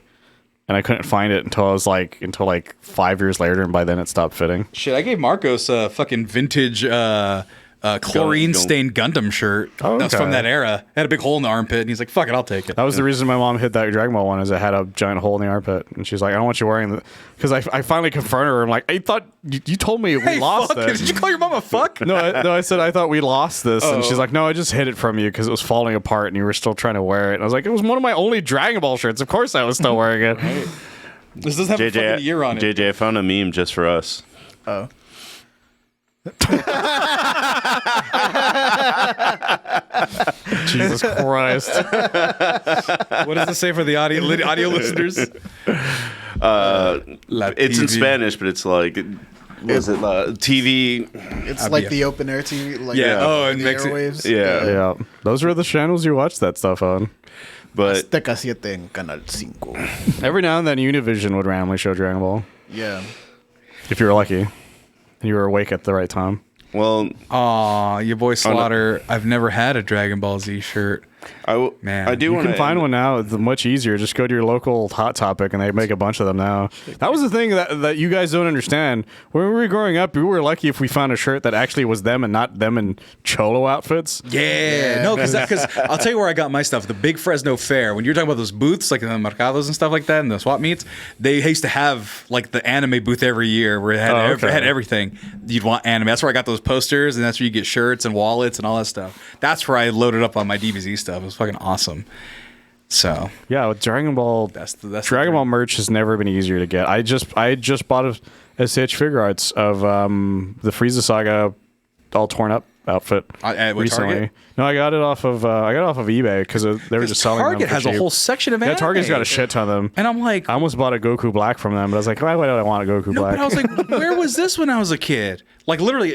and I couldn't find it until 5 years later, and by then it stopped fitting. Shit, I gave Marcos a fucking vintage. Chlorine-stained Gundam shirt. Oh, okay. That was from that era. It had a big hole in the armpit, and he's like, fuck it, I'll take it. That was the reason my mom hid that Dragon Ball one, is it had a giant hole in the armpit. And she's like, I don't want you wearing that. Because I finally confronted her. I'm like, I thought you told me we lost this. Did you call your mom a fuck? No, I said, I thought we lost this. And she's like, no, I just hid it from you because it was falling apart and you were still trying to wear it. And I was like, it was one of my only Dragon Ball shirts. Of course I was still wearing it. Right. This doesn't have a fucking year on it. JJ, I found a meme just for us. Oh. Jesus Christ. What does it say for the audio listeners? It's in Spanish, but it's like was it TV? It's like the open air TV. Like and the airwaves. Yeah. Those were the channels you watched that stuff on. But Azteca 7 en Canal 5. Every now and then Univision would randomly show Dragon Ball. Yeah. If you were lucky. And you were awake at the right time. Well, your boy Slaughter. I've never had a Dragon Ball Z shirt. Man, I do. You can find one now. It's much easier. Just go to your local Hot Topic, and they make a bunch of them now. That was the thing that you guys don't understand. When we were growing up, we were lucky if we found a shirt that actually was them and not them in Cholo outfits. Yeah. No, because I'll tell you where I got my stuff. The big Fresno Fair. When you're talking about those booths, like in the mercados and stuff like that, and the swap meets, they used to have like the anime booth every year where it had, had everything you'd want anime. That's where I got those posters, and that's where you get shirts and wallets and all that stuff. That's where I loaded up on my DBZ stuff. It was fucking awesome. So yeah, with Dragon Ball, that's Dragon Ball merch has never been easier to get. I just bought a SH Figure Arts of the Frieza Saga all torn up outfit recently. Target? No, I got it off of eBay because they were just selling them. Target has a whole section of anime. Yeah, Target's got a shit ton of them. And I'm like, I almost bought a Goku Black from them, but I was like, why would I want a Goku Black? But I was like, where was this when I was a kid? Like literally,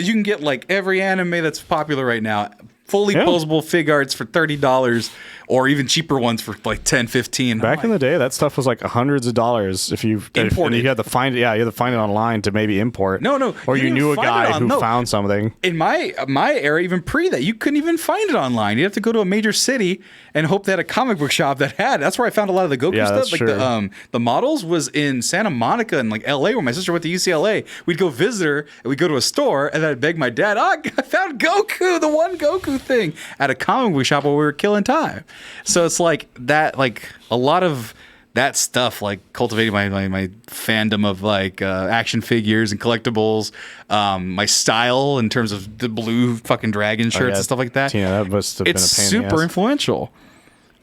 you can get like every anime that's popular right now. Fully posable fig arts for $30 or even cheaper ones for like $10, $15. Back in the day, that stuff was like hundreds of dollars if you imported. You had to find it. Yeah, you had to find it online to maybe import. No. Or you knew a guy who found something. In my era, even pre that, you couldn't even find it online. You have to go to a major city and hope they had a comic book shop that had. That's where I found a lot of the Goku stuff. Like the models was in Santa Monica and like LA, where my sister went to UCLA. We'd go visit her and we'd go to a store and then I'd beg my dad, I found Goku, the one Goku thing at a comic book shop while we were killing time. So it's like that, like a lot of that stuff, like cultivating my fandom of like action figures and collectibles, my style in terms of the blue fucking dragon shirts and stuff like that. Yeah, that must have been a pain It's super influential.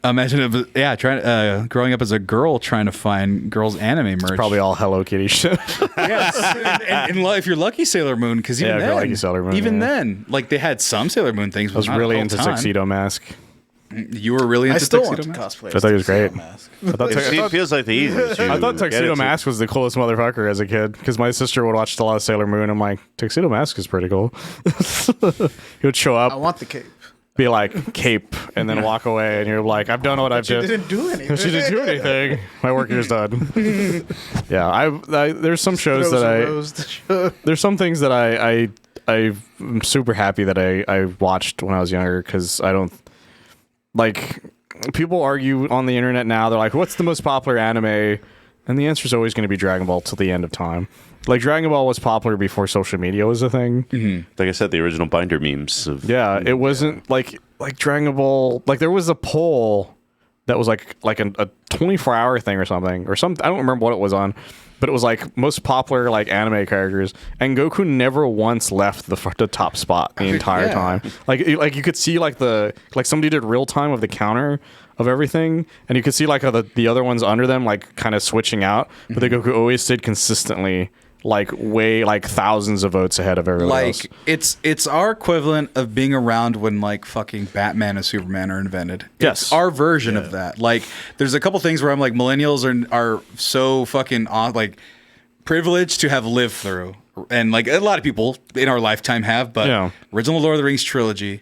Imagine growing up as a girl trying to find girls' anime merch. It's probably all Hello Kitty shit. Yes, and if you're lucky, Sailor Moon, because then, like they had some Sailor Moon things. I was really into Tuxedo Mask. You were really into Tuxedo Mask? I thought he was great. It feels like the easiest. I thought Tuxedo Mask was the coolest motherfucker as a kid because my sister would watch a lot of Sailor Moon. I'm like, Tuxedo Mask is pretty cool. He would show up. I want the cape. Be like cape and then walk away and you're like, I've done what I've done. She didn't do anything. She didn't do anything. My work here's done. Yeah, there's some shows there's some things that I'm super happy that I watched when I was younger because I don't like. People argue on the internet now. They're like, what's the most popular anime? And the answer is always going to be Dragon Ball till the end of time. Like Dragon Ball was popular before social media was a thing. Mm-hmm. Like I said, the original binder memes. It wasn't like Dragon Ball. Like there was a poll that was like a 24-hour thing or something or something. I don't remember what it was on, but it was like most popular like anime characters, and Goku never once left the top spot the entire time. Like you could see like somebody did real time of the counter of everything, and you could see like how the other ones under them like kind of switching out, but the Goku always stayed consistently like way like thousands of votes ahead of everybody else. It's our equivalent of being around when like fucking Batman and Superman are invented. Yes, it's our version of that. Like there's a couple things where I'm like, millennials are so fucking like privileged to have lived through, and like a lot of people in our lifetime have, but original Lord of the Rings trilogy,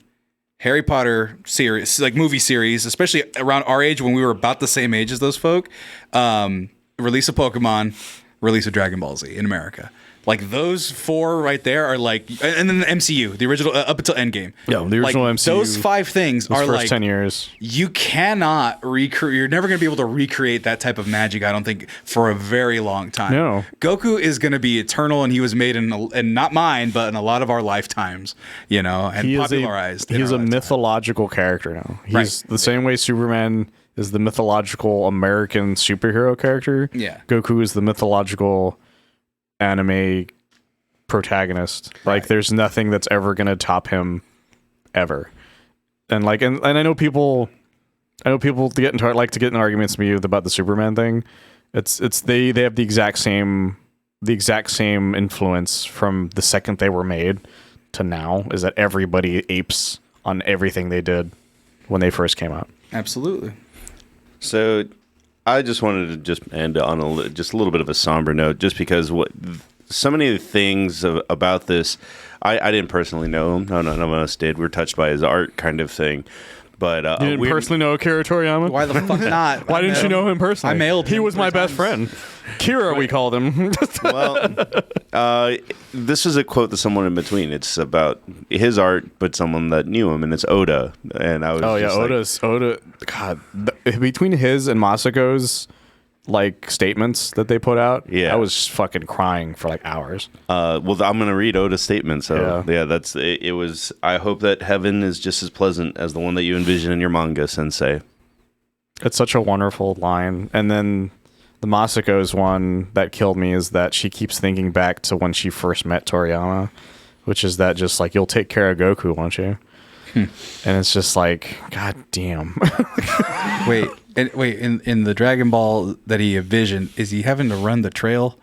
Harry Potter series, like movie series, especially around our age when we were about the same age as those folk, release of Pokemon, release of Dragon Ball Z in America. Like those four right there are like, and then the MCU, the original up until Endgame. Yeah, the original like, MCU. Those five things are first like 10 years. You cannot recreate. You're never going to be able to recreate that type of magic. I don't think for a very long time. No, Goku is going to be eternal, and he was made in not mine, but in a lot of our lifetimes. You know, and popularized. He's a mythological character now. He's the same way Superman is the mythological American superhero character. Yeah, Goku is the mythological anime protagonist. Like there's nothing that's ever gonna top him ever. And like and I know people get in arguments with you about the Superman thing. It's they have the exact same influence from the second they were made to now, is that everybody apes on everything they did when they first came out. Absolutely. So I just wanted to just end on just a little bit of a somber note, just because so many things about this. I didn't personally know him. None of us did. We're touched by his art kind of thing. But you didn't personally know Akira Toriyama? Why the fuck not? Why didn't you know him personally? I mailed him. He was my best friend. Kira, we called him. Well, this is a quote that someone in between. It's about his art, but someone that knew him, and it's Oda. And I was Oda. God, between his and Masako's like statements that they put out, I was fucking crying for like hours. Well, I'm gonna read Oda's statement. So that's it. It was. I hope that heaven is just as pleasant as the one that you envision in your manga, Sensei. It's such a wonderful line. And then the Masako's one that killed me is that she keeps thinking back to when she first met Toriyama, which is that just like, you'll take care of Goku, won't you? And it's just like, god damn. Wait, in the Dragon Ball that he envisioned, is he having to run the trail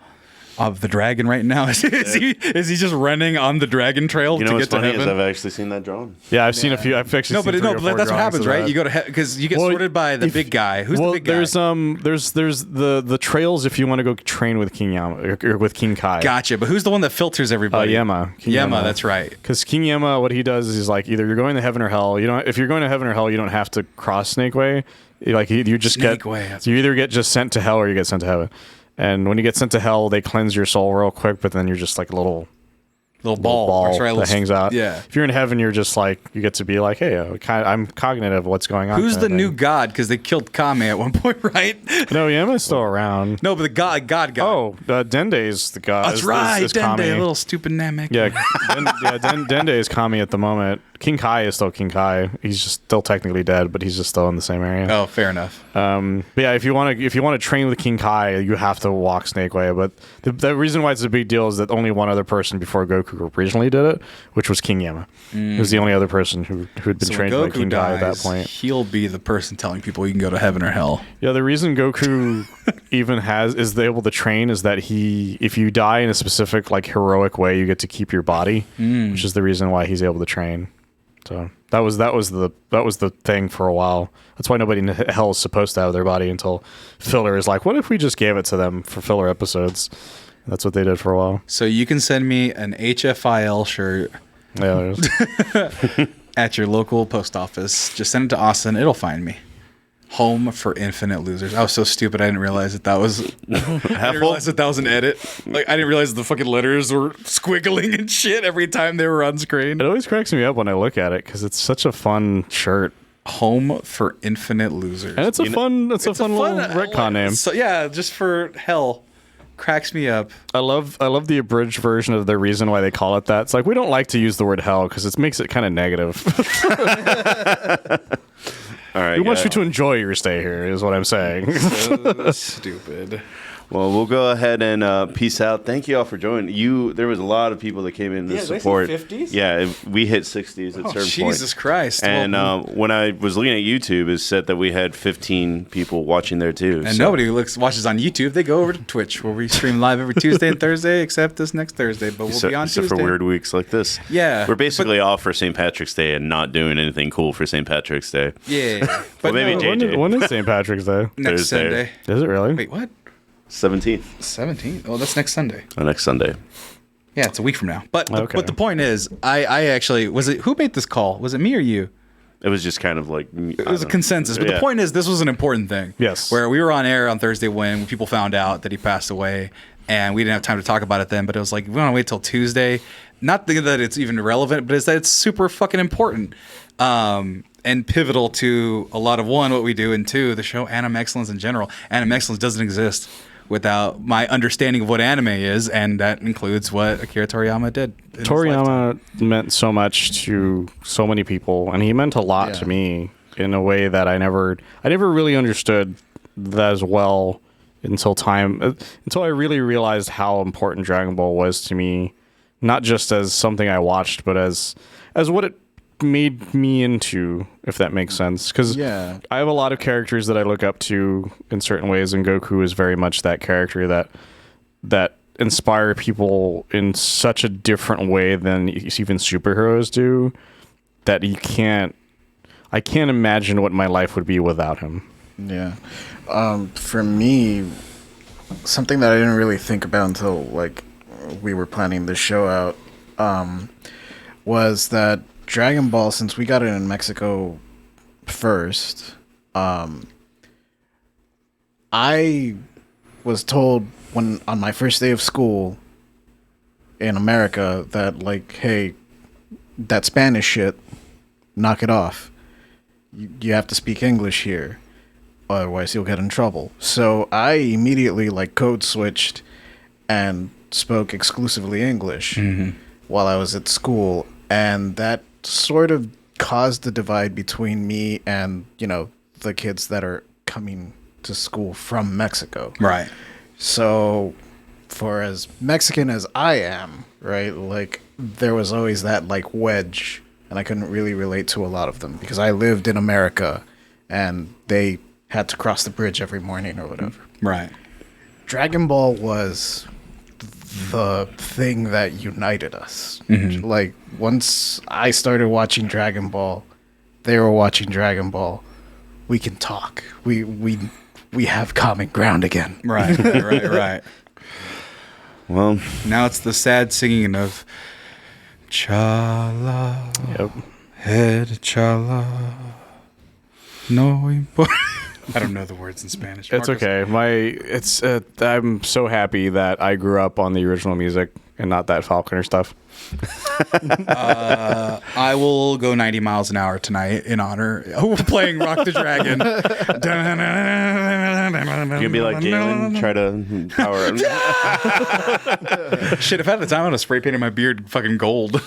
of the dragon right now? Is he just running on the dragon trail to get to heaven? Is I've actually seen that drawn. Yeah, I've seen a few. I've actually seen but that's what happens, right? You go to because you get sorted by the big guy. Who's the big guy? There's the trails if you want to go train with King Yama or with King Kai. Gotcha, but who's the one that filters everybody? Yama. Yama, that's right. Because King Yama, what he does is like either you're going to heaven or hell. You don't. If you're going to heaven or hell, you don't have to cross Snake Way. Like you just you either get just sent to hell or you get sent to heaven. And when you get sent to hell, they cleanse your soul real quick, but then you're just like a little ball that hangs out. Yeah. If you're in heaven, you're just like, you get to be like, hey, I'm cognizant of what's going on. Who's the new god? Because they killed Kame at one point, right? No, Yama's still around. No, but the god. Oh, Dende's the god. That's right, Dende, a little stupid Namek. Yeah, Dende is Kami at the moment. King Kai is still King Kai. He's just still technically dead, but he's just still in the same area. Oh, fair enough. But yeah, if you want to train with King Kai, you have to walk Snake Way. But the reason why it's a big deal is that only one other person before Goku originally did it, which was King Yama. He was the only other person who had been trained by King Kai at that point. He'll be the person telling people you can go to heaven or hell. Yeah, the reason Goku even is able to train is that if you die in a specific like heroic way, you get to keep your body, which is the reason why he's able to train. So that was the thing for a while. That's why nobody in hell is supposed to have their body until filler is like, what if we just gave it to them for filler episodes? That's what they did for a while. So you can send me an HFIL shirt. Yeah, at your local post office. Just send it to Austin. It'll find me. Home for Infinite Losers. I was so stupid. I didn't realize that was. I didn't realize that was an edit. Like I didn't realize the fucking letters were squiggling and shit every time they were on screen. It always cracks me up when I look at it because it's such a fun shirt. Home for Infinite Losers. And it's a fun little retcon name. So yeah, just for hell. Cracks me up. I love the abridged version of the reason why they call it that. It's like we don't like to use the word hell because it makes it kind of negative. All right, we want you to enjoy your stay here, is what I'm saying. So stupid. Well, we'll go ahead and peace out. Thank you all for joining. There was a lot of people that came in to support. They say 50s? Yeah, we hit 60s at certain points. Jesus Christ. And when I was looking at YouTube, it said that we had 15 people watching there too. And nobody watches on YouTube. They go over to Twitch where we stream live every Tuesday and Thursday, except this next Thursday. But we'll be on Tuesday. Except for weird weeks like this. Yeah. We're basically off for St. Patrick's Day and not doing anything cool for St. Patrick's Day. Yeah. Well, maybe JJ. When is St. Patrick's Day? Next Sunday. Is it really? Wait, what? 17th. 17th? Oh, that's next Sunday. Oh, next Sunday. Yeah, it's a week from now. But the point is, I actually who made this call? Was it me or you? It was just kind of like it was a consensus. But the point is, this was an important thing. Yes. Where we were on air on Thursday when people found out that he passed away, and we didn't have time to talk about it then. But it was like we want to wait till Tuesday. Not that it's even relevant, but it's that it's super fucking important. And pivotal to a lot of what we do, and two, the show Animexcellence in general. Animexcellence doesn't exist without my understanding of what anime is, and that includes what Akira Toriyama did. Toriyama meant so much to so many people, and he meant a lot to me in a way that I never really understood that as well until I really realized how important Dragon Ball was to me, not just as something I watched, but as what it made me into, if that makes sense. Because I have a lot of characters that I look up to in certain ways, and Goku is very much that character that inspire people in such a different way than even superheroes do, that I can't imagine what my life would be without him. Yeah. For me, something that I didn't really think about until like we were planning this show out was that Dragon Ball, since we got it in Mexico first, I was told on my first day of school in America that, like, hey, that Spanish shit, knock it off. You have to speak English here, otherwise you'll get in trouble. So I immediately, like, code switched and spoke exclusively English while I was at school, and that sort of caused the divide between me and, you know, the kids that are coming to school from Mexico. Right. So for as Mexican as I am, right, like, there was always that, like, wedge, and I couldn't really relate to a lot of them because I lived in America and they had to cross the bridge every morning or whatever. Right. Dragon Ball was the thing that united us. Like, once I started watching Dragon Ball, they were watching Dragon Ball. We can talk. We have common ground again. Right. Right. Well, now it's the sad singing of Chala. Yep. Head Chala. No importa. I don't know the words in Spanish. It's okay. I'm so happy that I grew up on the original music and not that Falconer stuff. I will go 90 miles an hour tonight in honor of playing Rock the Dragon. You can be like Galen, try to power him. Shit, if I had the time, I would have spray painted my beard fucking gold.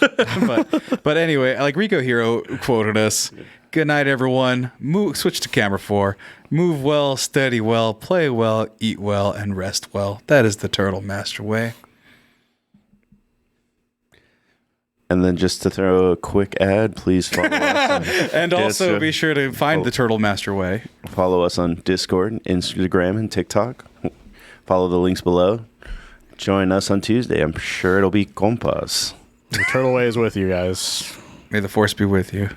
but anyway, like Rico Hero quoted us. Good night, everyone. Switch to camera 4. Move well, study well, play well, eat well, and rest well. That is the Turtle Master way. And then just to throw a quick ad, please follow us. And also be sure to find the Turtle Master way. Follow us on Discord, Instagram, and TikTok. Follow the links below. Join us on Tuesday. I'm sure it'll be compas. The Turtle Way is with you guys. May the Force be with you.